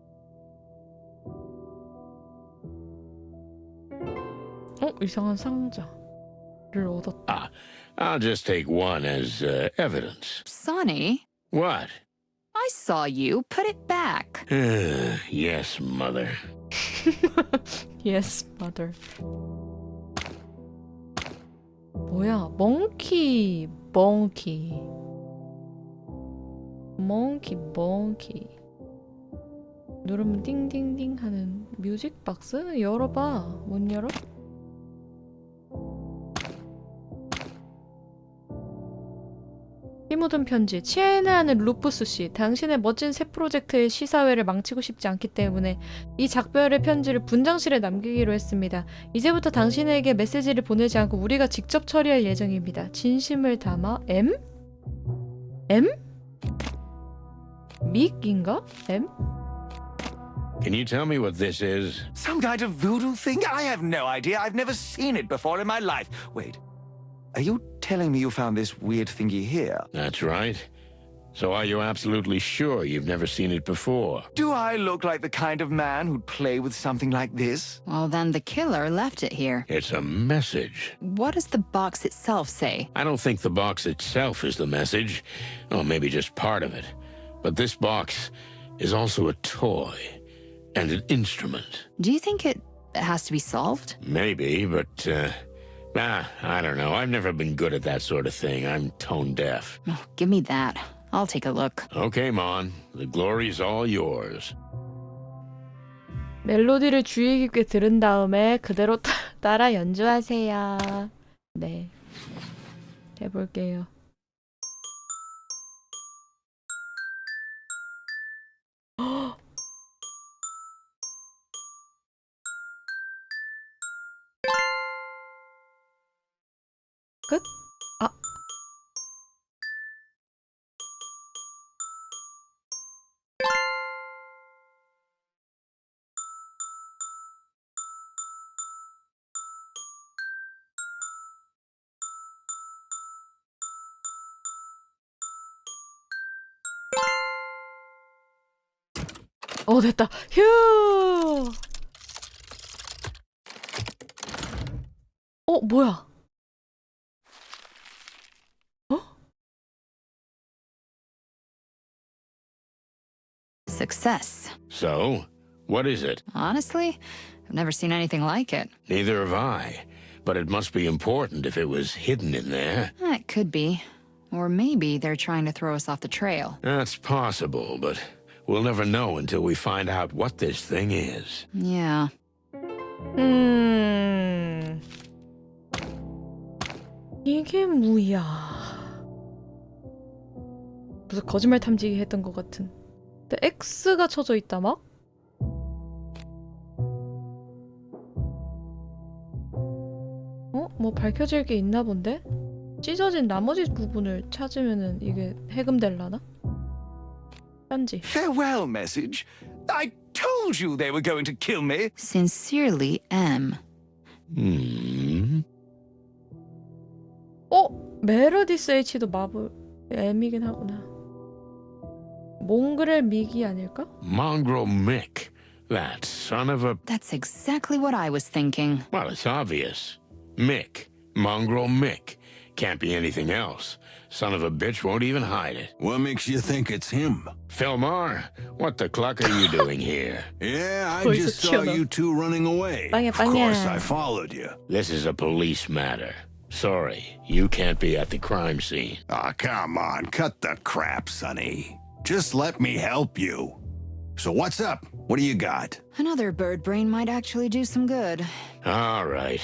D: 이상한 상자를 얻었다.
A: I'll just take one as evidence.
L: Sonny,
A: What?
L: I saw you. Put it back.
A: Yes, mother.
D: Yes, mother. 뭐야? 멍키. 누르면 띵띵띵 하는 뮤직 박스? 열어봐. 못 열어? 피 묻은 편지. 치에나하는 루푸스 씨. 당신의 멋진 새 프로젝트의 시사회를 망치고 싶지 않기 때문에 이 작별의 편지를 분장실에 남기기로 했습니다. 이제부터 당신에게 메시지를 보내지 않고 우리가 직접 처리할 예정입니다. 진심을 담아 M? 믹인가? M?
A: Can you tell me what this is?
E: Some kind of voodoo thing? I have no idea. I've never seen it before in my life. Wait, are you telling me you found this weird thingy here?
A: That's right. So are you absolutely sure you've never seen it before?
E: Do I look like the kind of man who'd play with something like this?
L: Well, then the killer left it here.
A: It's a message.
L: What does the box itself say?
A: I don't think the box itself is the message. Or maybe just part of it. But this box is also a toy. And an instrument.
L: Do you think it has to be solved?
A: Maybe, but, I don't know. I've never been good at that sort of thing. I'm tone deaf.
L: Oh, give me that. I'll take a look.
A: Okay, Mon. The glory's all yours.
D: 멜로디를 주의 깊게 들은 다음에 그대로 따라 연주하세요. 네. 해볼게요. 끝? 아. 됐다. 휴. 뭐야?
L: Success.
A: So, what is it?
L: Honestly, I've never seen anything like it.
A: Neither have I. But it must be important if it was hidden in there.
L: It could be. Or maybe they're trying to throw us off the trail.
A: That's possible, but we'll never know until we find out what this thing is.
L: Yeah.
D: 이게 뭐야? 무슨 거짓말 탐지기 했던 것 같은. 근데 X가 쳐져 있다 막? 뭐 밝혀질 게 있나 본데? 찢어진 나머지 부분을 찾으면은 이게 해금될라나? 편지.
E: Farewell message. I told you they were going to kill me.
L: Sincerely, M.
D: 메르디스 H도 마블 M이긴 하구나. 몽그렐 미기 아닐까?
A: Mongrel Mick. That son of a...
L: That's exactly what I was thinking.
A: Well, it's obvious. Mick. Mongrel Mick. Can't be anything else. Son of a bitch won't even hide it.
C: What makes you think it's him?
A: Fillmore, what the cluck are you doing here?
C: Yeah, I
D: Boy,
C: just
D: so
C: saw
D: chill.
C: you two running away.
D: Bang it,
C: Of
D: bang
C: course,
D: it.
C: I followed you.
A: This is a police matter. Sorry, you can't be at the crime scene.
C: Aw, come on, cut the crap, Sonny. Just let me help you. So what's up? What do you got?
L: Another bird brain might actually do some good.
A: All right.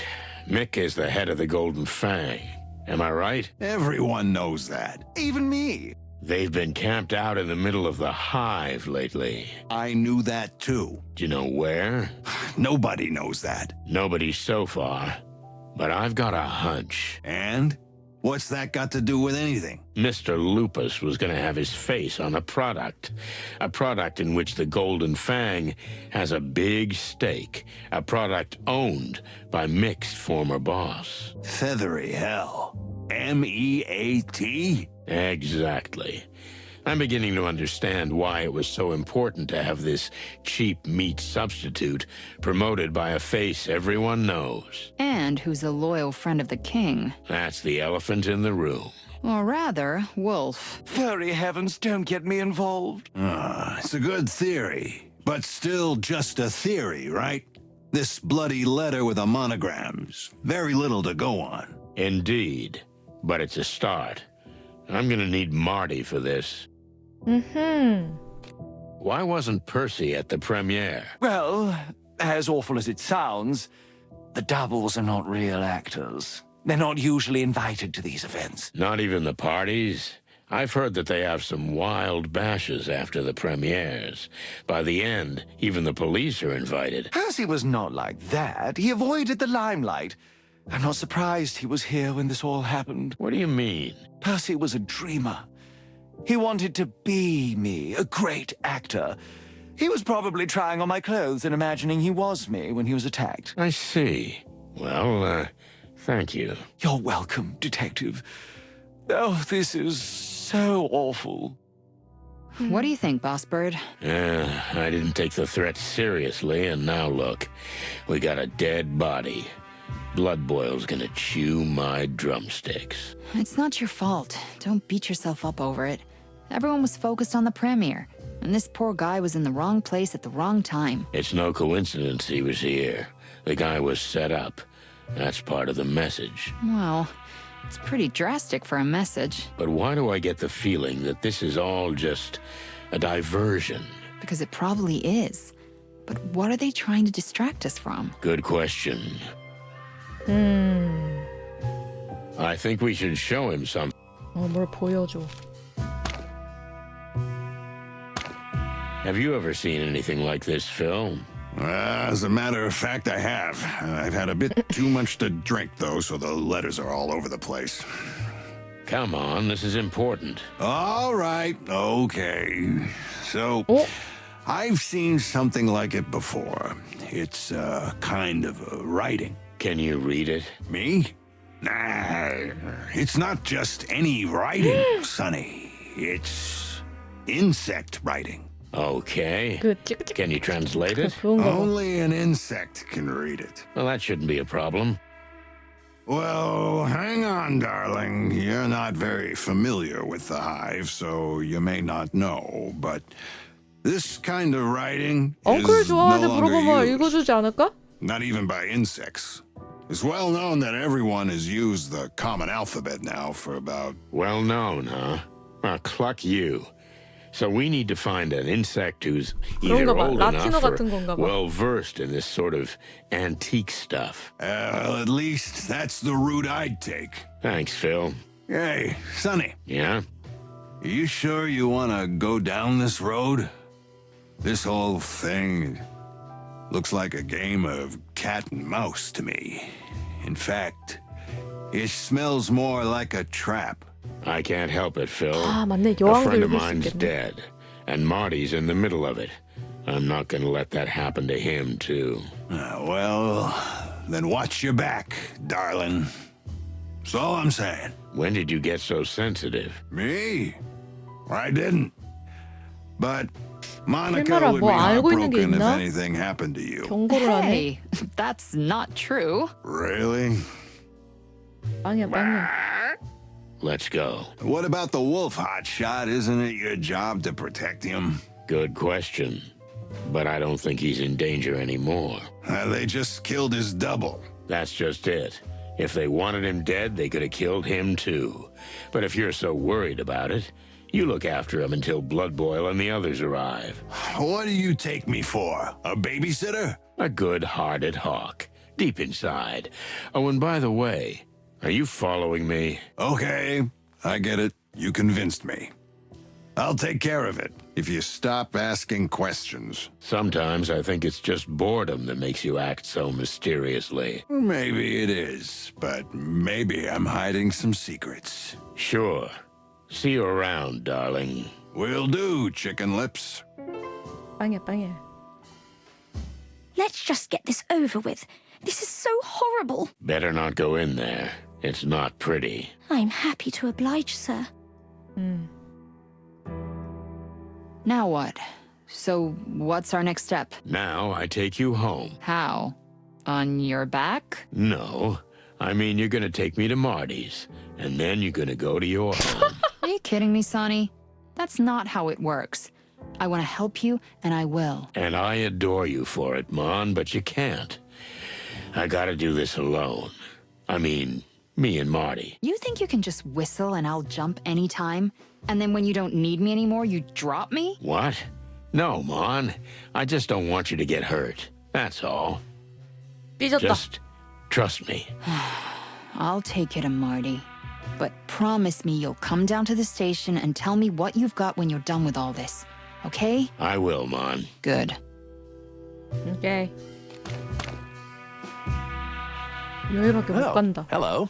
A: Mick is the head of the Golden Fang. Am I right?
C: Everyone knows that.
E: Even me.
A: They've been camped out in the middle of the Hive lately.
C: I knew that too.
A: Do you know where?
C: Nobody knows that.
A: Nobody so far. But I've got a hunch.
C: And? What's that got to do with anything?
A: Mr. Lupus was going to have his face on a product in which the Golden Fang has a big stake, a product owned by Mick's former boss.
C: Feathery hell. M-E-A-T?
A: Exactly. I'm beginning to understand why it was so important to have this cheap meat substitute promoted by a face everyone knows.
L: And who's a loyal friend of the king.
A: That's the elephant in the room.
L: Or rather, Wolf.
E: Furry heavens, don't get me involved.
C: It's a good theory, but still just a theory, right? This bloody letter with the monograms. Very little to go on.
A: Indeed. But it's a start. I'm gonna need Marty for this. Why wasn't Percy at the premiere?
E: Well, as awful as it sounds, the doubles are not real actors. They're not usually invited to these events.
A: Not even the parties? I've heard that they have some wild bashes after the premieres. By the end, even the police are invited.
E: Percy was not like that. He avoided the limelight. I'm not surprised he was here when this all happened.
A: What do you mean?
E: Percy was a dreamer. He wanted to be me, a great actor. He was probably trying on my clothes and imagining he was me when he was attacked.
A: I see. Well, thank you.
E: You're welcome, Detective. Oh, this is so awful.
L: What do you think, Boss Bird?
A: I didn't take the threat seriously, and now look. We got a dead body. Blood Boil's gonna chew my drumsticks.
L: It's not your fault. Don't beat yourself up over it. Everyone was focused on the premiere, and this poor guy was in the wrong place at the wrong time.
A: It's no coincidence he was here. The guy was set up. That's part of the message.
L: Well, it's pretty drastic for a message.
A: But why do I get the feeling that this is all just a diversion?
L: Because it probably is. But what are they trying to distract us from?
A: Good question. I think we should show him something.
D: 뭘 보여줘.
A: Have you ever seen anything like this film?
C: As a matter of fact, I have. I've had a bit too much to drink, though, so the letters are all over the place.
A: Come on, this is important.
C: All right, okay. So, I've seen something like it before. It's kind of writing.
A: Can you read it?
C: Me? Nah, it's not just any writing, Sonny. It's insect writing.
A: Okay.
D: 그 찍찍
A: Can you translate it?
D: 좋은 거 봐.
C: Only an insect can read it.
A: Well, that shouldn't be a problem.
C: Well, hang on, darling. You're not very familiar with the hive, so you may not know, but this kind of writing
D: 엉클
C: is no
D: 좋아하는데
C: longer
D: 물어보면
C: used.
D: 읽어주지 않을까?
C: Not even by insects. It's well known that everyone has used the common alphabet now for about...
A: Well known, huh? Well, cluck you. So we need to find an insect who's either
D: 그런가 봐.
A: old
D: 라티노
A: enough
D: 같은
A: or
D: 건가 봐.
A: well-versed in this sort of antique stuff.
C: Well, at least that's the route I'd take.
A: Thanks, Phil.
C: Hey, Sonny,
A: Yeah?
C: you sure you want to go down this road? This whole thing looks like a game of cat and mouse to me. In fact, it smells more like a trap.
A: I can't help it, Phil.
D: 아, 맞네.
A: A
D: 여왕도
A: friend of
D: 읽을 수
A: mine's
D: 있겠네.
A: dead, and Marty's in the middle of it. I'm not going to let that happen to him, too.
C: Well, then watch your back, darling. That's all I'm saying.
A: When did you get so sensitive?
C: Me? I didn't. But Monica
D: 설마라
C: would
D: 뭐
C: be
D: 알고 있는 게
C: heartbroken if
D: 있나?
C: anything happened to you.
D: 경고를 하네.
L: Hey, that's not true.
C: Really?
D: 빵이야, 빵이야.
A: Let's go.
C: What about the wolf, hotshot? Isn't it your job to protect him?
A: Good question. But I don't think he's in danger anymore.
C: They just killed his double.
A: That's just it. If they wanted him dead, they could have killed him too. But if you're so worried about it, you look after him until Blood Boil and the others arrive.
C: What do you take me for? A babysitter?
A: A good-hearted hawk, deep inside. Oh, and by the way, are you following me?
C: Okay, I get it. You convinced me. I'll take care of it if you stop asking questions.
A: Sometimes I think it's just boredom that makes you act so mysteriously.
C: Maybe it is, but maybe I'm hiding some secrets.
A: Sure. See you around, darling.
C: Will do, chicken lips.
D: 빵이야, 빵이야.
J: Let's just get this over with. This is so horrible.
A: Better not go in there. It's not pretty.
J: I'm happy to oblige, sir.
L: Now what? So, what's our next step?
A: Now I take you home.
L: How? On your back?
A: No, I mean you're gonna take me to Marty's, and then you're gonna go to your home.
L: Are you kidding me, Sonny? That's not how it works. I want to help you, and I will.
A: And I adore you for it, Mon, but you can't. I gotta do this alone. I mean, me and Marty.
L: You think you can just whistle and I'll jump anytime? And then when you don't need me anymore, you drop me?
A: What? No, Mon. I just don't want you to get hurt. That's all.
D: 삐졌다.
A: Just trust me.
L: I'll take it, Marty. But promise me you'll come down to the station and tell me what you've got when you're done with all this. Okay?
A: I will, Mon.
L: Good.
D: 오케이. 여기밖에 못 간다.
B: Hello.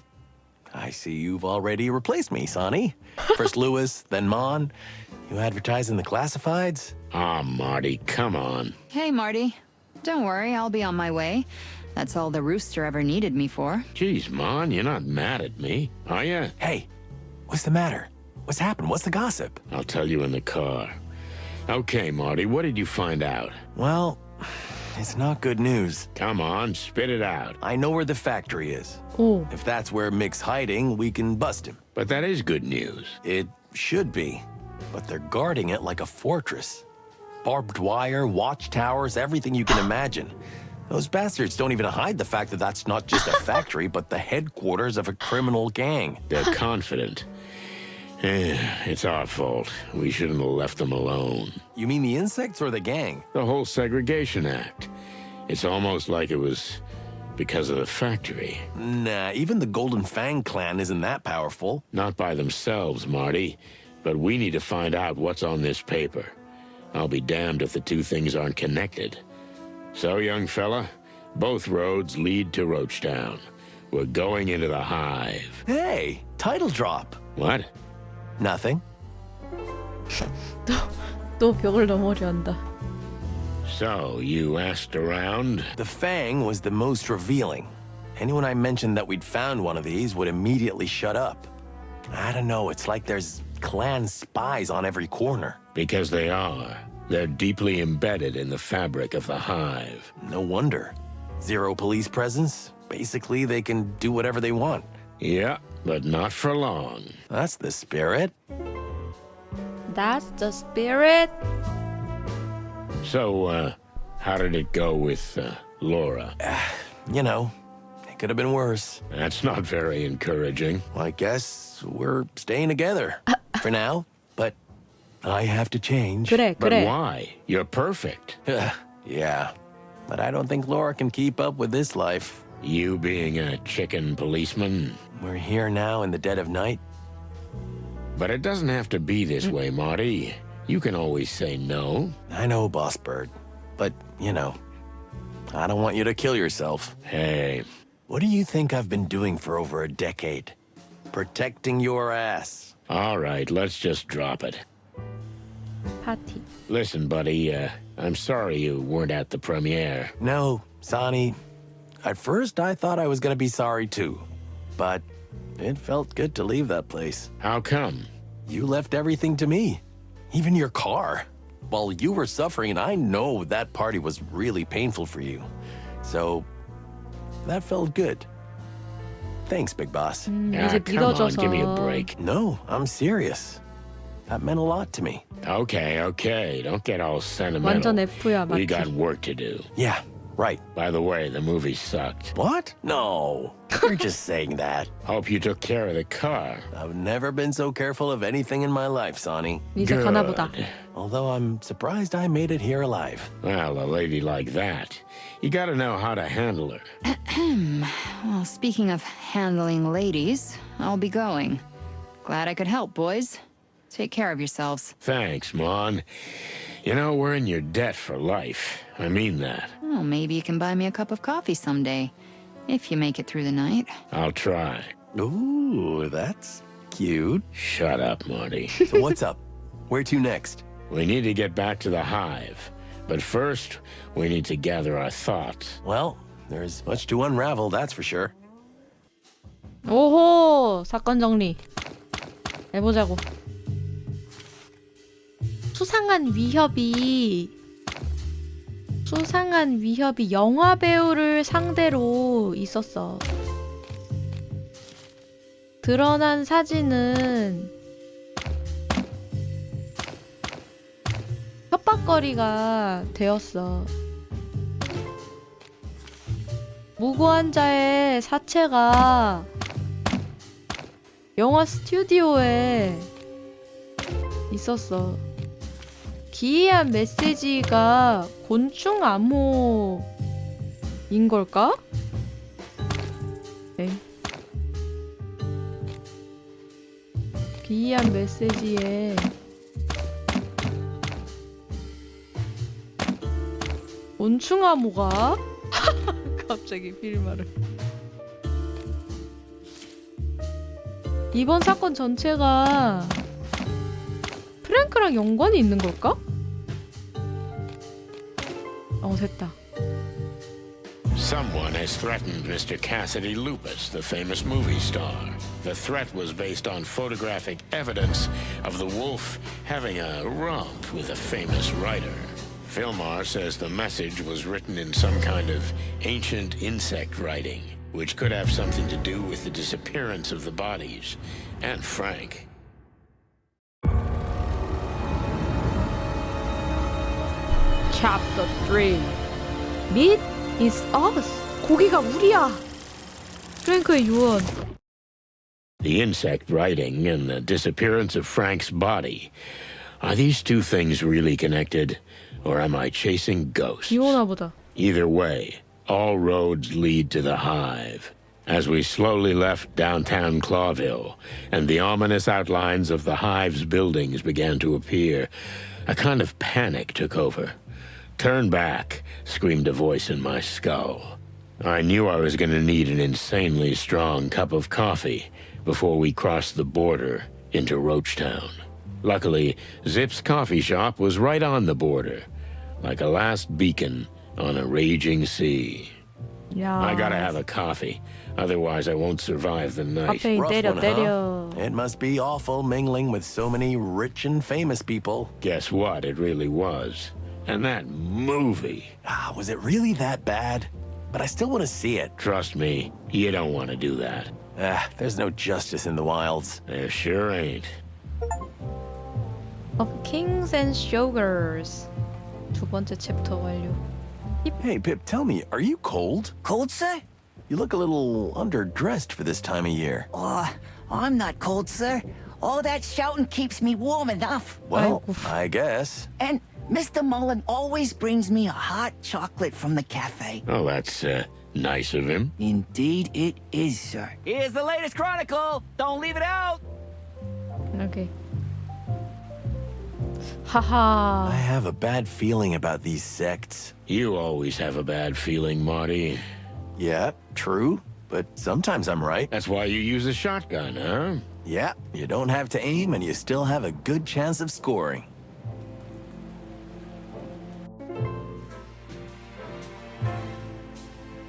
B: I see you've already replaced me, Sonny. First Lewis, then Mon. You advertise in the classifieds?
A: Ah, Marty, come on.
L: Hey, Marty. Don't worry, I'll be on my way. That's all the rooster ever needed me for.
A: Geez, Mon, you're not mad at me, are you?
B: Hey, what's the matter? What's happened? What's the gossip?
A: I'll tell you in the car. Okay, Marty, what did you find out?
B: Well, it's not good news.
A: Come on, spit it out.
B: I know where the factory is.
D: 오,
B: If that's where Mick's hiding, we can bust him.
A: But that is good news.
B: It should be, but they're guarding it like a fortress. Barbed wire, watchtowers, everything you can imagine. Those bastards don't even hide the fact that that's not just a factory, but the headquarters of a criminal gang.
A: They're confident. It's our fault. We shouldn't have left them alone.
B: You mean the insects or the gang?
A: The whole Segregation Act. It's almost like it was because of the factory.
B: Nah, even the Golden Fang clan isn't that powerful.
A: Not by themselves, Marty. But we need to find out what's on this paper. I'll be damned if the two things aren't connected. So, young fella, both roads lead to Roachtown. We're going into the Hive.
B: Hey, title drop.
A: What?
B: Nothing.
D: 또 벽을 넘어려 한다.
A: So, you asked around?
B: The Fang was the most revealing. Anyone I mentioned that we'd found one of these would immediately shut up. I don't know, it's like there's clan spies on every corner.
A: Because they are. They're deeply embedded in the fabric of the Hive.
B: No wonder. Zero police presence. Basically, they can do whatever they want.
A: Yeah, but not for long.
B: That's the spirit.
D: That's the spirit.
A: So, how did it go with Laura?
B: You know, it could have been worse.
A: That's not very encouraging.
B: I guess we're staying together for now, but I have to change.
D: 그래,
A: But
D: 그래.
A: why? You're perfect.
B: Yeah, but I don't think Laura can keep up with this life.
A: You being a chicken policeman.
B: We're here now in the dead of night.
A: But it doesn't have to be this way, Marty. You can always say no.
B: I know, Boss Bird, but, you know, I don't want you to kill yourself.
A: Hey,
B: What do you think I've been doing for over a decade? Protecting your ass.
A: all right, let's just drop it.
D: 파티.
A: Listen, buddy, I'm sorry you weren't at the premiere.
B: No, Sonny. At first, I thought I was gonna be sorry too. But it felt good to leave that place.
A: How come?
B: You left everything to me. Even your car. While you were suffering, I know that party was really painful for you. So, that felt good. Thanks, Big Boss.
D: 이제
A: Come on,
D: 믿어줘서.
A: give me a break.
B: No, I'm serious. That meant a lot to me.
A: Okay, don't get all sentimental.
D: 완전 F야,
A: We
D: 마티.
A: got work to do.
B: Yeah, right.
A: By the way, the movie sucked.
B: What? No, you're just saying that.
A: Hope you took care of the car.
B: I've never been so careful of anything in my life, Sonny.
D: 이제 가나보다.
B: Although I'm surprised I made it here alive.
A: Well, a lady like that, you gotta know how to handle her.
L: Well, speaking of handling ladies, I'll be going. Glad I could help, boys. Take care of yourselves.
A: Thanks, Mon. You know, we're in your debt for life. I mean that.
L: Oh, maybe you can buy me a cup of coffee someday, if you make it through the night.
A: I'll try.
B: Ooh, that's cute.
A: Shut up, Marty.
B: So what's up? Where to next?
A: We need to get back to the Hive. But first, we need to gather our thoughts.
B: Well, there's much to unravel, that's for sure.
D: 오호, 사건 정리. 해보자고. 수상한 위협이 영화 배우를 상대로 있었어. 드러난 사진은 협박거리가 되었어. 무고한 자의 사체가 영화 스튜디오에 있었어. 기이한 메시지가 곤충 암호인 걸까? 네. 기이한 메시지에 곤충 암호가? 갑자기 필마를. 이번 사건 전체가 프랭크랑 연관이 있는 걸까? 됐다.
A: Someone has threatened Mr. Cassidy Lupus, the famous movie star. The threat was based on photographic evidence of the wolf having a romp with a famous writer. Filmar says the message was written in some kind of ancient insect writing, which could have something to do with the disappearance of the bodies and Frank.
D: Chapter 3. Meat is us. 고기가 우리야. 프랭크의 유언.
A: The insect writing and the disappearance of Frank's body. Are these two things really connected? Or am I chasing ghosts?
D: 비오나 보다.
A: Either way, all roads lead to the Hive. As we slowly left downtown Clawville, and the ominous outlines of the Hive's buildings began to appear, a kind of panic took over. Turn back, screamed a voice in my skull. I knew I was going to need an insanely strong cup of coffee before we crossed the border into Roachtown. Luckily, Zip's coffee shop was right on the border, like a last beacon on a raging sea.
D: 야.
A: I gotta have a coffee, otherwise I won't survive the night.
D: 앞에
B: Rough
D: 때려
B: one,
D: 때려.
B: huh? It must be awful mingling with so many rich and famous people.
A: Guess what? It really was. And that movie.
B: Was it really that bad? But I still want to see it.
A: Trust me, you don't want to do that.
B: There's no justice in the wilds.
A: There sure ain't.
D: Of Kings and Sugars. 두 번째 챕터 완료.
B: Hey, Pip, tell me, are you cold?
M: Cold, sir?
B: You look a little underdressed for this time of year.
M: I'm not cold, sir. All that shouting keeps me warm enough.
B: Well, I guess.
M: And Mr. Mullen always brings me a hot chocolate from the cafe.
A: Oh, that's nice of him.
M: Indeed it is, sir.
G: Here's the latest chronicle. Don't leave it out.
D: Okay. 하하.
B: I have a bad feeling about these sects.
A: You always have a bad feeling, Marty.
B: Yeah, true. But sometimes I'm right.
A: That's why you use a shotgun, huh?
B: Yeah, you don't have to aim and you still have a good chance of scoring.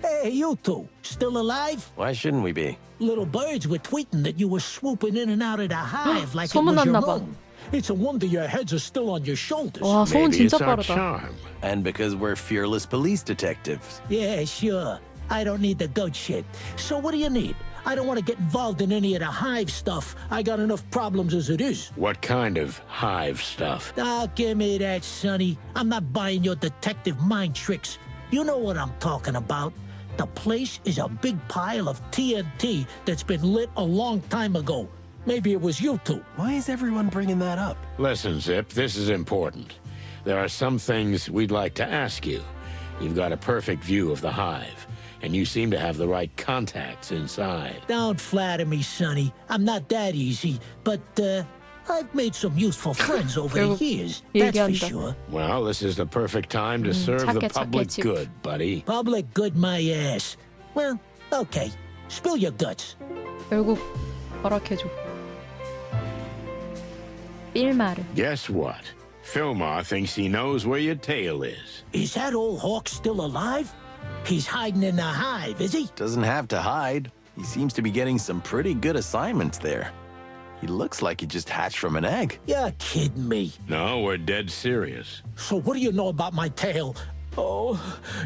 N: Hey, you two, still alive?
B: Why shouldn't we be?
N: Little birds were tweeting that you were swooping in and out of the hive like it was
D: 소문났나
N: your
D: 봐.
N: own. It's a wonder your heads are still on your shoulders.
D: 와, 소문
A: Maybe
D: 진짜
A: it's our
D: 빠르다.
A: charm.
B: And because we're fearless police detectives.
N: Yeah, sure. I don't need the goat shit. So what do you need? I don't want to get involved in any of the hive stuff. I got enough problems as it is.
A: What kind of hive stuff?
N: Ah, give me that, Sonny. I'm not buying your detective mind tricks. You know what I'm talking about. The place is a big pile of TNT that's been lit a long time ago. Maybe it was you two.
B: Why is everyone bringing that up?
A: Listen, Zip, this is important. There are some things we'd like to ask you. You've got a perfect view of the hive, and you seem to have the right contacts inside.
N: Don't flatter me, Sonny. I'm not that easy, but I've made some useful friends over the years. That's for
D: 얘기한다.
N: sure.
A: Well, this is the perfect time to serve the
D: 착해,
A: public
D: 착해, 집.
A: good, buddy.
N: Public good my ass. Well, okay. Spill your guts.
D: 결국 허락해줘. 빌마르.
A: Guess what? Fillmore thinks he knows where your tail is.
N: Is that old hawk still alive? He's hiding in the hive, is he?
B: Doesn't have to hide. He seems to be getting some pretty good assignments there. He looks like he just hatched from an egg.
N: You're kidding me.
A: No, we're dead serious.
N: So what do you know about my tail? Oh,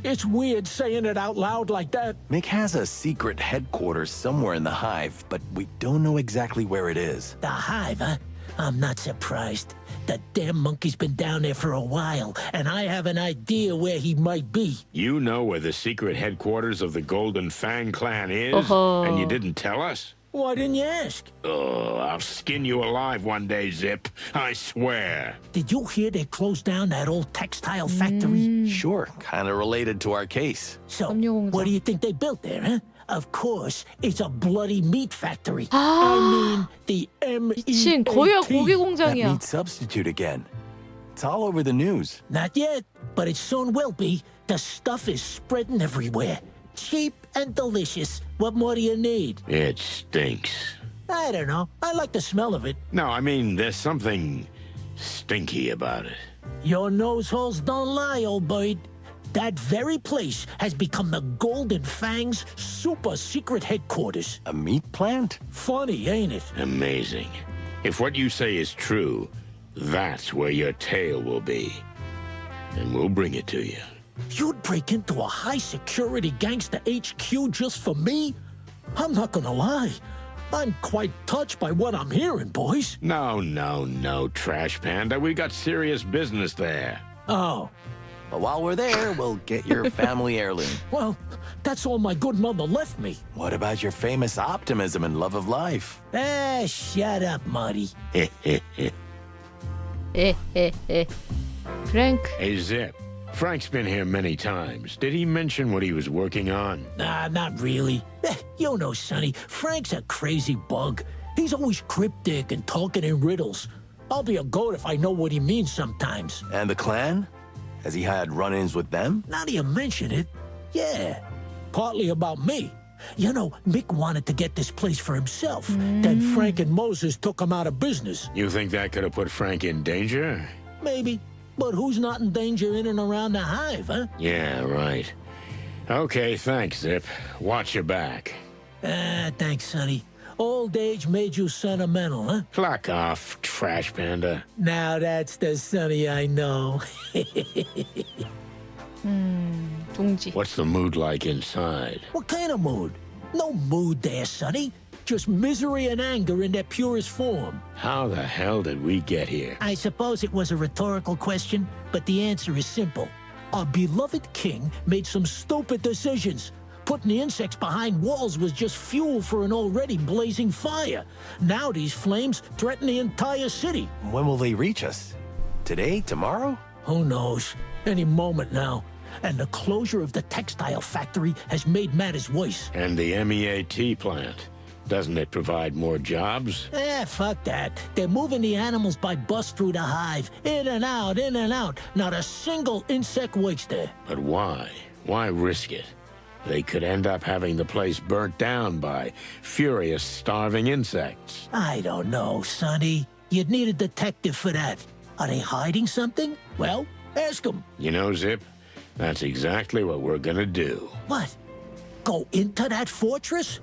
N: it's weird saying it out loud like that.
B: Mick has a secret headquarters somewhere in the hive, but we don't know exactly where it is.
N: The hive, huh? I'm not surprised. The damn monkey's been down there for a while, and I have an idea where he might be.
A: You know where the secret headquarters of the Golden Fang clan is, and you didn't tell us?
N: Why didn't you ask?
A: Oh, I'll skin you alive one day, Zip. I swear.
N: Did you hear they closed down that old textile factory?
B: Sure, kind of related to our case.
N: So,
D: 섬유공장.
N: what do you think they built there, huh? Of course, it's a bloody meat factory. I mean, the
D: 미친, 거기가 고기
N: MEAT.
B: That
D: 공장이야.
B: meat substitute again. It's all over the news.
N: Not yet, but it soon will be. The stuff is spreading everywhere. Cheap and delicious. What more do you need?
A: It stinks.
N: I don't know. I like the smell of it.
A: No, I mean, there's something stinky about it.
N: Your nose holes don't lie, old bird. That very place has become the Golden Fang's super secret headquarters.
B: A meat plant?
N: Funny, ain't it?
A: Amazing. If what you say is true, that's where your tail will be. And we'll bring it to you.
N: You'd break into a high-security gangster HQ just for me? I'm not gonna lie. I'm quite touched by what I'm hearing, boys.
A: No, Trash Panda. We got serious business there.
N: Oh,
B: But while we're there, we'll get your family heirloom.
N: well, that's all my good mother left me.
B: What about your famous optimism and love of life?
N: Ah, shut up, Marty.
D: Frank.
A: Hey, Zip. Frank's been here many times. Did he mention what he was working on?
N: Nah, not really. You know, Sonny, Frank's a crazy bug. He's always cryptic and talking in riddles. I'll be a goat if I know what he means sometimes.
B: And the clan? Has he had run-ins with them?
N: Now that you mention it, yeah. Partly about me. You know, Mick wanted to get this place for himself. Then Frank and Moses took him out of business.
A: You think that could have put Frank in danger?
N: Maybe. But who's not in danger in and around the hive, huh?
A: Yeah, right. Okay, thanks, Zip. Watch your back.
N: Thanks, Sonny. Old age made you sentimental, huh?
A: Clock off, trash panda.
N: Now that's the Sonny I know.
D: 둥지.
A: What's the mood like inside?
N: What kind of mood? No mood there, Sonny. Just misery and anger in their purest form.
A: How the hell did we get here?
N: I suppose it was a rhetorical question, but the answer is simple. Our beloved king made some stupid decisions. Putting the insects behind walls was just fuel for an already blazing fire. Now these flames threaten the entire city.
B: When will they reach us? Today? Tomorrow?
N: Who knows? Any moment now. And the closure of the textile factory has made matters worse.
A: And the MEAT plant. Doesn't it provide more jobs?
N: Fuck that. They're moving the animals by bus through the hive. In and out, in and out. Not a single insect works there.
A: But why? Why risk it? They could end up having the place burnt down by furious, starving insects.
N: I don't know, Sonny. You'd need a detective for that. Are they hiding something? Well, ask them.
A: You know, Zip, that's exactly what we're gonna do.
N: What? Go into that fortress?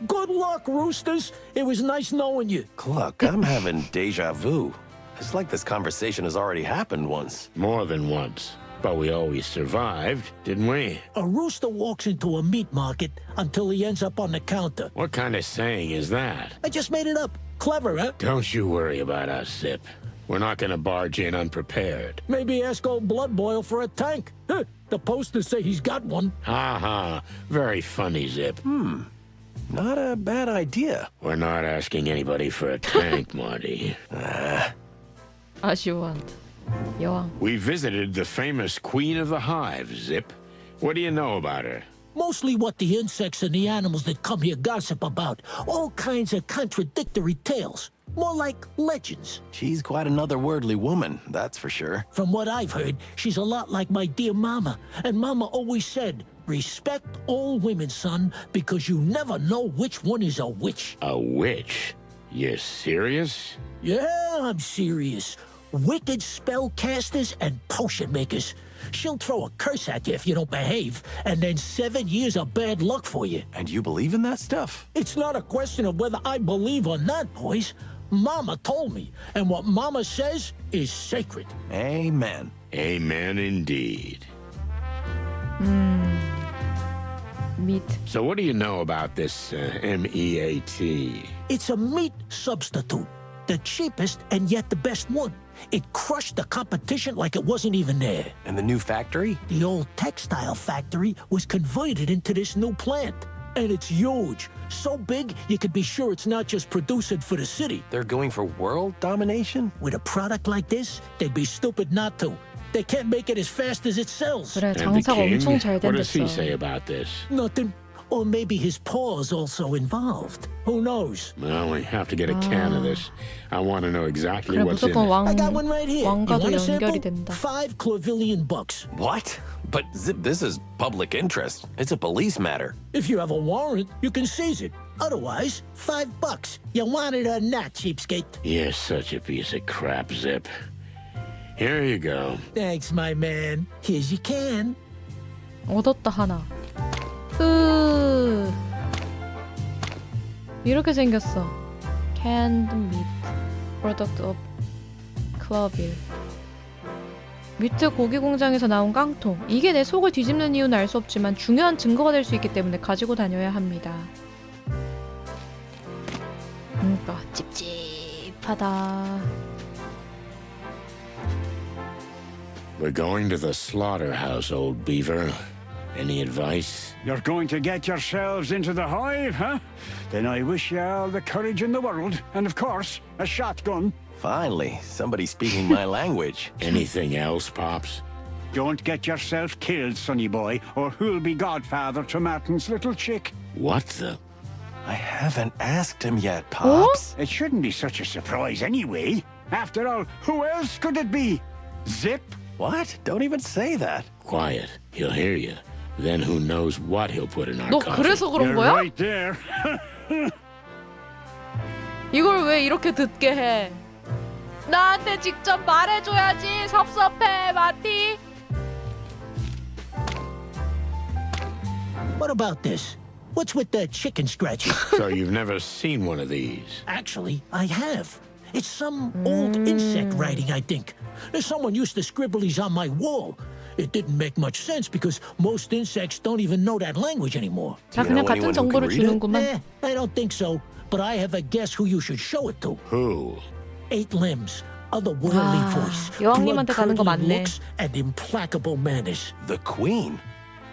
N: Good luck, Roosters. It was nice knowing you.
B: Cluck, I'm having deja vu. It's like this conversation has already happened once.
A: More than once. But we always survived, didn't we?
N: A rooster walks into a meat market until he ends up on the counter.
A: What kind of saying is that?
N: I just made it up. Clever, huh?
A: Don't you worry about us, Zip. We're not gonna barge in unprepared.
N: Maybe ask old Blood Boil for a tank. Huh, the posters say he's got one.
A: Ha ha. Very funny, Zip.
B: Not a bad idea.
A: We're not asking anybody for a tank, Marty.
D: 아쉬워한다. 여왕.
A: We visited the famous Queen of the Hive, Zip. What do you know about her?
N: Mostly what the insects and the animals that come here gossip about. All kinds of contradictory tales. More like legends.
B: She's quite another worldly woman, that's for sure.
N: From what I've heard, she's a lot like my dear Mama. And Mama always said, respect all women, son, because you never know which one is a witch.
A: A witch? You're serious?
N: Yeah, I'm serious. Wicked spellcasters and potion makers. She'll throw a curse at you if you don't behave, and then 7 years of bad luck for you.
B: And you believe in that stuff?
N: It's not a question of whether I believe or not, boys. Mama told me, and what Mama says is sacred.
B: Amen.
A: Amen indeed.
D: Meat.
A: So what do you know about this MEAT?
N: It's a meat substitute. The cheapest and yet the best one. It crushed the competition like it wasn't even there.
B: And the new factory?
N: The old textile factory was converted into this new plant. And it's huge. So big, you could be sure it's not just producing for the city.
B: They're going for world domination?
N: With a product like this, they'd be stupid not to. They can't make it as fast as it sells.
D: 그래,
A: And the
D: 장사가
A: king?
D: 엄청 잘
A: What does he
D: 된댔어.
A: say about this?
N: Nothing. Or maybe his paw's also involved. Who knows?
A: Well, we have to get a can of this. I want to know exactly
D: 그래,
A: what's in
D: 무조건
A: it.
N: I got one right here. You
D: 왕과도
N: want a
D: 연결이
N: sample?
D: 된다.
N: $5
B: What? But Zip, this is public interest. It's a police matter.
N: If you have a warrant, you can seize it. Otherwise, $5. You want it or not, cheapskate?
A: You're such a piece of crap, Zip. Here you go.
N: Thanks, my man. Here's your can.
D: 얻었다 하나. 이렇게 생겼어. Canned meat, product of 클러빌. 뮤트 고기 공장에서 나온 깡통. 이게 내 속을 뒤집는 이유는 알 수 없지만 중요한 증거가 될 수 있기 때문에 가지고 다녀야 합니다. 그러니까 찝찝하다.
A: We're going to the slaughterhouse, old beaver. Any advice?
O: You're going to get yourselves into the hive, huh? Then I wish you all the courage in the world, and of course, a shotgun.
B: Finally, somebody speaking my language.
A: Anything else, Pops?
O: Don't get yourself killed, sonny boy, or who'll be godfather to Martin's little chick?
A: What the?
B: I haven't asked him yet, Pops.
O: It shouldn't be such a surprise anyway. After all, who else could it be? Zip
B: What? Don't even say that.
A: Quiet. He'll hear you. Then who knows what he'll put in our
D: 너
A: coffee.
D: 그래서 그런
O: You're
D: 거야?
O: right there.
D: 이걸 왜 이렇게 듣게 해? 나한테 직접 말해줘야지. 섭섭해, 마티.
N: What about this? What's with the chicken scratches?
A: So you've never seen one of these?
N: Actually, I have. It's some old insect writing, I think. Someone used to scribble these on my wall. It didn't make much sense because most insects don't even know that language anymore.
D: 다 그냥 같은 정보를 주는구만.
N: I don't think so. But I have a guess who you should show it to.
A: Who?
N: 8 limbs, otherworldly voice,
D: 여왕님한테 가는 거
N: blood-curdling
D: 맞네.
N: looks, and implacable manners.
B: The Queen?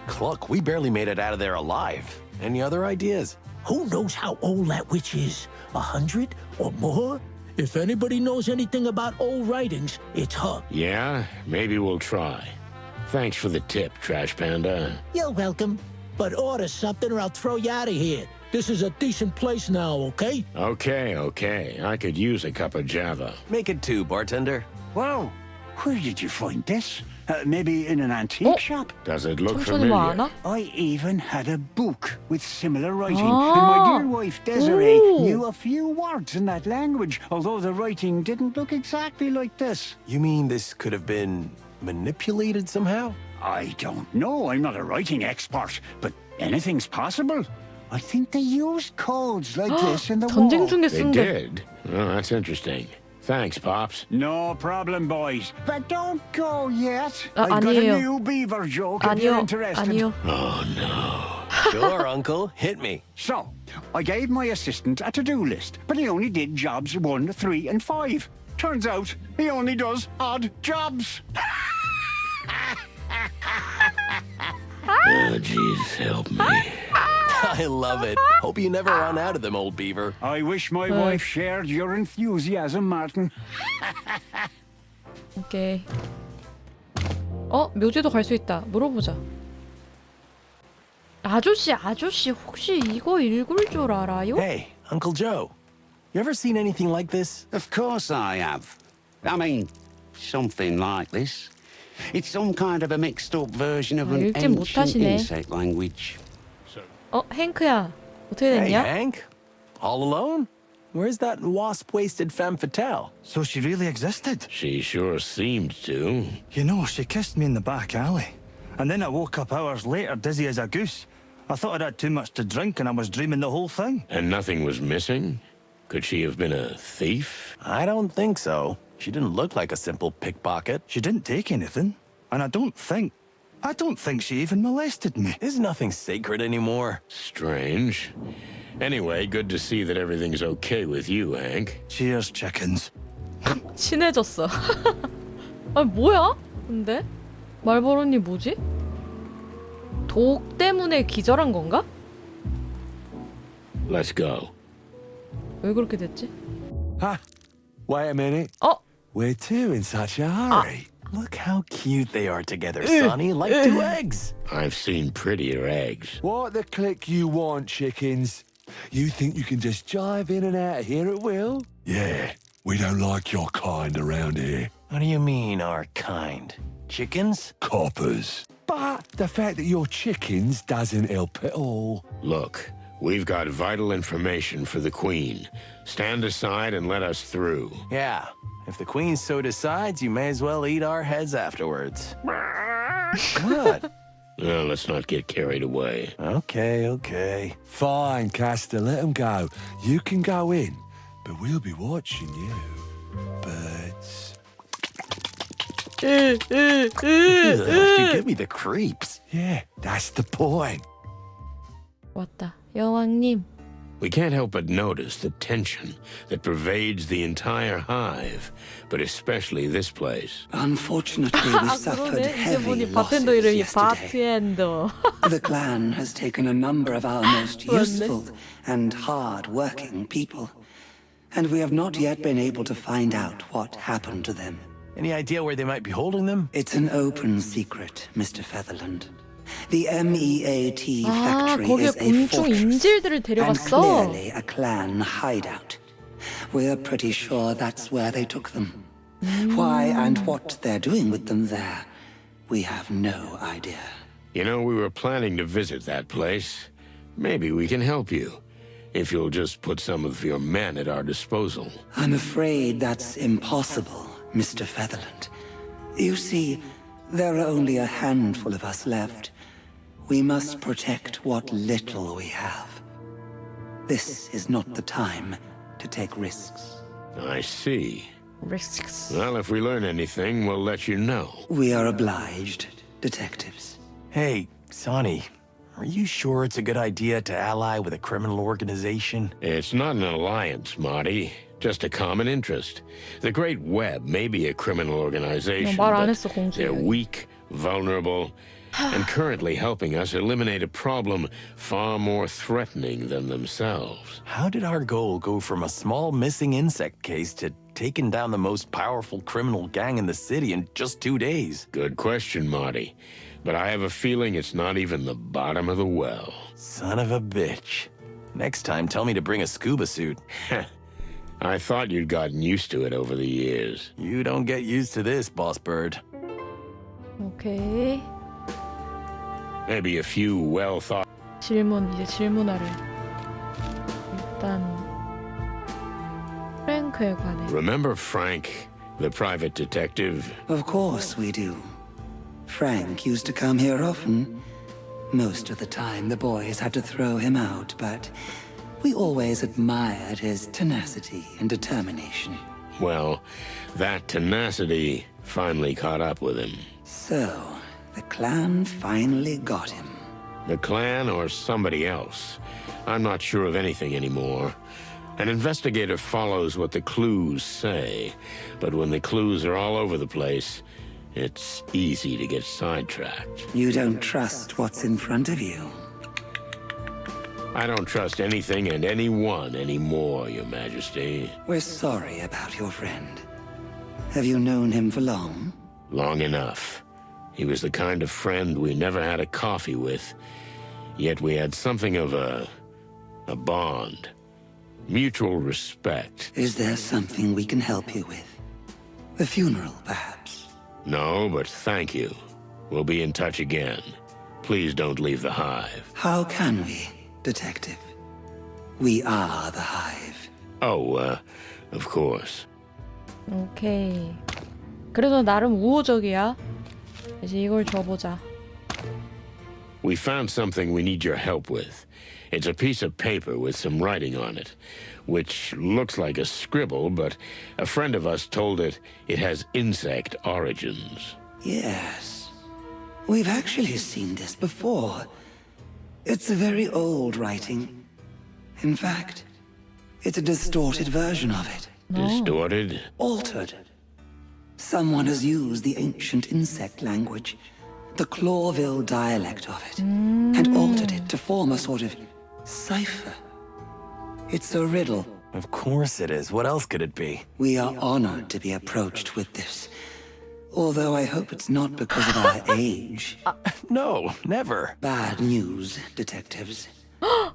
B: Cluck, we barely made it out of there alive. Any other ideas?
N: Who knows how old that witch is? 100 or more? If anybody knows anything about old writings, it's her.
A: Yeah, maybe we'll try. Thanks for the tip, Trash Panda.
N: You're welcome. But order something or I'll throw you out of here. This is a decent place now, okay?
A: Okay. I could use a cup of Java.
B: Make it 2, bartender.
O: Wow, where did you find this? Maybe in an antique shop?
A: Does it look
D: 청천이 뭐
A: familiar?
D: 아나?
O: I even had a book with similar writing,
D: Ah.
O: and my dear wife Desiree
D: Ooh.
O: knew a few words in that language, although the writing didn't look exactly like this.
B: You mean this could have been manipulated somehow?
O: I don't know, I'm not a writing expert, but anything's possible. I think they used codes like this in the
D: 전쟁
O: war.
D: 중에
A: They
D: 쓴 게.
A: did? Oh, that's interesting. Thanks, Pops.
O: No problem, boys. But don't go yet.
D: 아,
O: I've got
D: 아니에요.
O: a new beaver joke if you're
D: 아니요,
O: interested.
D: 아니요.
A: Oh, no.
B: Sure, Uncle. Hit me.
O: So, I gave my assistant a to-do list, but he only did jobs 1, 3, and 5. Turns out, he only does odd jobs.
A: Oh, jeez, help me.
B: I love it. Hope you never run out of them, old beaver.
O: I wish my wife shared your enthusiasm, Martin.
D: 오케이. 묘지도 갈 수 있다. 물어보자. 아저씨, 혹시 이거 읽을 줄 알아요?
B: Hey, Uncle Joe. You ever seen anything like this?
K: Of course I have. I mean, something like this. It's some kind of a mixed-up version of an
D: 읽진
K: ancient
D: 못하시네.
K: insect language.
D: 행크야. 어떻게
B: Hey,
D: 됐냐?
B: Hank. All alone? Where's that wasp-waisted femme fatale?
P: So she really existed?
A: She sure seemed to.
P: You know, she kissed me in the back alley. And then I woke up hours later dizzy as a goose. I thought I'd had too much to drink and I was dreaming the whole thing.
A: And nothing was missing? Could she have been a thief?
B: I don't think so. She didn't look like a simple pickpocket.
P: She didn't take anything. And I don't think she even molested me.
B: There's nothing sacred anymore.
A: Strange. Anyway, good to see that everything's okay with you, Hank.
P: Cheers, chickens.
D: 친해졌어. 아니 뭐야? 근데? 말버릇이 뭐지? 독 때문에 기절한 건가?
A: Let's go.
D: 왜 그렇게 됐지?
B: Wait a minute. Where to in such a hurry? Look how cute they are together, Sonny, like 2 eggs.
A: I've seen prettier eggs.
Q: What the click you want, chickens? You think you can just jive in and out of here at will?
R: Yeah, we don't like your kind around here.
B: What do you mean, our kind? Chickens?
R: Coppers. But the fact that you're chickens doesn't help at all.
A: Look, we've got vital information for the Queen. Stand aside and let us through.
B: Yeah. If the Queen so decides, you may as well eat our heads afterwards. What?
A: Well, let's not get carried away.
B: Okay.
Q: Fine, Castor, let them go. You can go in, but we'll be watching you. Birds.
B: You give me the creeps.
Q: Yeah, that's the point.
D: 왔다. 여왕님.
A: We can't help but notice the tension that pervades the entire hive, but especially this place.
S: Unfortunately, we suffered heavy
D: 바텐더
S: losses
D: 이름이
S: yesterday.
D: 바텐더.
S: The clan has taken a number of our most useful and hard-working people, and we have not yet been able to find out what happened to them.
B: Any idea where they might be holding them?
S: It's an open secret, Mr. Featherland. The MEAT factory
D: 거기에
S: is a
D: 곤충
S: fortress
D: 인질들을
S: and
D: 데려갔어.
S: clearly a clan hideout. We're pretty sure that's where they took them. Why and what they're doing with them there, we have no idea.
A: You know, we were planning to visit that place. Maybe we can help you, if you'll just put some of your men at our disposal.
S: I'm afraid that's impossible, Mr. Featherland. You see, there are only a handful of us left. We must protect what little we have. This is not the time to take risks.
A: I see.
D: Risks.
A: Well, if we learn anything, we'll let you know.
S: We are obliged, detectives.
B: Hey, Sonny, are you sure it's a good idea to ally with a criminal organization?
A: It's not an alliance, Marty. Just a common interest. The Great Web may be a criminal organization,
D: 말 안
A: but
D: 했어, 공주.
A: they're weak, vulnerable, and currently helping us eliminate a problem far more threatening than themselves.
B: How did our goal go from a small missing insect case to taking down the most powerful criminal gang in the city in just 2 days?
A: Good question, Marty. But I have a feeling it's not even the bottom of the well.
B: Son of a bitch. Next time, tell me to bring a scuba suit.
A: I thought you'd gotten used to it over the years.
B: You don't get used to this, Boss Bird.
D: 오케이.
A: Maybe a few well-thought...
D: 이제 질문하래. 일단 프랭크에 관해.
A: Remember Frank, the private detective?
S: Of course we do. Frank used to come here often. Most of the time, the boys had to throw him out, but we always admired his tenacity and determination.
A: Well, that tenacity finally caught up with him.
S: So, the clan finally got him.
A: The clan or somebody else. I'm not sure of anything anymore. An investigator follows what the clues say, but when the clues are all over the place, it's easy to get sidetracked.
S: You don't trust what's in front of you.
A: I don't trust anything and anyone anymore, Your Majesty.
S: We're sorry about your friend. Have you known him for long?
A: Long enough. He was the kind of friend we never had a coffee with, yet we had something of a bond. Mutual respect.
S: Is there something we can help you with? The funeral, perhaps?
A: No, but thank you. We'll be in touch again. Please don't leave the Hive.
S: How can we, Detective? We are the Hive.
A: Oh, of course.
D: 오케이. 그래도 나름 우호적이야. 이제 이걸 줘보자.
A: We found something we need your help with. It's a piece of paper with some writing on it, which looks like a scribble, but a friend of us told it has insect origins.
S: Yes. We've actually seen this before. It's a very old writing. In fact, it's a distorted version of it.
A: Distorted?
S: Altered. Someone has used the ancient insect language, the Clawville dialect of it, and altered it to form a sort of cipher. It's a riddle.
B: Of course it is. What else could it be?
S: We are honored to be approached with this. Although I hope it's not because of our age.
B: No, never.
S: Bad news, detectives.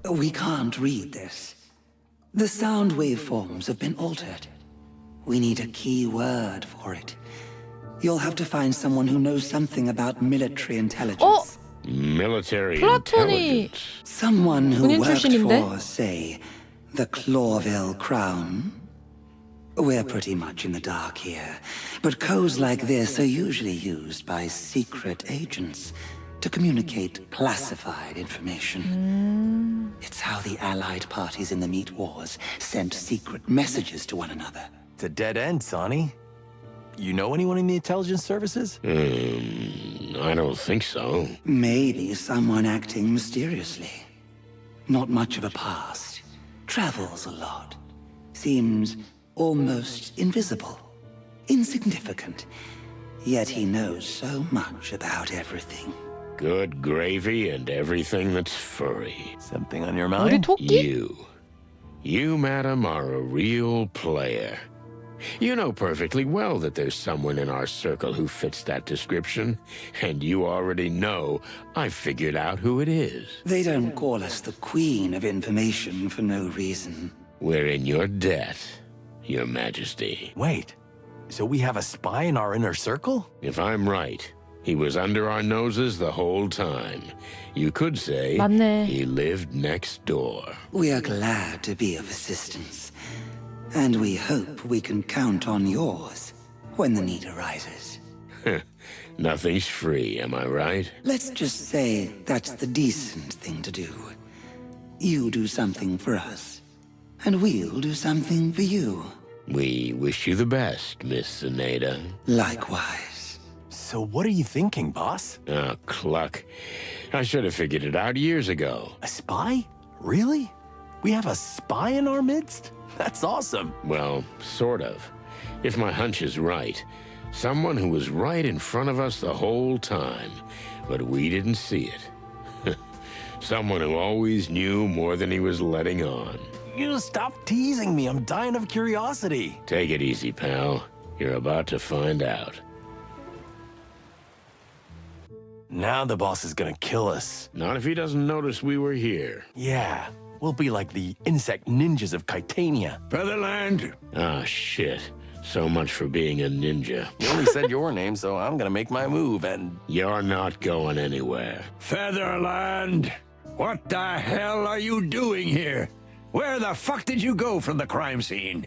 S: We can't read this. The sound waveforms have been altered. We need a key word for it. You'll have to find someone who knows something about military intelligence.
A: Military
D: 플라톤이
A: intelligence.
S: Someone who
D: 군인
S: worked
D: 출신인데?
S: for, say, the Clawville Crown. We're pretty much in the dark here, but codes like this are usually used by secret agents to communicate classified information. It's how the Allied parties in the Meat Wars sent secret messages to one another.
B: It's a dead end, Sonny. You know anyone in the intelligence services?
A: I don't think so.
S: Maybe someone acting mysteriously. Not much of a past. Travels a lot. Seems almost invisible. Insignificant. Yet he knows so much about everything.
A: Good gravy and everything that's furry.
B: Something on your
D: 우리
B: mind?
D: 토끼?
A: You, madam, are a real player. You know perfectly well that there's someone in our circle who fits that description, and you already know I've figured out who it is.
S: They don't call us the Queen of Information for no reason.
A: We're in your debt, Your Majesty.
B: Wait. So we have a spy in our inner circle?
A: If I'm right, he was under our noses the whole time. You could say
D: 맞네.
A: he lived next door.
S: We are glad to be of assistance, and we hope we can count on yours when the need arises.
A: Nothing's free, am I right?
S: Let's just say that's the decent thing to do. You do something for us, and we'll do something for you.
A: We wish you the best, Miss Zaneta.
S: Likewise.
B: So what are you thinking, boss?
A: Oh, cluck. I should have figured it out years ago.
B: A spy? Really? We have a spy in our midst? That's awesome.
A: Well, sort of. If my hunch is right, someone who was right in front of us the whole time, but we didn't see it. Someone who always knew more than he was letting on.
B: You stop teasing me. I'm dying of curiosity.
A: Take it easy, pal. You're about to find out.
B: Now the boss is gonna kill us.
A: Not if he doesn't notice we were here.
B: Yeah, we'll be like the insect ninjas of Titania.
C: Featherland.
A: Ah, shit. So much for being a ninja.
B: You only said your name, so I'm gonna make my move, and...
A: You're not going anywhere.
C: Featherland. What the hell are you doing here? Where the fuck did you go from the crime scene?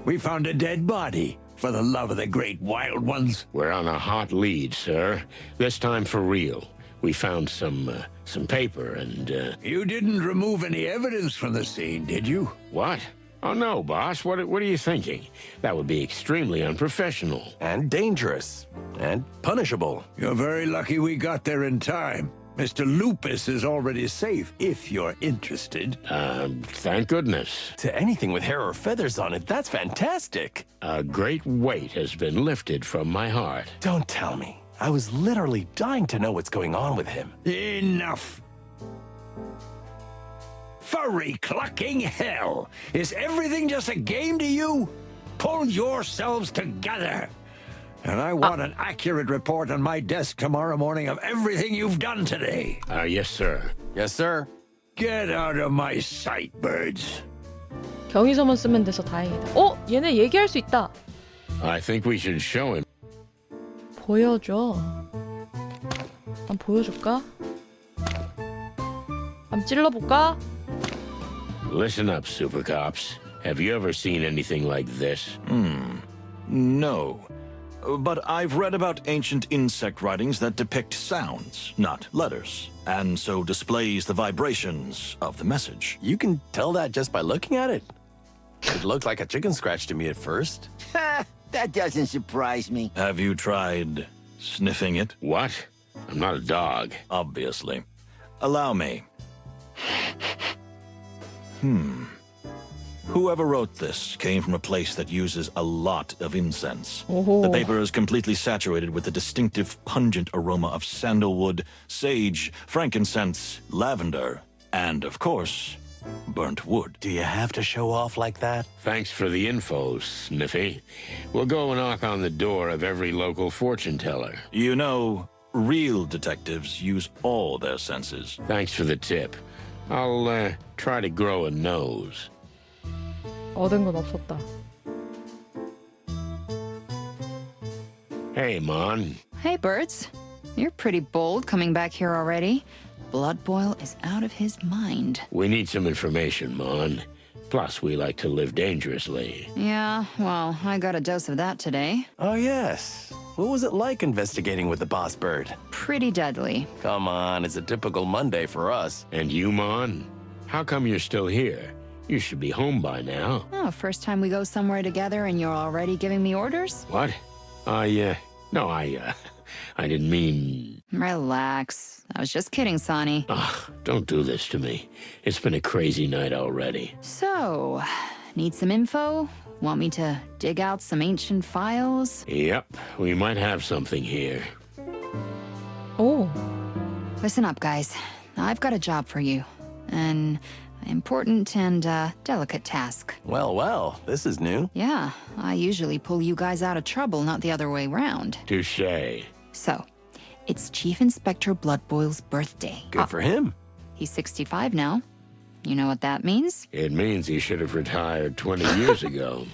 C: We found a dead body. For the love of the great wild ones.
A: We're on a hot lead, sir. This time for real. We found some paper and,
C: You didn't remove any evidence from the scene, did you?
A: What? Oh, no, boss. What are you thinking? That would be extremely unprofessional.
B: And dangerous. And punishable.
C: You're very lucky we got there in time. Mr. Lupus is already safe, if you're interested.
A: Thank goodness.
B: To anything with hair or feathers on it, that's fantastic.
A: A great weight has been lifted from my heart.
B: Don't tell me. I was literally dying to know what's going on with him.
C: Enough. Furry clucking hell! Is everything just a game to you? Pull yourselves together! And I want an accurate report on my desk tomorrow morning of everything you've done today.
A: Yes, sir.
B: Yes, sir.
C: Get out of my sight, birds.
D: 경위서만 쓰면 돼서 다행이다. 얘네 얘기할 수 있다.
A: I think we should show him.
D: 보여줘. 한번 보여줄까? 한번 찔러볼까?
A: Listen up, super cops. Have you ever seen anything like this?
T: No. But I've read about ancient insect writings that depict sounds, not letters, and so displays the vibrations of the message.
B: You can tell that just by looking at it. It looked like a chicken scratch to me at first.
M: That doesn't surprise me.
T: Have you tried sniffing it?
A: What? I'm not a dog.
T: Obviously. Allow me. Whoever wrote this came from a place that uses a lot of incense. The paper is completely saturated with the distinctive pungent aroma of sandalwood, sage, frankincense, lavender, and, of course, burnt wood.
B: Do you have to show off like that?
A: Thanks for the info, Sniffy. We'll go knock on the door of every local fortune teller.
T: You know, real detectives use all their senses.
A: Thanks for the tip. I'll try to grow a nose.
D: 얻은 건 없었다.
A: Hey, Mon.
L: Hey, birds. You're pretty bold coming back here already. Blood Boil is out of his mind.
A: We need some information, Mon. Plus, we like to live dangerously.
L: Yeah, well, I got a dose of that today.
B: Oh, yes. What was it like investigating with the boss bird?
L: Pretty deadly.
B: Come on, it's a typical Monday for us.
A: And you, Mon? How come you're still here? You should be home by now.
L: Oh, first time we go somewhere together and you're already giving me orders?
A: What? No, I didn't mean...
L: Relax. I was just kidding, Sonny.
A: Don't do this to me. It's been a crazy night already.
L: So, need some info? Want me to dig out some ancient files?
A: Yep, we might have something here.
D: Oh.
L: Listen up, guys. I've got a job for you. An important and delicate task.
B: Well, this is new.
L: Yeah, I usually pull you guys out of trouble, not the other way round.
A: Touché.
L: So, it's Chief Inspector Bloodboil's birthday.
B: Good for him.
L: He's 65 now. You know what that means?
A: It means he should have retired 20 years ago.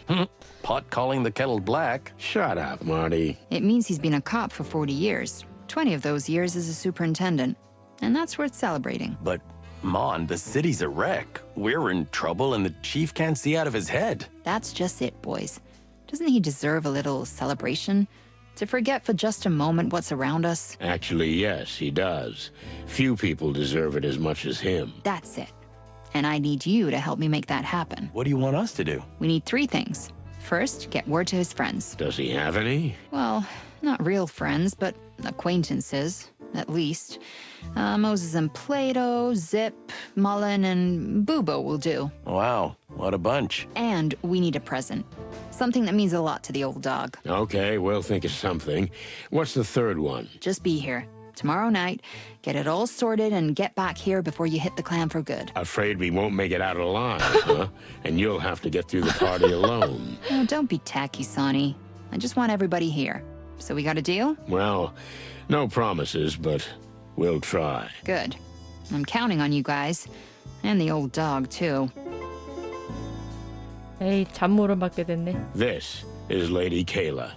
B: Pot calling the kettle black.
A: Shut up, Marty.
L: It means he's been a cop for 40 years. 20 of those years as a superintendent. And that's worth celebrating.
B: But, Mon, the city's a wreck. We're in trouble and the chief can't see out of his head.
L: That's just it, boys. Doesn't he deserve a little celebration? To forget for just a moment what's around us?
A: Actually, yes, he does. Few people deserve it as much as him.
L: That's it. And I need you to help me make that happen.
B: What do you want us to do?
L: We need 3 things. First, get word to his friends.
A: Does he have any?
L: Well, not real friends, but acquaintances, at least. Moses and Plato, Zip, Mullen, and Bubo will do.
B: Wow, what a bunch.
L: And we need a present. Something that means a lot to the old dog.
A: Okay, we'll think of something. What's the third one?
L: Just be here. Tomorrow night, get it all sorted and get back here before you hit the clam for good.
A: Afraid we won't make it out alive, huh? And you'll have to get through the party alone.
L: Oh, don't be tacky, Sonny. I just want everybody here. So we got a deal?
A: Well, no promises, but we'll try.
L: Good. I'm counting on you guys. And the old dog, too.
D: 에이, 잠물을 받게 됐네.
A: This is Lady Kayla.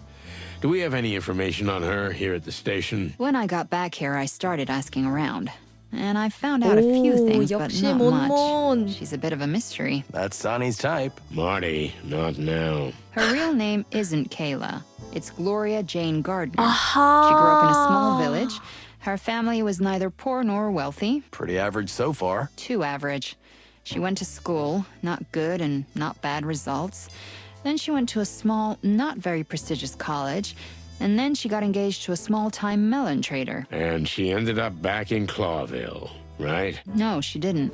A: Do we have any information on her here at the station?
L: When I got back here, I started asking around. And I found out a few things, but
D: 역시
L: not
D: 몬몬.
L: much. She's a bit of a mystery.
B: That's Sonny's type.
A: Marty, not now.
L: Her real name isn't Kayla. It's Gloria Jane Gardner.
D: 아하.
L: She grew up in a small village. Her family was neither poor nor wealthy.
B: Pretty average so far.
L: Too average. She went to school, not good and not bad results. Then she went to a small, not very prestigious college. And then she got engaged to a small-time melon trader.
A: And she ended up back in Clawville, right?
L: No, she didn't.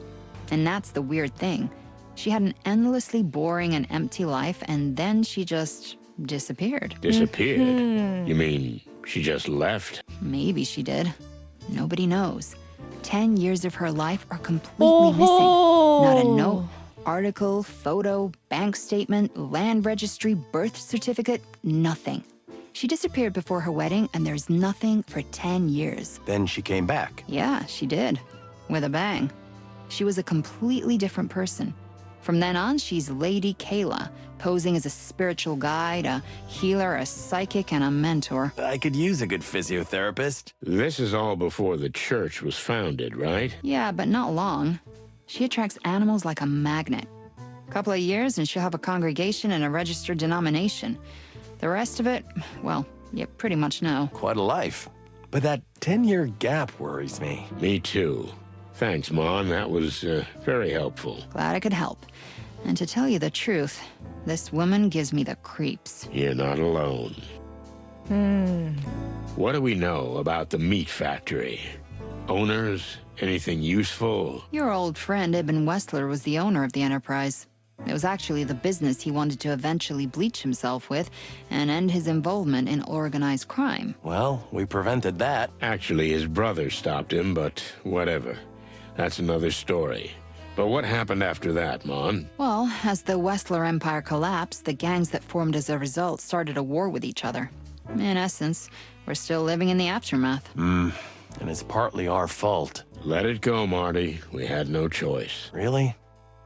L: And that's the weird thing. She had an endlessly boring and empty life, and then she just disappeared.
A: Disappeared? You mean she just left?
L: Maybe she did. Nobody knows. 10 years of her life are completely missing. Not a note, article, photo, bank statement, land registry, birth certificate, nothing. She disappeared before her wedding, and there's nothing for 10 years.
B: Then she came back.
L: Yeah, she did. With a bang. She was a completely different person. From then on, she's Lady Kayla, posing as a spiritual guide, a healer, a psychic, and a mentor.
B: I could use a good physiotherapist.
A: This is all before the church was founded, right?
L: Yeah, but not long. She attracts animals like a magnet. A couple of years, and she'll have a congregation and a registered denomination. The rest of it, well, you pretty much know.
B: Quite a life. But that 10-year gap worries me.
A: Me too. Thanks, Mon. That was very helpful.
L: Glad I could help. And to tell you the truth, this woman gives me the creeps.
A: You're not alone. What do we know about the meat factory? Owners? Anything useful?
L: Your old friend Ibn Wessler was the owner of the enterprise. It was actually the business he wanted to eventually bleach himself with and end his involvement in organized crime.
B: Well, we prevented that.
A: Actually, his brother stopped him, but whatever. That's another story. But what happened after that, Mon?
L: Well, as the Wessler Empire collapsed, the gangs that formed as a result started a war with each other. In essence, we're still living in the aftermath.
B: And it's partly our fault.
A: Let it go, Marty. We had no choice.
B: Really?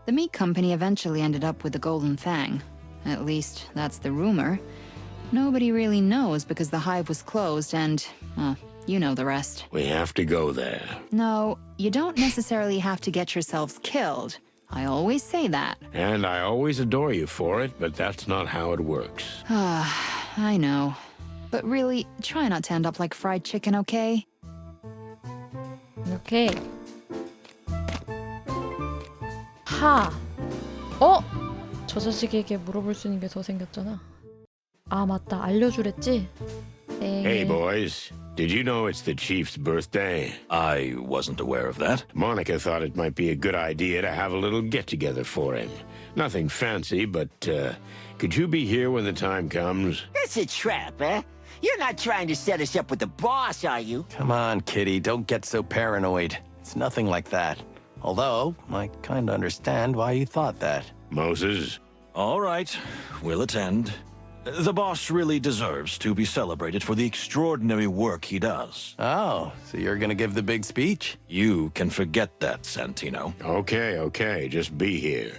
L: The meat company eventually ended up with the Golden Fang. At least, that's the rumor. Nobody really knows because the hive was closed and, well, you know the rest.
A: We have to go there.
L: No, you don't necessarily have to get yourselves killed. I always say that.
A: And I always adore you for it, but that's not how it works.
L: I know. But really, try not to end up like fried chicken, okay?
D: 오케이. 하. 어? 저 자식에게 물어볼 수 있는 게 더 생겼잖아. 아, 맞다. 알려주랬지?
A: Hey, boys. Did you know it's the chief's birthday?
T: I wasn't aware of that.
A: Monica thought it might be a good idea to have a little get-together for him. Nothing fancy, but could you be here when the time comes?
M: It's a trap, eh? You're not trying to set us up with the boss, are you?
B: Come on, Kitty, don't get so paranoid. It's nothing like that. Although, I kinda understand why you thought that.
A: Moses?
T: All right, we'll attend. The boss really deserves to be celebrated for the extraordinary work he does.
B: Oh, so you're gonna give the big speech?
T: You can forget that, Santino.
A: Okay, just be here.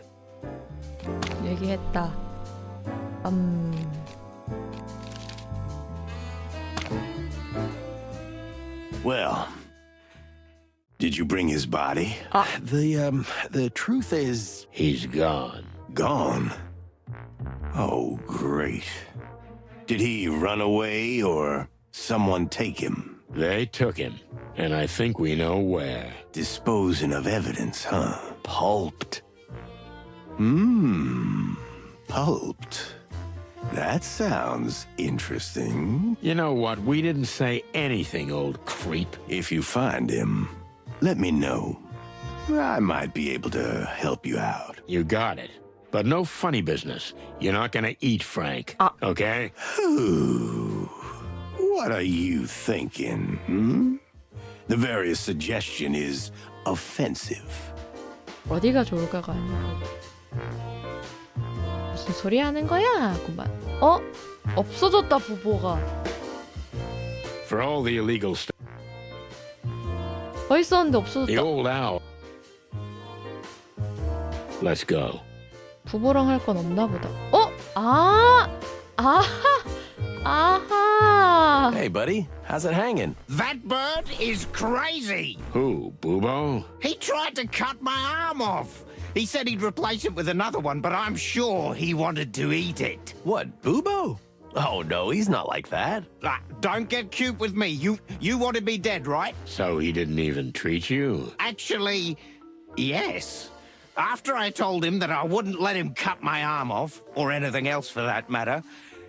D: 얘기했다.
C: Well, did you bring his body?
B: The truth is...
A: He's gone.
C: Gone? Oh, great. Did he run away or someone take him?
A: They took him, and I think we know where.
C: Disposing of evidence, huh?
B: Pulped.
C: Pulped. That sounds interesting.
A: You know what? We didn't say anything, old creep.
C: If you find him, let me know. I might be able to help you out.
A: You got it. But no funny business. You're not gonna eat Frank, okay?
C: Ooh, what are you thinking, The very suggestion is offensive.
D: 어디가 좋을까가 아니라 무슨 소리 하는 거야? 그만. 없어졌다 부보가.
A: For all the illegal stuff.
D: 더 있었는데
A: The
D: 없어졌다.
A: old owl. Let's go.
D: 부보랑 할 건 없나 보다. 아하.
B: Hey, buddy, how's it hanging?
U: That bird is crazy.
A: Who, Bubo?
U: He tried to cut my arm off. He said he'd replace it with another one, but I'm sure he wanted to eat it.
B: What, Bubo? Oh, no, he's not like that.
U: Don't get cute with me. You wanted me dead, right?
A: So he didn't even treat you?
U: Actually, yes. After I told him that I wouldn't let him cut my arm off, or anything else for that matter,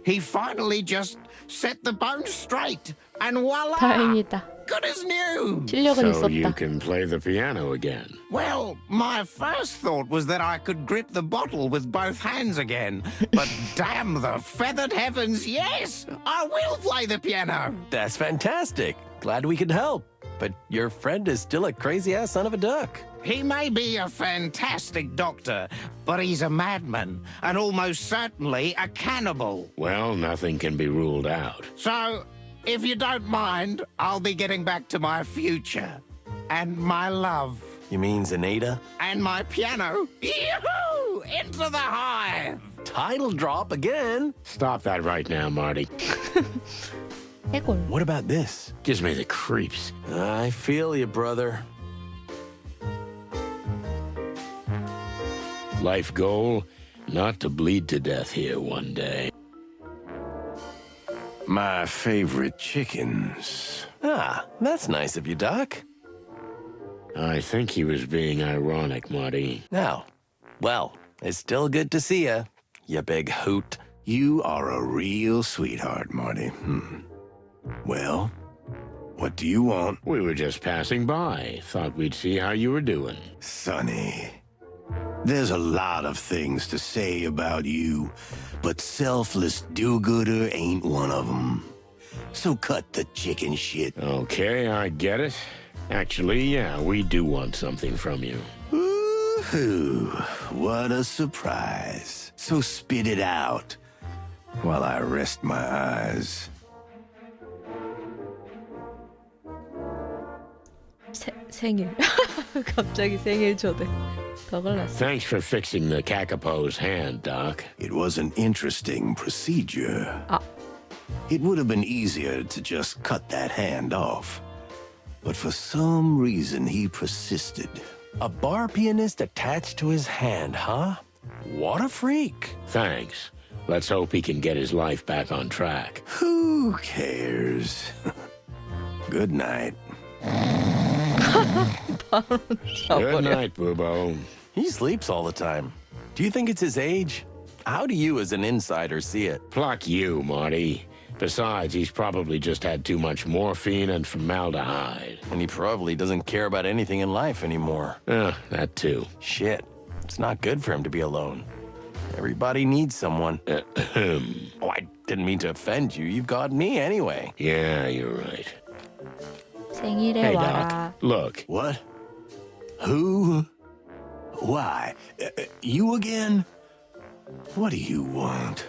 U: he finally just set the bone straight. And voila!
D: 다행이다.
U: Good as new.
D: 실력은
A: So you
D: 있었다.
A: can play the piano again.
U: Well, my first thought was that I could grip the bottle with both hands again. But damn the feathered heavens, yes! I will play the piano!
B: That's fantastic. Glad we could help. But your friend is still a crazy-ass son of a duck.
U: He may be a fantastic doctor, but he's a madman, and almost certainly a cannibal.
A: Well, nothing can be ruled out.
U: So, if you don't mind, I'll be getting back to my future. And my love.
B: You mean Zenaida?
U: And my piano. Yahoo! Into the hive!
B: Title drop again.
A: Stop that right now, Marty.
D: 해골.
B: What about this?
A: Gives me the creeps.
B: I feel you, brother.
A: Life goal? Not to bleed to death here one day.
C: My favorite chickens.
B: Ah, that's nice of you, Doc.
A: I think he was being ironic, Marty.
B: Now, well, it's still good to see you big hoot.
C: You are a real sweetheart, Marty. Well, what do you want?
A: We were just passing by. Thought we'd see how you were doing.
C: Sonny, there's a lot of things to say about you, but selfless do-gooder ain't one of them. So cut the chicken shit.
A: Okay, I get it. Actually, yeah, we do want something from you.
C: Ooh, what a surprise. So spit it out while I rest my eyes.
D: 생일. 갑자기 생일 초대. 더 골랐어.
A: Thanks for fixing the Kakapo's hand, Doc.
C: It was an interesting procedure. It would have been easier to just cut that hand off. But for some reason, he persisted.
B: A bar pianist attached to his hand, huh? What a freak.
A: Thanks. Let's hope he can get his life back on track.
C: Who cares? Good night.
A: Good night, Bubo.
B: He sleeps all the time. Do you think it's his age? How do you as an insider see it?
A: Pluck you, Marty. Besides, he's probably just had too much morphine and formaldehyde.
B: And he probably doesn't care about anything in life anymore.
A: That too.
B: Shit. It's not good for him to be alone. Everybody needs someone. Oh, I didn't mean to offend you. You've got me anyway.
A: Yeah, you're right.
D: 생일에
A: Hey,
D: 와라.
A: Doc, look.
C: What? Who? Why? You again? What do you want?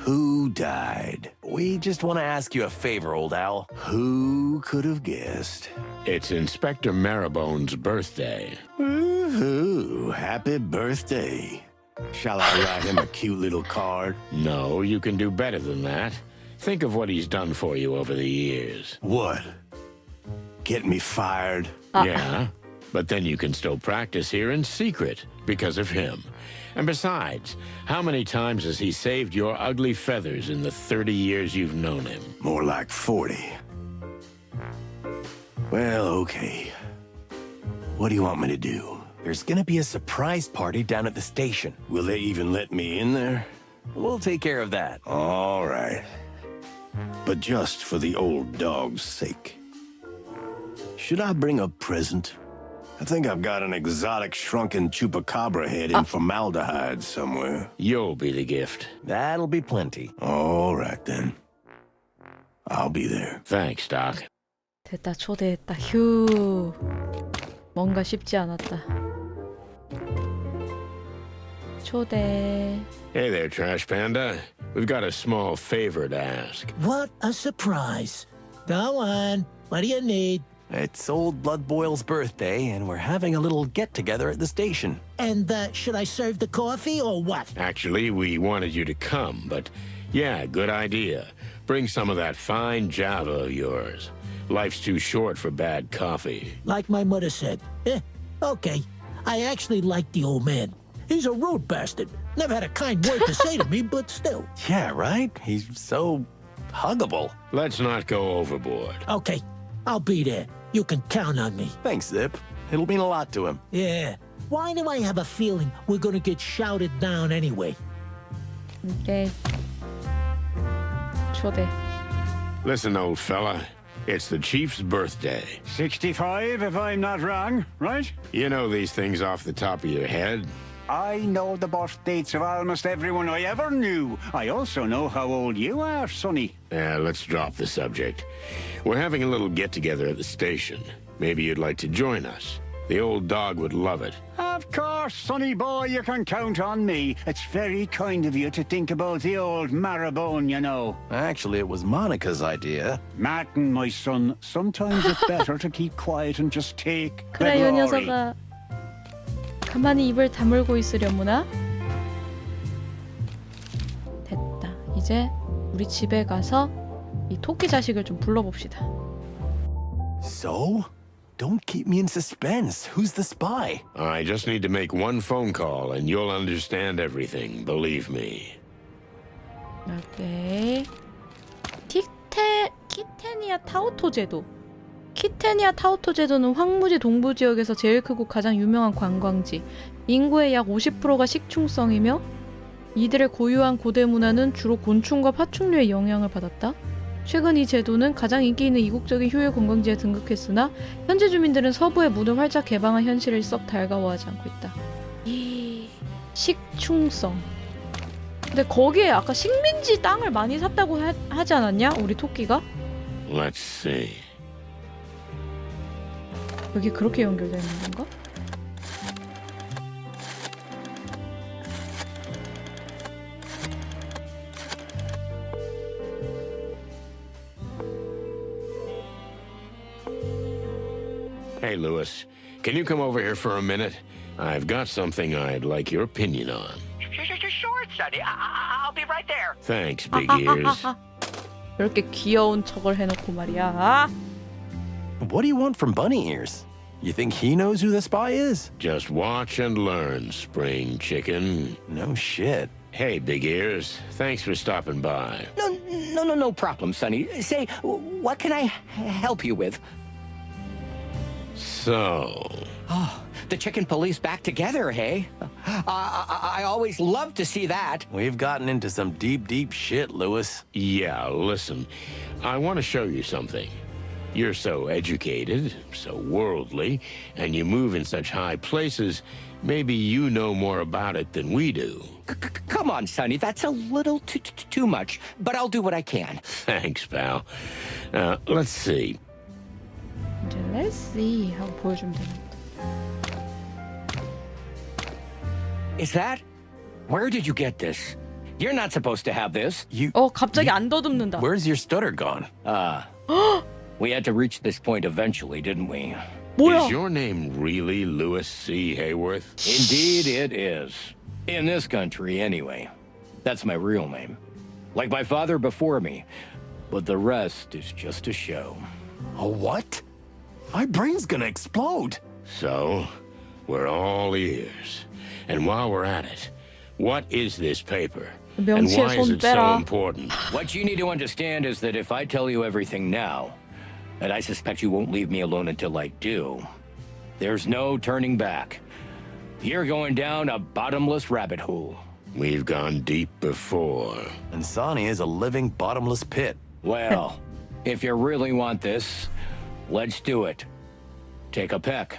B: Who died? We just want to ask you a favor, old owl. Who could have guessed?
A: It's Inspector Marrowbone's birthday.
B: Woohoo! Happy birthday. Shall I write him a cute little card?
A: No, you can do better than that. Think of what he's done for you over the years.
B: What? Get me fired?
A: Yeah, but then you can still practice here in secret because of him. And besides, how many times has he saved your ugly feathers in the 30 years you've known him?
B: More like 40. Well, okay. What do you want me to do? There's gonna be a surprise party down at the station. Will they even let me in there? We'll take care of that. All right. But just for the old dog's sake. Should I bring a present? I think I've got an exotic shrunken chupacabra head in formaldehyde somewhere.
A: You'll be the gift.
B: That'll be plenty. All right, then. I'll be there.
A: Thanks, Doc.
D: 됐다, 초대했다. 휴. 뭔가 쉽지 않았다. 초대.
A: Hey there, Trash Panda. We've got a small favor to ask.
N: What a surprise. Go on. What do you need?
B: It's old Blood Boil's birthday, and we're having a little get-together at the station.
N: And should I serve the coffee or what?
A: Actually, we wanted you to come, but yeah, good idea. Bring some of that fine Java of yours. Life's too short for bad coffee.
N: Like my mother said. Okay. I actually like the old man. He's a rude bastard. Never had a kind word to say to me, but still.
B: Yeah, right? He's so huggable.
A: Let's not go overboard.
N: Okay. I'll be there. You can count on me.
B: Thanks, Zip. It'll mean a lot to him.
N: Yeah. Why do I have a feeling we're gonna get shouted down anyway?
D: Okay. 초대.
A: Listen, old fella. It's the Chief's birthday.
O: 65, if I'm not wrong, right?
A: You know these things off the top of your head?
O: I know the birth dates of almost everyone I ever knew. I also know how old you are, Sonny.
A: Let's drop the subject. We're having a little get-together at the station. Maybe you'd like to join us. The old dog would love it.
O: Of course, Sonny boy, you can count on me. It's very kind of you to think about the old marrowbone, you know.
B: Actually, it was Monica's idea.
O: Martin, my son, sometimes it's better to keep quiet and just take the
D: 그래, 이
O: glory.
D: 녀석아. 가만히 입을 다물고 있으려무나? 됐다. 이제 우리 집에 가서 이 토끼 자식을 좀 불러봅시다.
B: So? Don't keep me in suspense. Who's the spy?
A: I just need to make one phone call and you'll understand everything, believe me.
D: 오케이. 키테니아 타오토 제도. 키테니아 타오토 제도는 황무지 동부 지역에서 제일 크고 가장 유명한 관광지. 인구의 약 50%가 식충성이며 이들의 고유한 고대 문화는 주로 곤충과 파충류의 영향을 받았다. 최근 이 제도는 가장 인기 있는 이국적인 휴일 관광지에 등극했으나 현지 주민들은 서부의 문을 활짝 개방한 현실을 썩 달가워하지 않고 있다. 식충성. 근데 거기에 아까 식민지 땅을 많이 샀다고 하지 않았냐? 우리 토끼가?
A: Let's see.
D: 여기 그렇게 연결되어 있는 건가?
A: Hey, Lewis, can you come over here for a minute? I've got something I'd like your opinion on.
G: Sure, Sonny. I'll be right there.
A: Thanks, big ears.
D: 이렇게 귀여운 척을 해놓고 말이야.
B: What do you want from Bunny Ears? You think he knows who the spy is?
A: Just watch and learn, spring chicken.
B: No shit.
A: Hey, big ears. Thanks for stopping by.
H: No problem, Sonny. Say, what can I help you with?
A: So...
H: Oh, the chicken police back together, hey? I always love to see that.
B: We've gotten into some deep shit, Lewis.
A: Yeah, listen. I want to show you something. You're so educated, so worldly, and you move in such high places, maybe you know more about it than we do.
H: Come on, Sonny, that's a little too much, but I'll do what I can.
A: Thanks, pal. Let's see.
D: 이제 let's see 하고 보여주면 되는
H: Is that? Where did you get this? You're not supposed to have this.
D: 갑자기 안 더듬는다.
B: Where's your stutter gone?
H: We had to reach this point eventually, didn't we?
A: Is your name really Louis C. Hayworth?
H: Indeed it is. In this country, anyway. That's my real name. Like my father before me. But the rest is just a show.
B: A what? My brain's gonna explode.
A: So, we're all ears. And while we're at it, what is this paper? And why is it so important?
H: What you need to understand is that if I tell you everything now, and I suspect you won't leave me alone until I do, there's no turning back. You're going down a bottomless rabbit hole.
A: We've gone deep before.
B: And Sonny is a living bottomless pit.
H: Well, if you really want this, let's do it. Take a peck.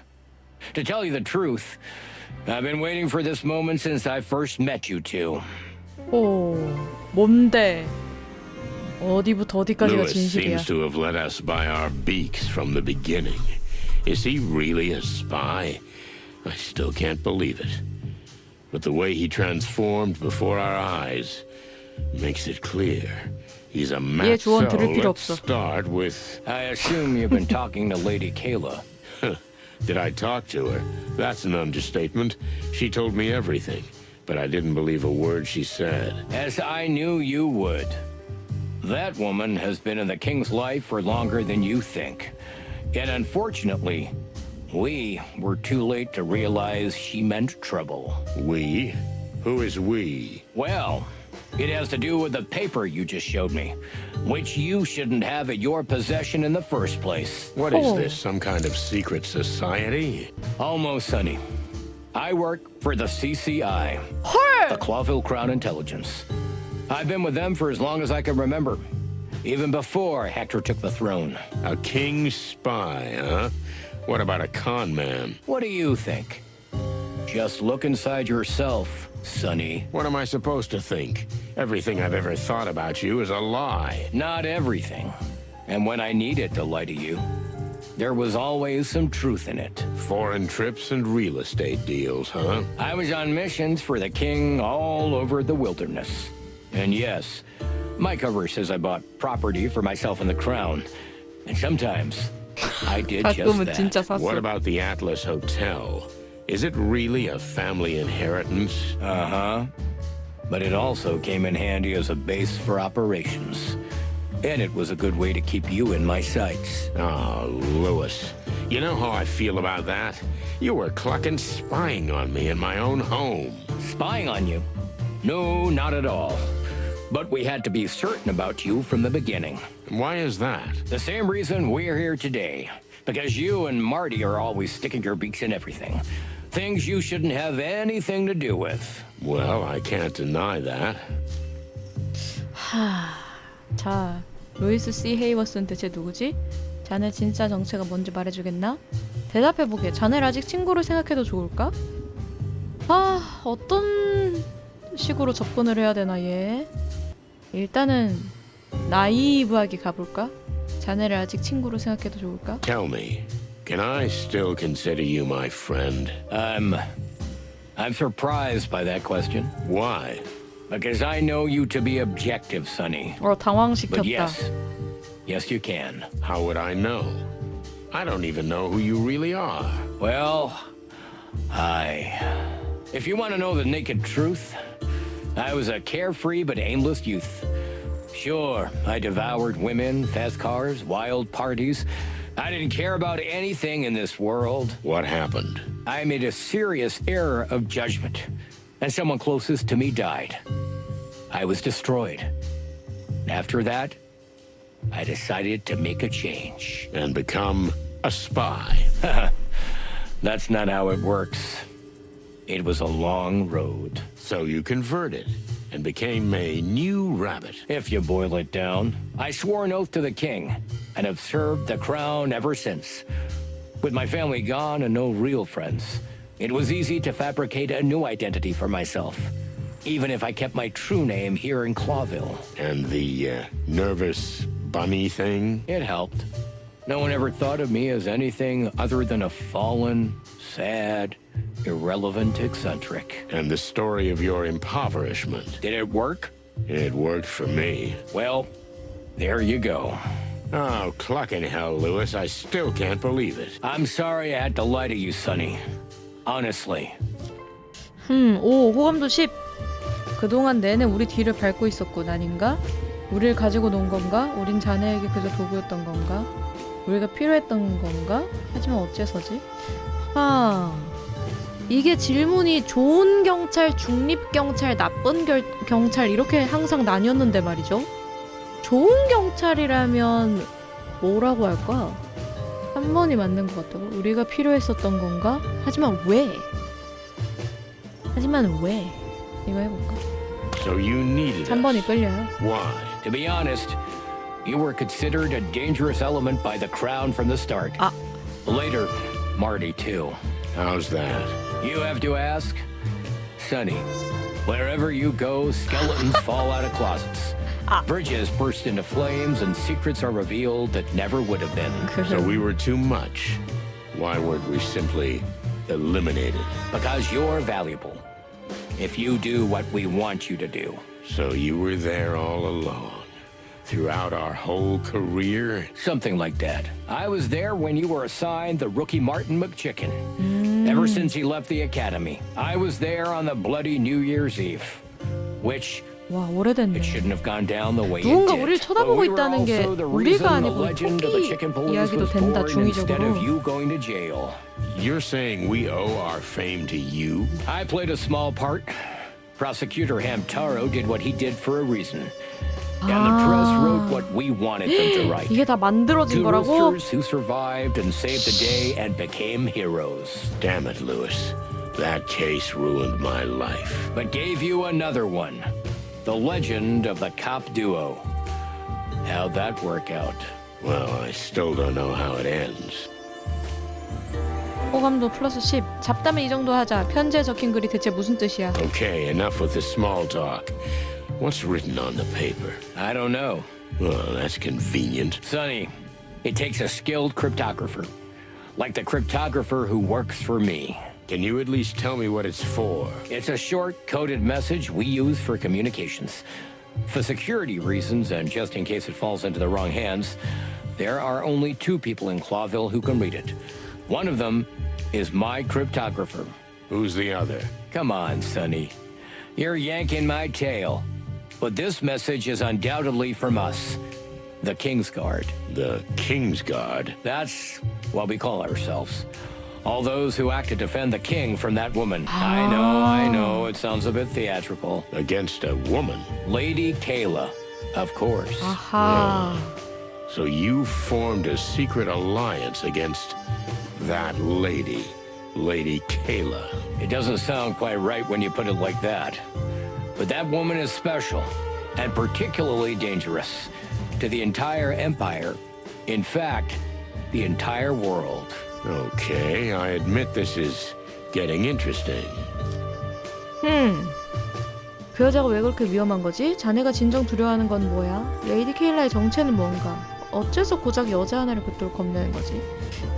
H: To tell you the truth, I've been waiting for this moment since I first met you two.
D: 오, 뭔데? 어디부터 어디까지가
A: Louis
D: 진실이야?
A: seems to have led us by our beaks from the beginning. Is he really a spy? I still can't believe it. But the way he transformed before our eyes makes it clear. He's a man. So let's start with...
H: I assume you've been talking to Lady Kayla.
A: Did I talk to her? That's an understatement. She told me everything, but I didn't believe a word she said.
H: As I knew you would. That woman has been in the king's life for longer than you think. Yet unfortunately, we were too late to realize she meant trouble.
A: We? Who is we?
H: Well, it has to do with the paper you just showed me, which you shouldn't have at your possession in the first place.
A: What is this, some kind of secret society?
H: Almost, Sonny. I work for the CCI, the Clawville Crown Intelligence. I've been with them for as long as I can remember, even before Hector took the throne.
A: A king's spy, huh? What about a con man?
H: What do you think? Just look inside yourself, Sonny.
A: What am I supposed to think? Everything I've ever thought about you is a lie.
H: Not everything. And when I needed to lie to you, there was always some truth in it.
A: Foreign trips and real estate deals, huh?
H: I was on missions for the king all over the wilderness. And yes, my cover says I bought property for myself and the crown. And sometimes I did just that.
A: What about the Atlas Hotel? Is it really a family inheritance?
H: Uh-huh. But it also came in handy as a base for operations. And it was a good way to keep you in my sights.
A: Oh, Louis. You know how I feel about that? You were clucking spying on me in my own home.
H: Spying on you? No, not at all. But we had to be certain about you from the beginning.
A: Why is that?
H: The same reason we're here today. Because you and Marty are always sticking your beaks in everything. Things you shouldn't have anything to do with.
A: Well, I can't deny that.
D: 자, 로이스 C. 헤이워스는 대체 누구지? 자네 진짜 정체가 뭔지 말해주겠나? 대답해보게. 자네를 아직 친구로 생각해도 좋을까? 어떤 식으로 접근을 해야 되나 얘? 일단은 나이브하게 가볼까? 자네를 아직 친구로 생각해도 좋을까?
A: Tell me, can I still consider you my friend?
H: I'm surprised by that question.
A: Why?
H: Because I know you to be objective, Sonny.
D: 당황시켰다.
H: But yes, you can.
A: How would I know? I don't even know who you really are.
H: Well, if you want to know the naked truth, I was a carefree but aimless youth. Sure, I devoured women, fast cars, wild parties. I didn't care about anything in this world.
A: What happened?
H: I made a serious error of judgment, and someone closest to me died. I was destroyed. After that, I decided to make a change.
A: And become a spy.
H: That's not how it works. It was a long road.
A: So you converted and became a new rabbit.
H: If you boil it down, I swore an oath to the king and have served the crown ever since. With my family gone and no real friends, it was easy to fabricate a new identity for myself, even if I kept my true name here in Clawville.
A: And the nervous bunny thing?
H: It helped. No one ever thought of me as anything other than a fallen, sad, irrelevant eccentric.
A: And the story of your impoverishment.
H: Did it work?
A: It worked for me.
H: Well, there you go.
A: Oh, clucking hell, Lewis. I still can't believe it.
H: I'm sorry I had to lie to you, Sonny. Honestly.
D: 오, 호감도 10. 그동안 내내 우리 뒤를 밟고 있었군, 아닌가? 우리를 가지고 논 건가? 우린 자네에게 그저 도구였던 건가? 우리가 필요했던 건가? 하지만 어째서지? 이게 질문이 좋은 경찰, 중립 경찰, 나쁜 경찰 이렇게 항상 나뉘었는데 말이죠. 좋은 경찰이라면 뭐라고 할까? 3번이 맞는 것 같다고? 우리가 필요했었던 건가? 하지만 왜? 이거 해볼까?
A: So you needed
D: 3번이 끌려요.
A: Why?
H: To be honest, you were considered a dangerous element by the Crown from the start. Later, Marty too.
A: How's that?
H: You have to ask? Sonny, wherever you go, skeletons fall out of closets. Bridges burst into flames and secrets are revealed that never would have been.
A: So we were too much. Why weren't we simply eliminated?
H: Because you're valuable. If you do what we want you to do.
A: So you were there all along, throughout our whole career?
H: Something like that. I was there when you were assigned the rookie Martin McChicken. Ever since he left the academy. I was there on the bloody New Year's Eve. Which...
D: 와, 오래됐네.
H: It shouldn't have gone down the way it
D: 누군가
H: did.
D: 우리를 쳐다보고
H: We were
D: 있다는 게
H: also the
D: 우리가
H: reason the
D: 아니고
H: legend of the
D: 토끼
H: chicken police
D: 이야기도
H: was
D: 된다,
H: born instead
D: 중의적으로.
H: of you going to jail.
A: You're saying we owe our fame to you?
H: I played a small part. Prosecutor Hamtaro did what he did for a reason. And the press wrote what we wanted them to write.
D: 이게 다 만들어진
H: Two
D: 거라고?
H: roosters who survived and saved the day and became heroes.
A: Damn it, Lewis. That case ruined my life.
H: But gave you another one. The legend of the cop duo. How'd that work out?
A: Well, I still don't know how it ends.
D: 호감도 플러스 10. 잡담은 이 정도 하자. 편지에 적힌 글이 대체 무슨 뜻이야?
A: Okay, enough with the small talk. What's written on the paper?
H: I don't know.
A: Well, that's convenient.
H: Sonny, it takes a skilled cryptographer. Like the cryptographer who works for me.
A: Can you at least tell me what it's for?
H: It's a short, coded message we use for communications. For security reasons, and just in case it falls into the wrong hands, there are only 2 people in Clawville who can read it. One of them is my cryptographer.
A: Who's the other?
H: Come on, Sonny. You're yanking my tail. But this message is undoubtedly from us. The King's Guard.
A: The King's Guard?
H: That's what we call ourselves. All those who act to defend the king from that woman. I know, it sounds a bit theatrical.
A: Against a woman?
H: Lady Kayla, of course.
D: 아하.
A: So you formed a secret alliance against that lady, Lady Kayla.
H: It doesn't sound quite right when you put it like that. But that woman is special, and particularly dangerous to the entire empire. In fact, the entire world.
A: Okay, I admit this is getting interesting.
D: 그 여자가 왜 그렇게 위험한 거지? 자네가 진정 두려워하는 건 뭐야? 레이디 케일라의 정체는 뭔가? 어째서 고작 여자 하나를 붙들고 겁내는 거지?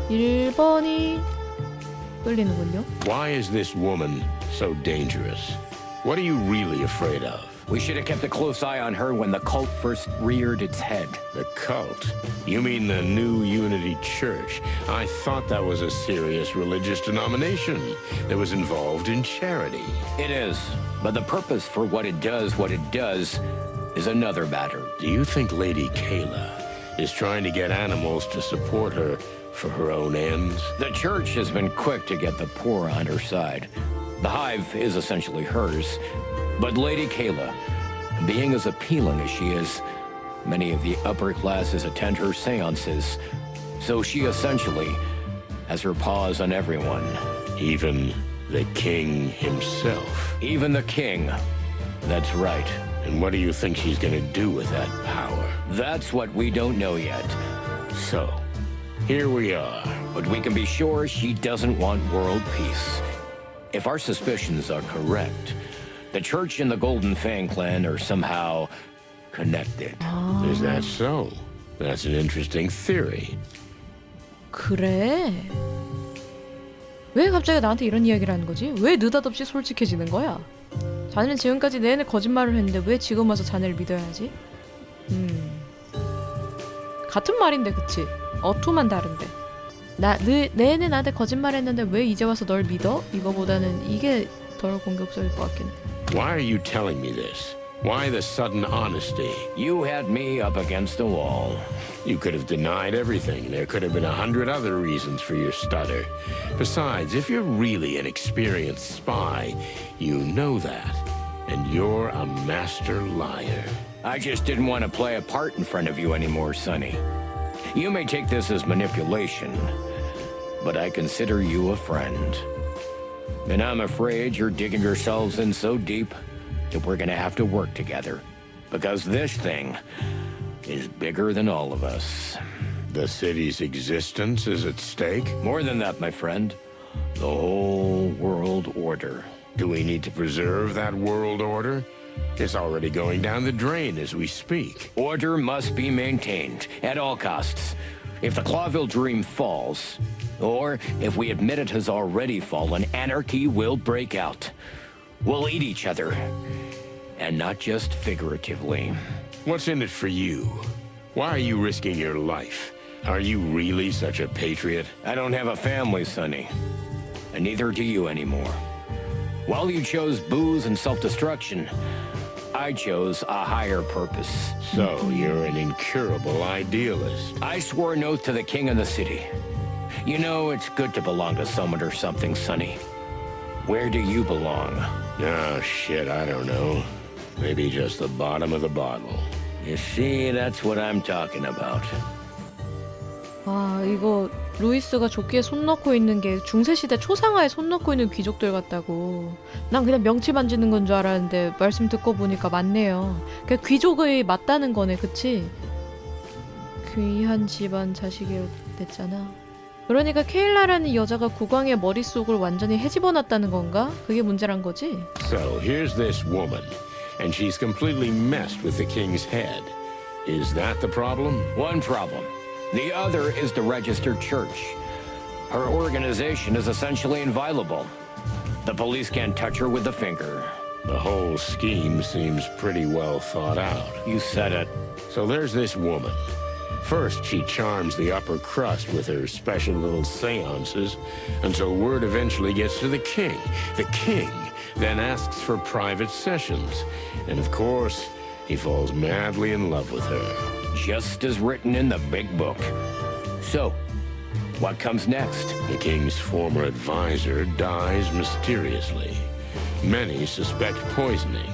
D: 1번이 끌리는군요.
A: Why is this woman so dangerous? What are you really afraid of?
H: We should have kept a close eye on her when the cult first reared its head.
A: The cult? You mean the New Unity Church? I thought that was a serious religious denomination that was involved in charity.
H: It is, but the purpose for what it does is another matter.
A: Do you think Lady Kayla is trying to get animals to support her for her own ends?
H: The church has been quick to get the poor on her side. The Hive is essentially hers. But Lady Kayla, being as appealing as she is, many of the upper classes attend her seances. So she essentially has her paws on everyone.
A: Even the king himself?
H: Even the king. That's right.
A: And what do you think she's gonna do with that power?
H: That's what we don't know yet.
A: So, here we are.
H: But we can be sure she doesn't want world peace. If our suspicions are correct, the church and the Golden Fang clan are somehow connected.
A: Is that so? That's an interesting theory.
D: 그래? 왜 갑자기 나한테 이런 이야기를 하는 거지? 왜 느닷없이 솔직해지는 거야? 자네는 지금까지 내내 거짓말을 했는데 왜 지금 와서 자네를 믿어야 하지? 같은 말인데 그치? 어투만 다른데 내내 나한테 거짓말했는데 왜 이제 와서 널 믿어? 이거보다는 이게 덜 공격적일 것 같긴 해.
A: Why are you telling me this? Why the sudden honesty?
H: You had me up against the wall.
A: You could have denied everything. There could have been 100 other reasons for your stutter. Besides, if you're really an experienced spy, you know that. And you're a master liar.
H: I just didn't want to play a part in front of you anymore, Sonny. You may take this as manipulation, but I consider you a friend. And I'm afraid you're digging yourselves in so deep that we're gonna have to work together. Because this thing is bigger than all of us.
A: The city's existence is at stake?
H: More than that, my friend. The whole world order.
A: Do we need to preserve that world order? It's already going down the drain as we speak.
H: Order must be maintained at all costs. If the Clawville dream falls, or if we admit it has already fallen, anarchy will break out. We'll eat each other. And not just figuratively.
A: What's in it for you? Why are you risking your life? Are you really such a patriot?
H: I don't have a family, Sonny. And neither do you anymore. While you chose booze and self-destruction, I chose a higher purpose.
A: So you're an incurable idealist.
H: I swore an oath to the king of the city. You know, it's good to belong to someone or something, Sonny. Where do you belong?
A: Oh, shit, I don't know. Maybe just the bottom of the bottle.
H: You see, that's what I'm talking about.
D: 아, 이거 루이스가 조끼에 손 넣고 있는 게 중세시대 초상화에 손 넣고 있는 귀족들 같다고. 난 그냥 명치 만지는 건 줄 알았는데 말씀 듣고 보니까 맞네요. 그 귀족의 맞다는 거네, 그치? 귀한 집안 자식이었댔잖아. 그러니까 케일라라는 여자가 국왕의 머릿속을 완전히 헤집어놨다는 건가? 그게 문제란 거지?
A: So here's this woman, and she's completely messed with the king's head. Is that the problem?
H: One problem. The other is the registered church. Her organization is essentially inviolable. The police can't touch her with a finger.
A: The whole scheme seems pretty well thought out.
H: You said it.
A: So there's this woman. First, she charms the upper crust with her special little seances until word eventually gets to the king. The king then asks for private sessions. And of course, he falls madly in love with her.
H: Just as written in the big book. So, what comes next?
A: The king's former advisor dies mysteriously. Many suspect poisoning,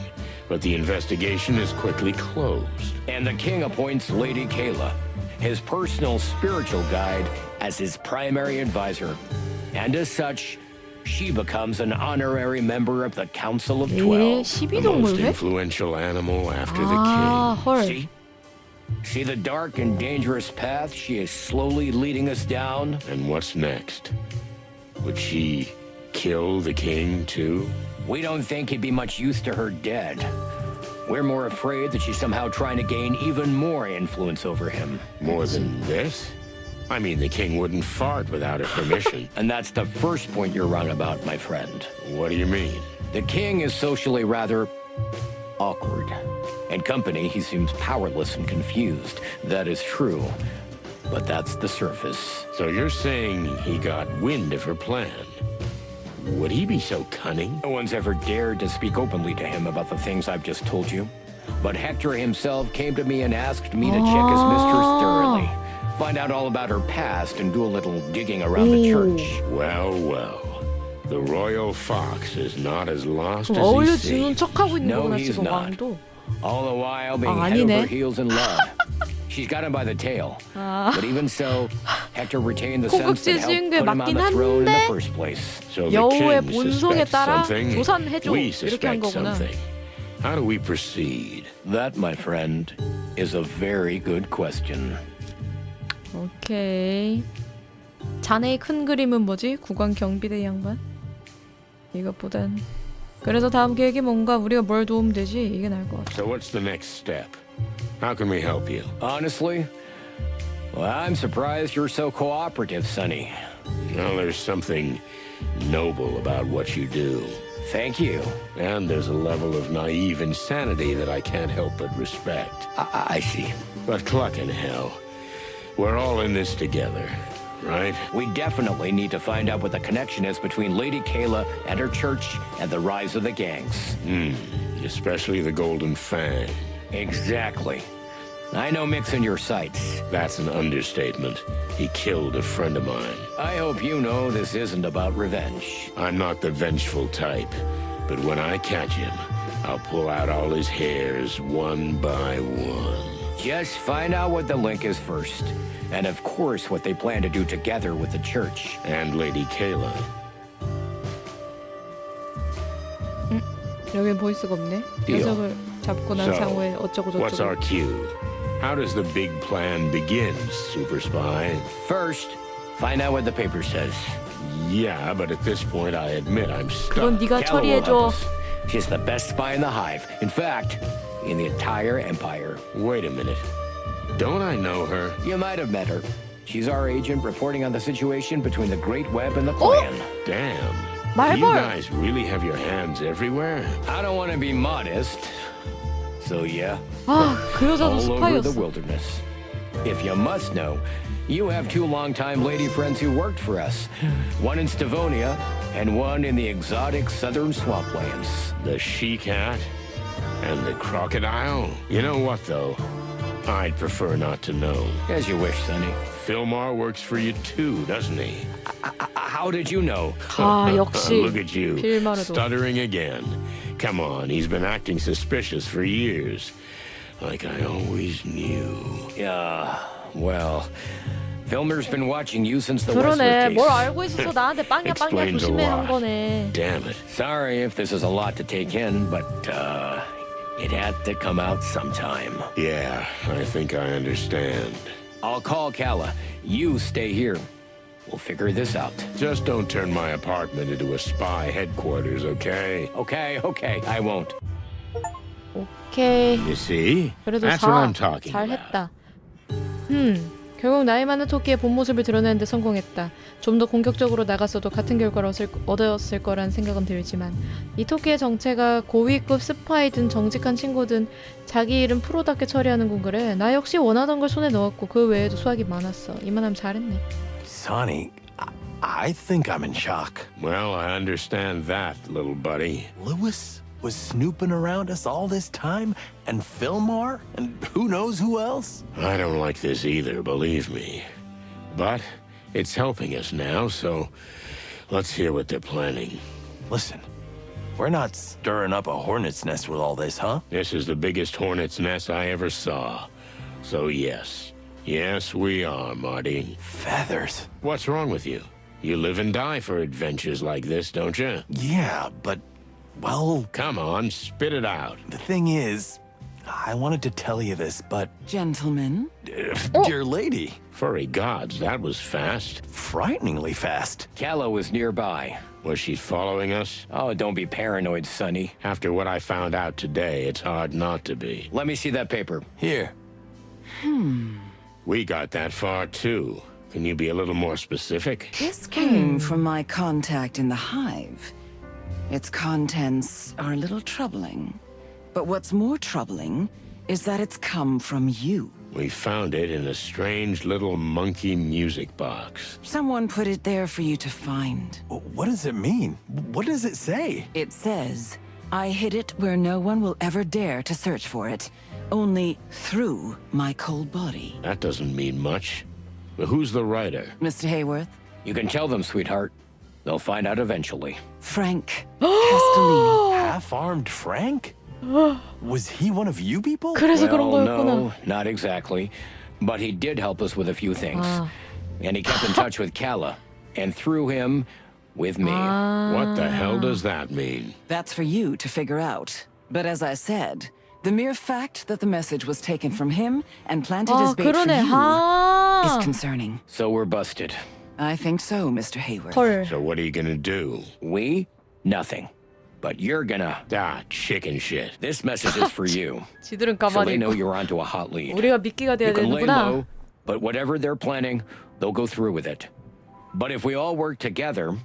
A: but the investigation is quickly closed.
H: And the king appoints Lady Kayla, his personal spiritual guide, as his primary advisor. And as such, she becomes an honorary member of the Council of 12.
A: The most influential animal after the king.
D: 헐.
H: See? See the dark and dangerous path she is slowly leading us down?
A: And what's next? Would she kill the king too?
H: We don't think he'd be much use to her dead. We're more afraid that she's somehow trying to gain even more influence over him.
A: More than this? I mean, the king wouldn't fart without her permission.
H: And that's the first point you're wrong about, my friend.
A: What do you mean?
H: The king is socially rather awkward. In company, he seems powerless and confused. That is true. But that's the surface.
A: So you're saying he got wind of her plan? Would he be so cunning?
H: No one's ever dared to speak openly to him about the things I've just told you. But Hector himself came to me and asked me to check his mistress thoroughly. Find out all about her past and do a little digging around the church.
A: Well, well. The royal fox is not as lost as he
D: 어울려주는
A: seems.
D: 척하고 있는
H: No,
D: 거구나
H: he's
D: 지금
H: not.
D: 왕도.
H: All the while being
D: 아,
H: head
D: 아니네.
H: over heels in love. She's got him by the tail.
D: 아.
H: But even so, Hector retained the sense that helped
D: 고급지신
H: put
D: 게
H: him on
D: 맞긴
H: the throne in the
D: 한데
H: first place.
A: So the
D: 여우의
A: king
D: 본성에
A: suspects
D: 따라
A: something.
D: 조사해줘
A: We
D: 이렇게 한
A: suspect
D: 거구나.
A: something. How do we proceed?
H: That, my friend, is a very good question.
D: 오케이. 자네의 큰 그림은 뭐지? 국왕 경비대 양반? 이것보단 그래서 다음 계획이 뭔가 우리가 뭘 도우면 되지? 이게 나을 것 같아.
A: So what's the next step? How can we help you?
H: Honestly, Well, I'm surprised you're so cooperative, Sonny.
A: Well, there's something noble about what you do.
H: Thank you.
A: And there's a level of naive insanity that I can't help but respect.
H: I see.
A: But clucking hell, we're all in this together, right?
H: We definitely need to find out what the connection is between Lady Kayla and her church and the rise of the gangs.
A: Especially the Golden Fang.
H: Exactly. I know Mick's in your sights.
A: That's an understatement. He killed a friend of mine.
H: I hope you know this isn't about revenge.
A: I'm not the vengeful type, but when I catch him, I'll pull out all his hairs one by one.
H: Just find out what the link is first. And of course, what they plan to do together with the church.
A: And Lady Kayla.
D: 여긴 보이스가 없네.
A: Deal.
D: 녀석을 잡고 난 상호에 어쩌고
A: What's our
D: 저쩌고.
A: cue? How does the big plan begin, Super Spy?
H: First, find out what the paper says.
A: Yeah, but at this point, I admit I'm stuck.
D: 그건 네가
H: Kayla will help
D: 처리해줘.
H: us. She's the best spy in the Hive. In fact, in the entire Empire.
A: Wait a minute. Don't I know her?
H: You might have met her. She's our agent reporting on the situation between the Great Web and the Clan.
A: Damn.
D: 말벌.
A: You guys really have your hands everywhere?
H: I don't want to be modest. So yeah.
D: 아, 그 여자도
H: all over the
D: 스파이였어.
H: wilderness. If you must know, you have two longtime lady friends who worked for us. One in Stavonia and one in the exotic southern swamplands.
A: The she-cat and the crocodile? You know what, though? I'd prefer not to know.
H: As you wish, Sonny.
A: Philmar works for you too, doesn't he?
H: How did you know?
D: 아, 역시
A: Look at you,
D: 필마르도.
A: stuttering again. Come on, he's been acting suspicious for years. Like I always knew.
H: Yeah, well, Filmer's been watching you since the Westwood
D: 그러네.
H: case.
D: 뭘 알고 있어서 나한테 빵야 빵야
A: Explains a
D: 조심해 한
A: lot.
D: 거네.
A: Damn it.
H: Sorry if this is a lot to take in, but it had to come out sometime.
A: Yeah, I think I understand.
H: I'll call Kala. You stay here. We'll figure this out.
A: Just don't turn my apartment into a spy headquarters, okay?
H: Okay, I won't.
D: 오케이.
A: You see?
D: 그래도
A: That's what I'm talking about.
D: 잘했다. 결국 나이 많은 토끼의 본 모습을 드러내는데 성공했다. 좀 더 공격적으로 나갔어도 같은 결과를 얻었을 거란 생각은 들지만 이 토끼의 정체가 고위급 스파이든 정직한 친구든 자기 일은 프로답게 처리하는군 그래. 나 역시 원하던 걸 손에 넣었고 그 외에도 수확이 많았어. 이만하면 잘했네.
B: Sonny, I think I'm in shock.
A: Well, I understand that, little buddy.
B: Lewis was snooping around us all this time, and Fillmore, and who knows who else?
A: I don't like this either, believe me. But it's helping us now, so let's hear what they're planning.
B: Listen, we're not stirring up a hornet's nest with all this, huh?
A: This is the biggest hornet's nest I ever saw. So yes. Yes, we are, Marty.
B: Feathers.
A: What's wrong with you? You live and die for adventures like this, don't you?
B: Yeah, but, well...
A: Come on, spit it out.
B: The thing is, I wanted to tell you this, but...
I: Gentlemen?
B: Dear lady.
A: Furry gods, that was fast.
B: Frighteningly fast.
H: Kala was nearby.
A: Was she following us?
H: Oh, don't be paranoid, Sonny.
A: After what I found out today, it's hard not to be.
H: Let me see that paper.
B: Here.
A: We got that far, too. Can you be a little more specific?
I: This came from my contact in the Hive. Its contents are a little troubling. But what's more troubling is that it's come from you.
A: We found it in a strange little monkey music box.
I: Someone put it there for you to find.
B: What does it mean? What does it say?
I: It says, I hid it where no one will ever dare to search for it. Only through my cold body.
A: That doesn't mean much. But who's the writer?
I: Mr. Hayworth?
H: You can tell them, sweetheart. They'll find out eventually.
I: Frank Castellini.
B: Half-armed Frank? Was he one of you people?
D: 그래서 그런
H: Well,
D: 거였구나.
H: no, not exactly. But he did help us with a few things. And he kept in touch with Kala. And through him, with me.
A: What the hell does that mean?
I: That's for you to figure out. But as I said, the mere fact that the message was taken from him and planted as bait for
D: 그러네.
I: you is concerning.
H: So we're busted.
I: I think so, Mr. Hayworth.
D: 헐.
A: So what are you gonna do?
H: We? Nothing. But you're gonna...
A: chicken shit.
H: This message is for you.
D: 지들은
H: So they
D: 가만히
H: know
D: 있고
H: you're onto a hot lead.
D: 우리가 미끼가 돼야
H: You can lay
D: 되는구나.
H: low, But whatever they're planning, they'll go through with it. But if we all work together...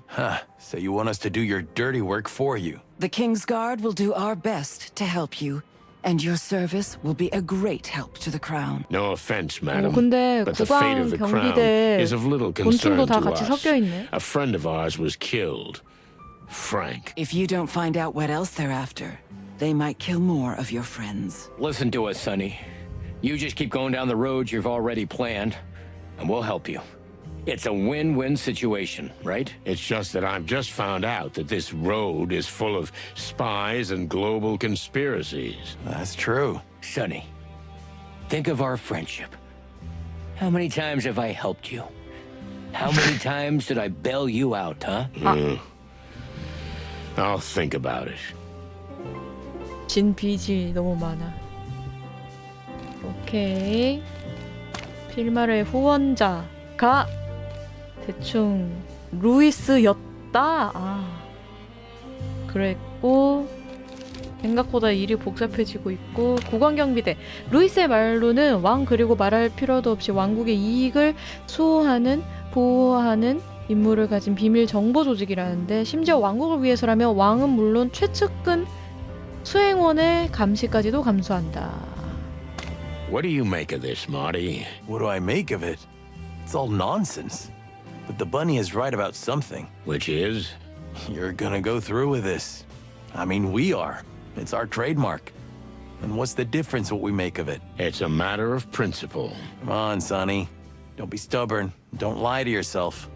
B: So you want us to do your dirty work for you?
F: The King's Guard will do our best to help you, and your service will be a great help to the crown.
A: No offense, madam,
D: 근데
A: but the fate of the crown
D: 국왕
A: is of little
D: 곤충도
A: concern
D: 다
A: to
D: 같이
A: us.
D: 섞여 있네.
A: A friend of ours was killed. Frank.
F: If you don't find out what else they're after, they might kill more of your friends.
H: Listen to us, Sonny. You just keep going down the road you've already planned, and we'll help you. It's a win-win situation, right?
A: It's just that I've just found out that this road is full of spies and global conspiracies.
B: That's true.
H: Sonny, think of our friendship. How many times have I helped you? How many times did I bail you out, huh?
A: I'll think about it.
D: 진 빚이 너무 많아. 오케이. 필마르의 후원자가 대충 루이스였다. 그랬고 생각보다 일이 복잡해지고 있고 국왕경비대. 루이스의 말로는 왕 그리고 말할 필요도 없이 왕국의 이익을 수호하는 보호하는 임무를 가진 비밀 정보 조직이라는데 심지어 왕국을 위해서라면 왕은 물론 최측근 수행원의 감시까지도 감수한다.
A: What do you make of this, Marty?
B: What do I make of it? It's all nonsense. But the bunny is right about something.
A: Which is?
B: You're gonna go through with this. I mean, we are. It's our trademark. And what's the difference what we make of it?
A: It's a matter of principle.
B: Come on, Sonny. Don't be stubborn. Don't lie to yourself.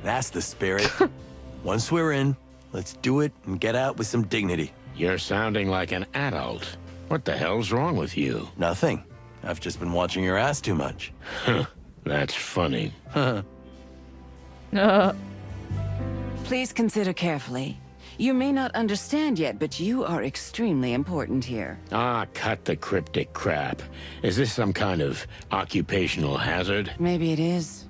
B: That's the spirit. Once we're in, let's do it and get out with some dignity.
A: You're sounding like an adult. What the hell's wrong with you?
B: Nothing. I've just been watching your ass too much.
A: That's funny.
F: Please consider carefully. You may not understand yet, but you are extremely important here.
A: Cut the cryptic crap. Is this some kind of occupational hazard?
F: Maybe it is.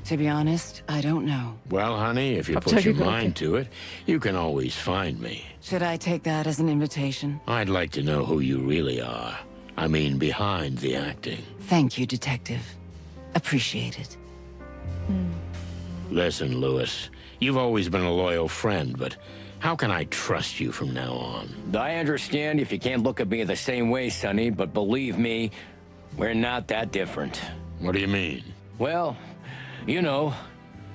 F: To be honest, I don't know.
A: Well, honey, if you put your mind to it, you can always find me.
F: Should I take that as an invitation?
A: I'd like to know who you really are. I mean, behind the acting.
F: Thank you, Detective. Appreciate it.
A: Listen, Lewis, you've always been a loyal friend, but how can I trust you from now on?
H: I understand if you can't look at me the same way, Sonny, but believe me, we're not that different.
A: What do you mean?
H: Well, you know,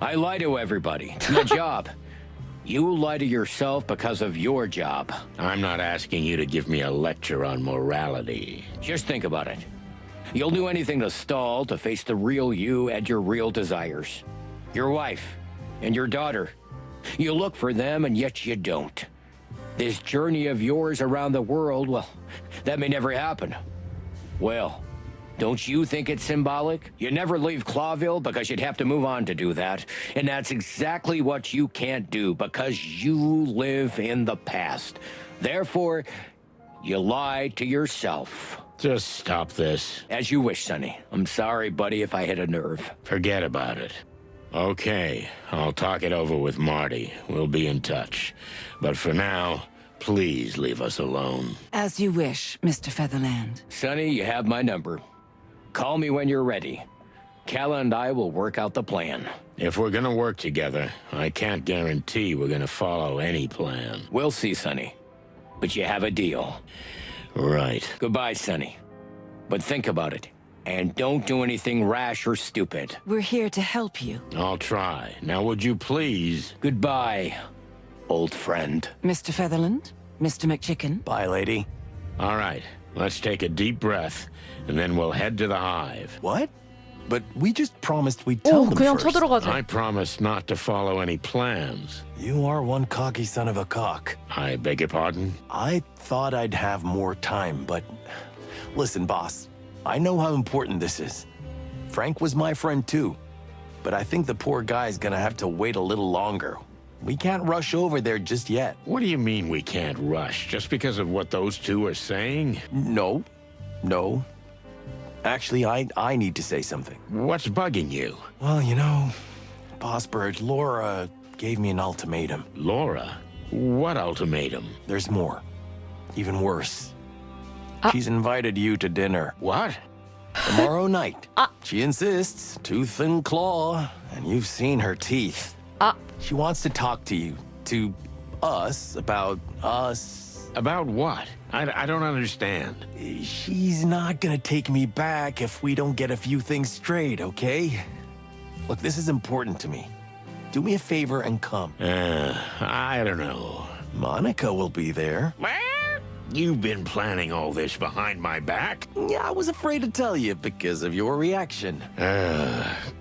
H: I lie to everybody. It's my job. You lie to yourself because of your job.
A: I'm not asking you to give me a lecture on morality.
H: Just think about it. You'll do anything to stall, to face the real you and your real desires. Your wife and your daughter. You look for them and yet you don't. This journey of yours around the world, well, that may never happen. Well, don't you think it's symbolic? You never leave Clawville because you'd have to move on to do that. And that's exactly what you can't do because you live in the past. Therefore, you lie to yourself.
A: Just stop this.
H: As you wish, Sonny. I'm sorry, buddy, if I hit a nerve.
A: Forget about it. Okay, I'll talk it over with Marty. We'll be in touch. But for now, please leave us alone.
F: As you wish, Mr. Featherland.
H: Sonny, you have my number. Call me when you're ready. Calla and I will work out the plan.
A: If we're gonna work together, I can't guarantee we're gonna follow any plan.
H: We'll see, Sonny. But you have a deal.
A: Right.
H: Goodbye, Sonny. But think about it. And don't do anything rash or stupid.
F: We're here to help you.
A: I'll try. Now, would you please?
H: Goodbye, old friend.
F: Mr. Featherland? Mr. McChicken?
B: Bye, lady.
A: All right. Let's take a deep breath, and then we'll head to the hive.
B: What? But we just promised we'd tell them
D: 그냥
B: first.
D: 쳐들어가자.
A: I promised not to follow any plans.
B: You are one cocky son of a cock.
A: I beg your pardon?
B: I thought I'd have more time, but... Listen, boss. I know how important this is. Frank was my friend too. But I think the poor guy's gonna have to wait a little longer. We can't rush over there just yet.
A: What do you mean we can't rush? Just because of what those two are saying?
B: No. Actually, I need to say something.
A: What's bugging you?
B: Well, you know, Boss Bird, Laura gave me an ultimatum.
A: Laura? What ultimatum?
B: There's more. Even worse. She's invited you to dinner.
A: What?
B: Tomorrow night. She insists, tooth and claw, and you've seen her teeth. She wants to talk to you, to us, about us.
A: About what? I don't understand.
B: She's not gonna take me back if we don't get a few things straight, okay? Look, this is important to me. Do me a favor and come.
A: I don't know.
B: Monica will be there.
A: You've been planning all this behind my back?
B: Yeah, I was afraid to tell you because of your reaction.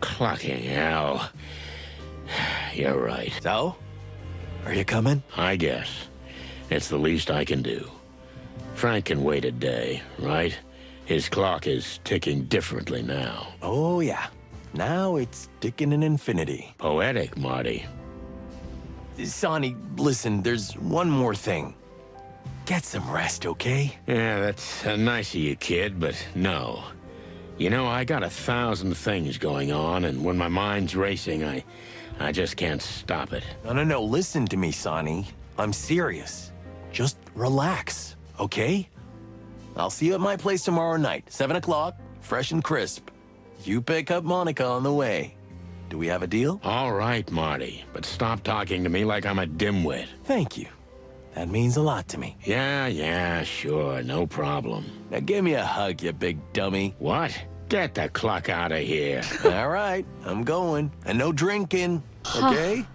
A: Clucking hell. You're right.
B: So? Are you coming?
A: I guess. It's the least I can do. Frank can wait a day, right? His clock is ticking differently now.
B: Oh, yeah. Now it's ticking an infinity.
A: Poetic, Marty.
B: Sonny, listen, there's one more thing. Get some rest, okay?
A: Yeah, that's nice of you, kid, but no. You know, I got 1,000 things going on, and when my mind's racing, I just can't stop it.
B: No, listen to me, Sonny. I'm serious. Just relax, okay? I'll see you at my place tomorrow night, 7 o'clock, fresh and crisp. You pick up Monica on the way. Do we have a deal?
A: All right, Marty, but stop talking to me like I'm a dimwit.
B: Thank you. That means a lot to me.
A: Yeah, sure, no problem.
B: Now give me a hug, you big dummy.
A: What? Get the cluck out of here.
B: All right, I'm going. And no drinking, okay?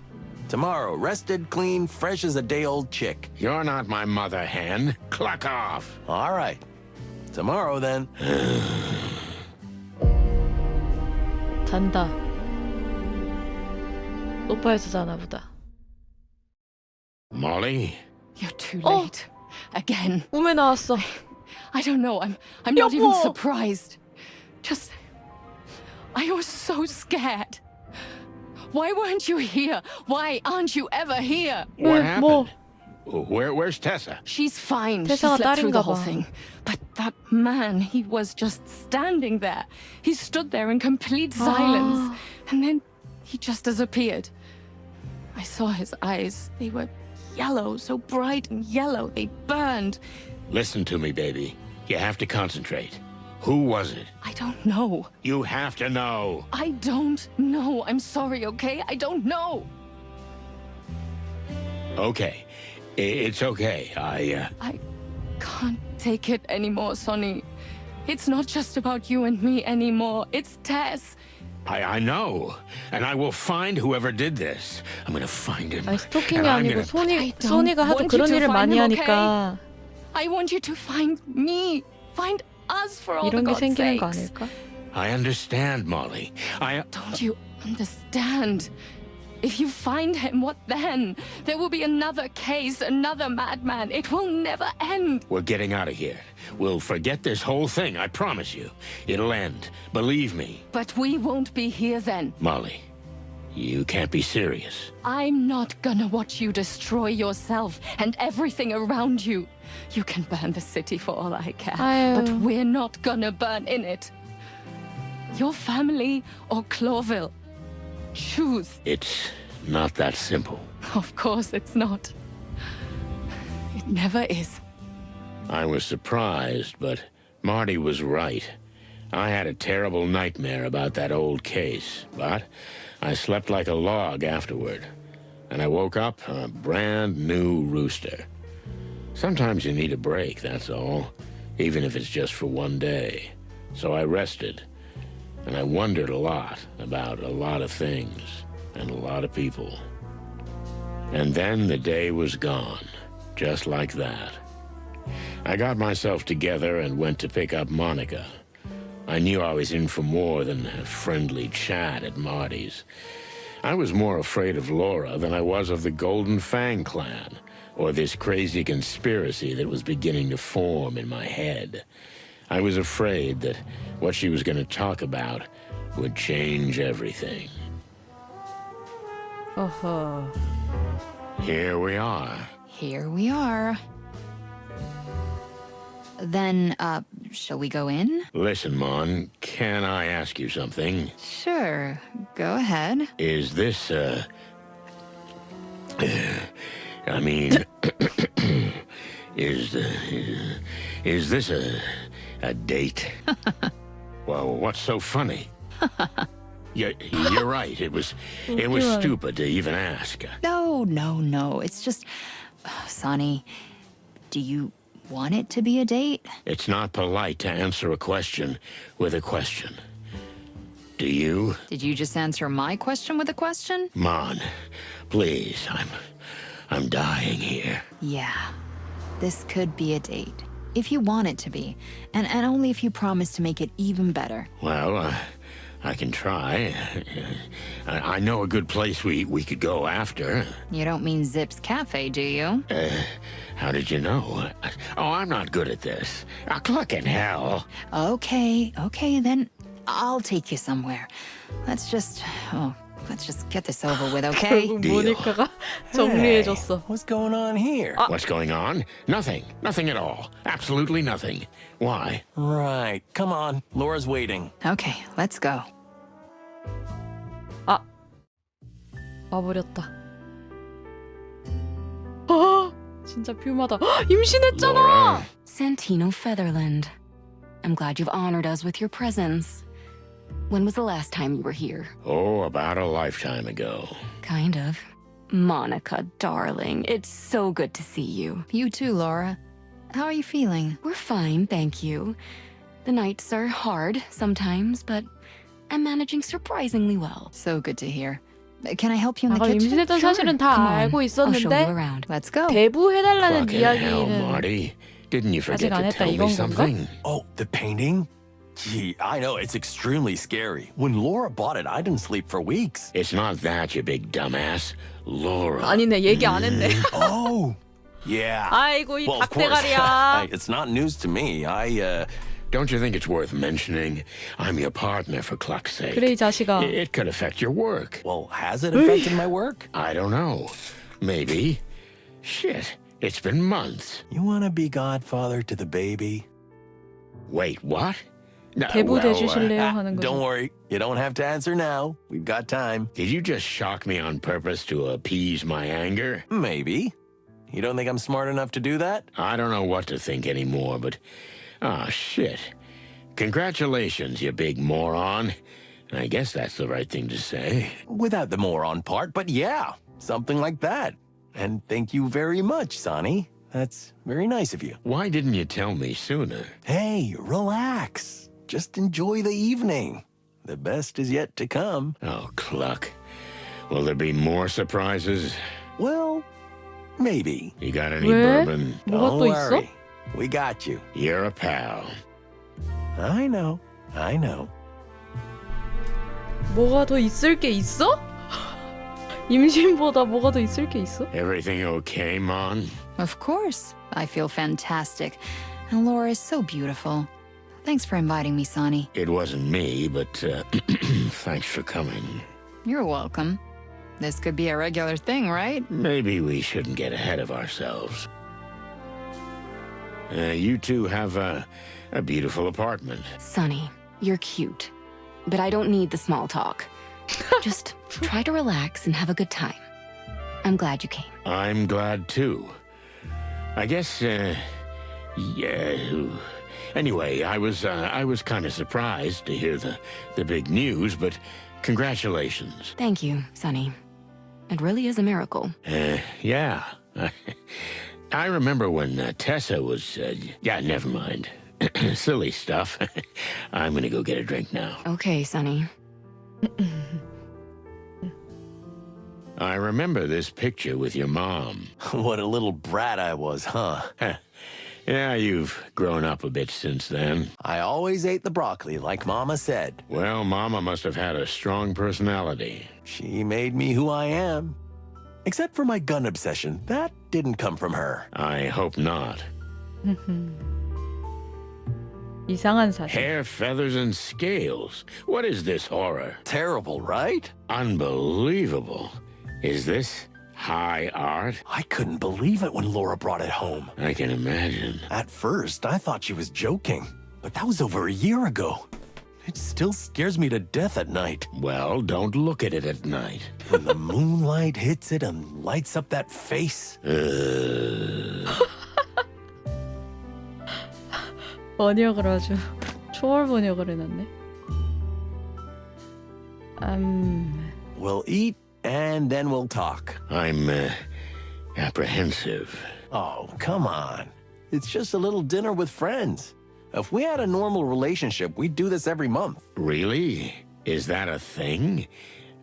B: Tomorrow, rested, clean, fresh as a day-old chick.
A: You're not my mother hen. Cluck off.
B: All right. Tomorrow, then.
D: 잔다. 소파에서 자나 보다.
A: Molly?
E: You're too late. Again.
D: 꿈에 나왔어.
E: I don't know. I'm not even surprised. Just, I was so scared. Why weren't you here? Why aren't you ever here?
A: What happened? Where's Tessa?
E: She's fine. She
D: Tessa가
E: slept through the
D: 딸인가
E: whole
D: 봐.
E: thing. But that man, he was just standing there. He stood there in complete silence. And then he just disappeared. I saw his eyes. They were yellow, so bright and yellow. They burned.
A: Listen to me, baby. You have to concentrate. Who was it?
E: I don't know.
A: You have to know.
E: I don't know. I'm sorry, okay? I don't know.
A: Okay. It's okay.
E: I can't take it anymore, Sonny. It's not just about you and me anymore. It's Tess.
A: I know. And I will find whoever did this. I'm gonna find him.
D: 아니 스토킹이
A: And I'm
D: 아니고
A: gonna...
D: 소니가 하도
E: want you
D: 그런
E: to
D: 일을
E: find
D: 많이
E: him,
D: 하니까
E: I want you to find me. Find us for all the
D: 이런 게
E: God's
D: 생기는 거
E: sakes.
D: 아닐까?
A: I understand, Molly.
E: Don't you understand? If you find him, what then? There will be another case, another madman. It will never end.
A: We're getting out of here. We'll forget this whole thing, I promise you. It'll end. Believe me.
E: But we won't be here then.
A: Molly, you can't be serious.
E: I'm not gonna watch you destroy yourself and everything around you. You can burn the city for all I care, but we're not gonna burn in it. Your family or Cloville. Choose.
A: It's not that simple.
E: Of course it's not. It never is.
A: I was surprised, but Marty was right. I had a terrible nightmare about that old case, but I slept like a log afterward. And I woke up a brand new rooster. Sometimes you need a break, that's all, even if it's just for one day. So I rested, and I wondered a lot about a lot of things and a lot of people. And then the day was gone, just like that. I got myself together and went to pick up Monica. I knew I was in for more than a friendly chat at Marty's. I was more afraid of Laura than I was of the Golden Fang clan, or this crazy conspiracy that was beginning to form in my head. I was afraid that what she was going to talk about would change everything. Here we are.
L: Here we are. Then, shall we go in?
A: Listen, Mon, can I ask you something?
L: Sure, go ahead.
A: Is this, I mean, is this a date? Well, what's so funny? You're right. It was stupid to even ask.
L: No. It's just, Sonny, do you want it to be a date?
A: It's not polite to answer a question with a question. Do you?
L: Did you just answer my question with a question?
A: Mon, please, I'm dying here.
L: Yeah, this could be a date. If you want it to be, and only if you promise to make it even better.
A: Well, I can try. I know a good place we could go after.
L: You don't mean Zip's Cafe, do you?
A: How did you know? Oh, I'm not good at this. Clucking hell.
L: Okay, then I'll take you somewhere. Let's just get this over with, okay?
D: 결국 모니카가 정리해줬어.
B: What's going on here?
A: What's going on? Nothing. Nothing at all. Absolutely nothing. Why?
B: Right. Come on. Laura's waiting.
L: Okay, let's go.
D: 와버렸다. 진짜 퓨마다. 임신했잖아!
A: Laura.
E: Santino Featherland. I'm glad you've honored us with your presence. When was the last time you were here?
A: Oh, about a lifetime ago.
E: Kind of. Monica, darling, it's so good to see you.
L: You too, Laura. How are you feeling?
E: We're fine, thank you. The nights are hard sometimes, but I'm managing surprisingly well.
L: So good to hear. Can I help you in the
D: 아까
L: kitchen?
D: 임신했던 사실은 다
E: Come on.
D: 알고
E: I'll show you
D: 있었는데
E: around.
L: Let's go.
D: 대부해달라는
A: Fucking hell,
D: 이야기는
A: Marty. Didn't you forget
D: 아직 안
A: to
D: 했다
A: tell me
D: 이건 건가?
A: something?
B: Oh, the painting? Gee, I know, it's extremely scary. When Laura bought it, I didn't sleep for weeks.
A: It's not that, you big dumbass. Laura.
D: 아니네 얘기 안 했네.
B: Oh, yeah.
D: 아이고 이
B: Well, of course.
D: 닭대가리야.
B: It's not news to me.
A: Don't you think it's worth mentioning? I'm your partner, for cluck's sake.
D: 그래 이 자식아.
A: It could affect your work.
B: Well, has it affected my work?
A: I don't know. Maybe. Shit, it's been months.
B: You want to be godfather to the baby?
A: Wait, what? No,
D: 대부돼주실래요 하는 거죠.
B: Don't worry. You don't have to answer now. We've got time.
A: Did you just shock me on purpose to appease my anger?
B: Maybe. You don't think I'm smart enough to do that?
A: I don't know what to think anymore, but... shit. Congratulations, you big moron. I guess that's the right thing to say.
B: Without the moron part, but yeah, something like that. And thank you very much, Sonny. That's very nice of you.
A: Why didn't you tell me sooner?
B: Hey, relax. Just enjoy the evening. The best is yet to come.
A: Oh, cluck. Will there be more surprises?
B: Well, maybe.
A: You got any
D: 왜?
A: bourbon?
D: 뭐가
B: Don't
D: 또 있어?
B: worry. We got you.
A: You're a pal.
B: I know.
D: 뭐가 더 있을 게 있어? 임신보다 뭐가 더 있을 게 있어?
A: Everything okay, Mon?
L: Of course. I feel fantastic. And Laura is so beautiful. Thanks for inviting me, Sonny.
A: It wasn't me, but thanks for coming.
L: You're welcome. This could be a regular thing, right?
A: Maybe we shouldn't get ahead of ourselves. You two have a beautiful apartment.
E: Sonny, you're cute. But I don't need the small talk. Just try to relax and have a good time. I'm glad you came.
A: I'm glad too. I guess, yeah. Anyway, I was kind of surprised to hear the big news, but congratulations.
E: Thank you, Sonny. It really is a miracle.
A: Yeah. I remember when Tessa was, yeah, never mind. Silly stuff. I'm gonna go get a drink now.
E: Okay, Sonny.
A: I remember this picture with your mom.
B: What a little brat I was, huh?
A: Yeah, you've grown up a bit since then.
B: I always ate the broccoli, like Mama said.
A: Well, Mama must have had a strong personality.
B: She made me who I am. Except for my gun obsession. That didn't come from her.
A: I hope not.
D: 이상한 사실.
A: Hair, feathers, and scales. What is this horror?
B: Terrible, right?
A: Unbelievable. Is this high art?
B: I couldn't believe it when Laura brought it home.
A: I can imagine.
B: At first, I thought she was joking. But that was over a year ago. It still scares me to death at night.
A: Well, don't look at it at night.
B: When the moonlight hits it and lights up that face.
D: 번역을 아주 초월 번역을 해놨네.
B: We'll eat and then we'll talk.
A: I'm apprehensive.
B: Oh, come on. It's just a little dinner with friends. If we had a normal relationship, we'd do this every month.
A: Really? Is that a thing?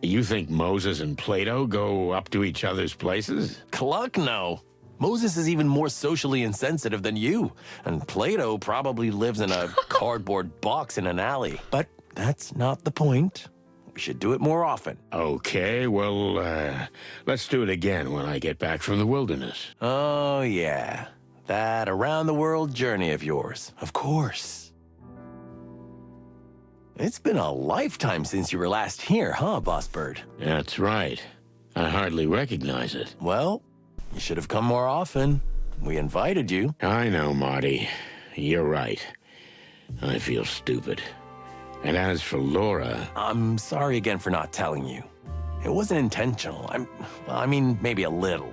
A: You think Moses and Plato go up to each other's places?
B: Cluck, no. Moses is even more socially insensitive than you, and Plato probably lives in a cardboard box in an alley. But that's not the point. We should do it more often.
A: Okay, well, let's do it again when I get back from the wilderness.
B: Oh, yeah. That around-the-world journey of yours. Of course. It's been a lifetime since you were last here, huh, Boss Bird?
A: That's right. I hardly recognize it.
B: Well, you should have come more often. We invited you.
A: I know, Marty. You're right. I feel stupid. And as for Laura...
B: I'm sorry again for not telling you. It wasn't intentional. I mean, maybe a little.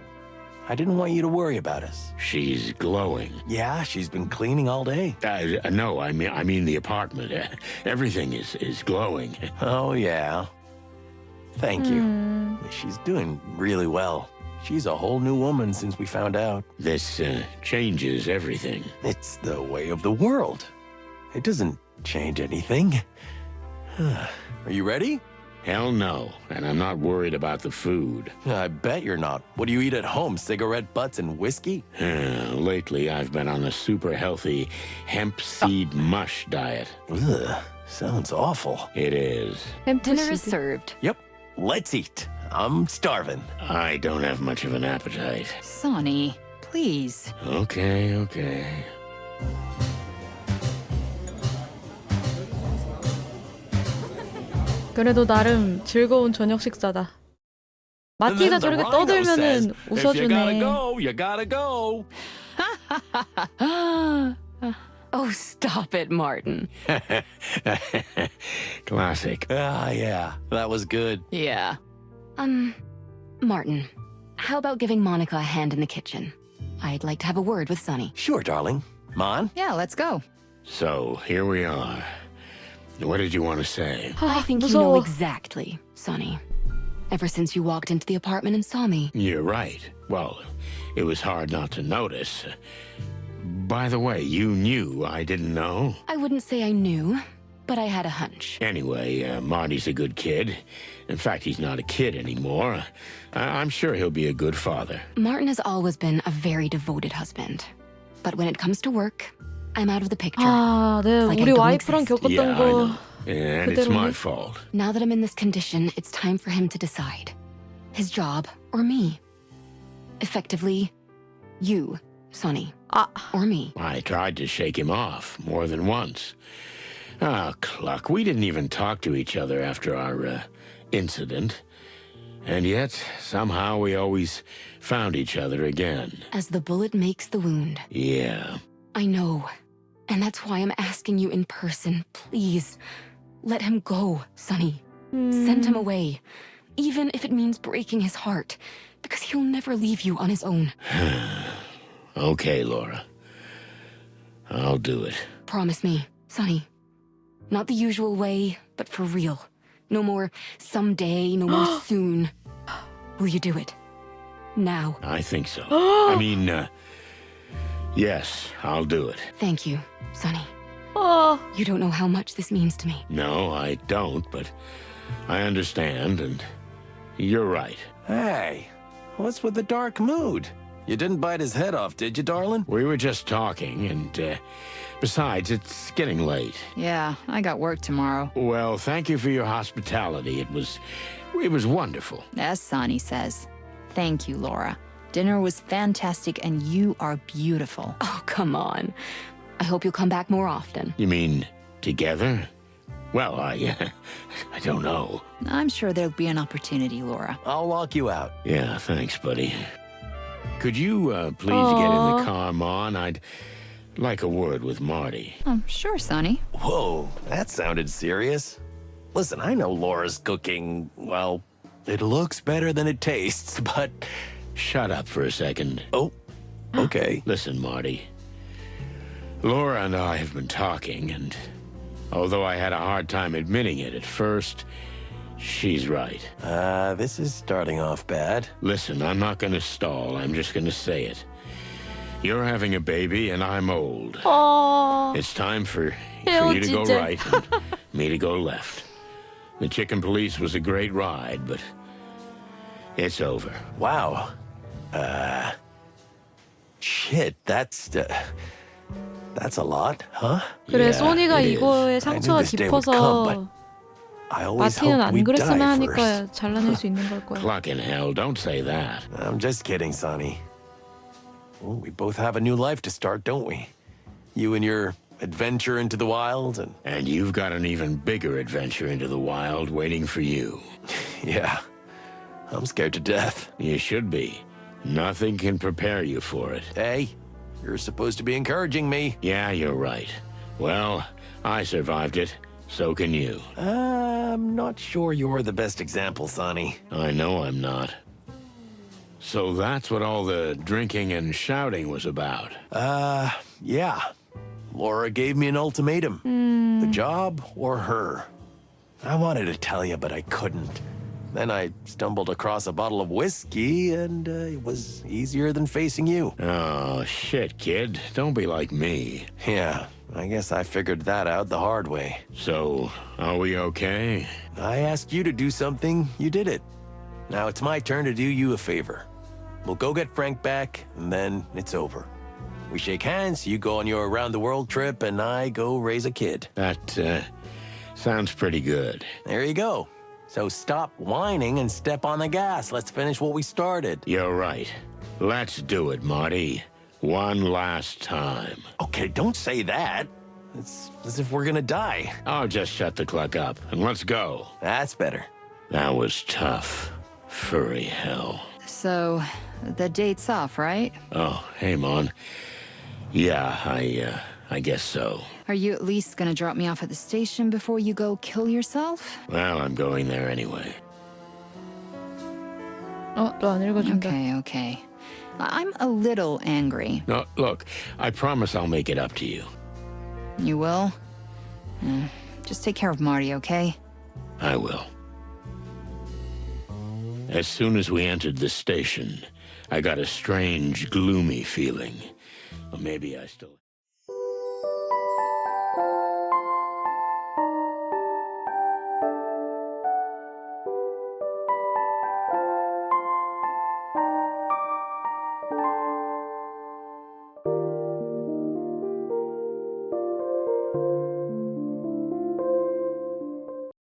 B: I didn't want you to worry about us.
A: She's glowing.
B: Yeah, she's been cleaning all day.
A: No, I mean the apartment. Everything is glowing.
B: Oh, yeah. Thank you. She's doing really well. She's a whole new woman since we found out.
A: This changes everything.
B: It's the way of the world. It doesn't change anything. Are you ready?
A: Hell no, and I'm not worried about the food.
B: I bet you're not. What do you eat at home, cigarette butts and whiskey?
A: Lately, I've been on a super healthy hemp seed mush diet.
B: Ugh, sounds awful.
A: It is.
L: Dinner is served.
B: Yep, let's eat. I'm starving.
A: I don't have much of an appetite.
L: Sonny, please.
A: Okay.
D: 그래도 나름 즐거운 저녁 식사다. 마티가 저렇게 떠들면은 웃어주네.
B: You gotta go.
E: Oh, stop it, Martin.
A: Classic.
B: Yeah, that was good.
E: Yeah. Martin, how about giving Monica a hand in the kitchen? I'd like to have a word with Sonny.
B: Sure, darling. Mon?
L: Yeah, let's go.
A: So, here we are. What did you want to say?
E: I think you know exactly, Sonny. Ever since you walked into the apartment and saw me.
A: You're right. Well, it was hard not to notice. By the way, you knew I didn't know?
E: I wouldn't say I knew, but I had a hunch.
A: Anyway, Marty's a good kid. In fact, he's not a kid anymore. I'm sure he'll be a good father.
E: Martin has always been a very devoted husband. But when it comes to work, I'm out of the picture.
D: 네,
E: like
D: 우리
E: I don't
D: 와이프랑
E: exist.
D: 겪었던
A: Yeah, I
D: 거
A: know. And it's my
D: 그대로네.
A: fault.
E: Now that I'm in this condition, it's time for him to decide. His job or me. Effectively, you, Sonny. Or me.
A: I tried to shake him off more than once. Cluck, we didn't even talk to each other after our incident. And yet, somehow we always found each other again.
E: As the bullet makes the wound.
A: Yeah.
E: I know. And that's why I'm asking you in person, please. Let him go, Sonny. Send him away. Even if it means breaking his heart. Because he'll never leave you on his own.
A: Okay, Laura. I'll do it.
E: Promise me, Sonny. Not the usual way, but for real. No more someday, no more soon. Will you do it? Now.
A: I think so. I mean, yes, I'll do it.
E: Thank you, Sonny. You don't know how much this means to me.
A: No, I don't, but I understand, and you're right.
B: Hey, what's with the dark mood? You didn't bite his head off, did you, darling?
A: We were just talking, and besides, it's getting late.
L: Yeah, I got work tomorrow.
A: Well, thank you for your hospitality. It was wonderful.
L: As Sonny says. Thank you, Laura. Dinner was fantastic and you are beautiful.
E: Oh, come on. I hope you'll come back more often.
A: You mean together? Well, I don't know.
L: I'm sure there'll be an opportunity, Laura.
B: I'll walk you out.
A: Yeah, thanks, buddy. Could you please get in the car, Mon? I'd like a word with Marty.
L: Oh, sure, Sonny.
B: Whoa, that sounded serious. Listen, I know Laura's cooking, well, it looks better than it tastes, but...
A: Shut up for a second.
B: Oh, okay.
A: Listen, Marty. Laura and I have been talking, and Although I had a hard time admitting it at first, she's right.
B: This is starting off bad.
A: Listen, I'm not gonna stall. I'm just gonna say it. You're having a baby and I'm old.
D: Aww.
A: It's time for you to go right and me to go left. The chicken police was a great ride, but it's over.
B: Wow. Shit, that's a lot, huh?
D: 그래,
A: Yeah,
D: 소니가
A: it is.
D: 이거에 상처가
B: this day would come,
D: 깊어서
B: but I always
D: 마틴은
B: hoped
D: 안
B: we'd
D: 그랬으면
B: die
D: 하니까
B: first.
D: 잘라낼 수 있는 걸 거야.
A: Clucking hell, don't say that.
B: I'm just kidding, Sonny. Well, we both have a new life to start, don't we? You and your adventure into the wild,
A: And you've got an even bigger adventure into the wild waiting for you.
B: yeah, I'm scared to death.
A: You should be. Nothing can prepare you for it.
B: Hey, you're supposed to be encouraging me.
A: Yeah, you're right. Well, I survived it. So can you.
B: I'm not sure you're the best example, Sonny.
A: I know I'm not. So that's what all the drinking and shouting was about.
B: Yeah. Laura gave me an ultimatum. The job or her. I wanted to tell you, but I couldn't. Then I stumbled across a bottle of whiskey, and it was easier than facing you.
A: Oh, shit, kid. Don't be like me.
B: Yeah, I guess I figured that out the hard way.
A: So, are we okay?
B: I asked you to do something, you did it. Now it's my turn to do you a favor. We'll go get Frank back, and then it's over. We shake hands, you go on your around-the-world trip, and I go raise a kid.
A: That, sounds pretty good.
B: There you go. So stop whining and step on the gas. Let's finish what we started.
A: You're right. Let's do it, Marty. One last time.
B: Okay, don't say that. It's as if we're gonna die.
A: I'll just shut the clock up, and let's go.
B: That's better.
A: That was tough. Furry hell.
L: So, the date's off, right?
A: Oh, hey, Mon. Yeah, I guess so.
L: Are you at least gonna drop me off at the station before you go kill yourself?
A: Well, I'm going there anyway.
D: 또 안 읽어준다.
L: Okay. I'm a little angry.
A: No, look, I promise I'll make it up to you.
L: You will? Just take care of Marty, okay?
A: I will. As soon as we entered the station, I got a strange, gloomy feeling. Or maybe I still...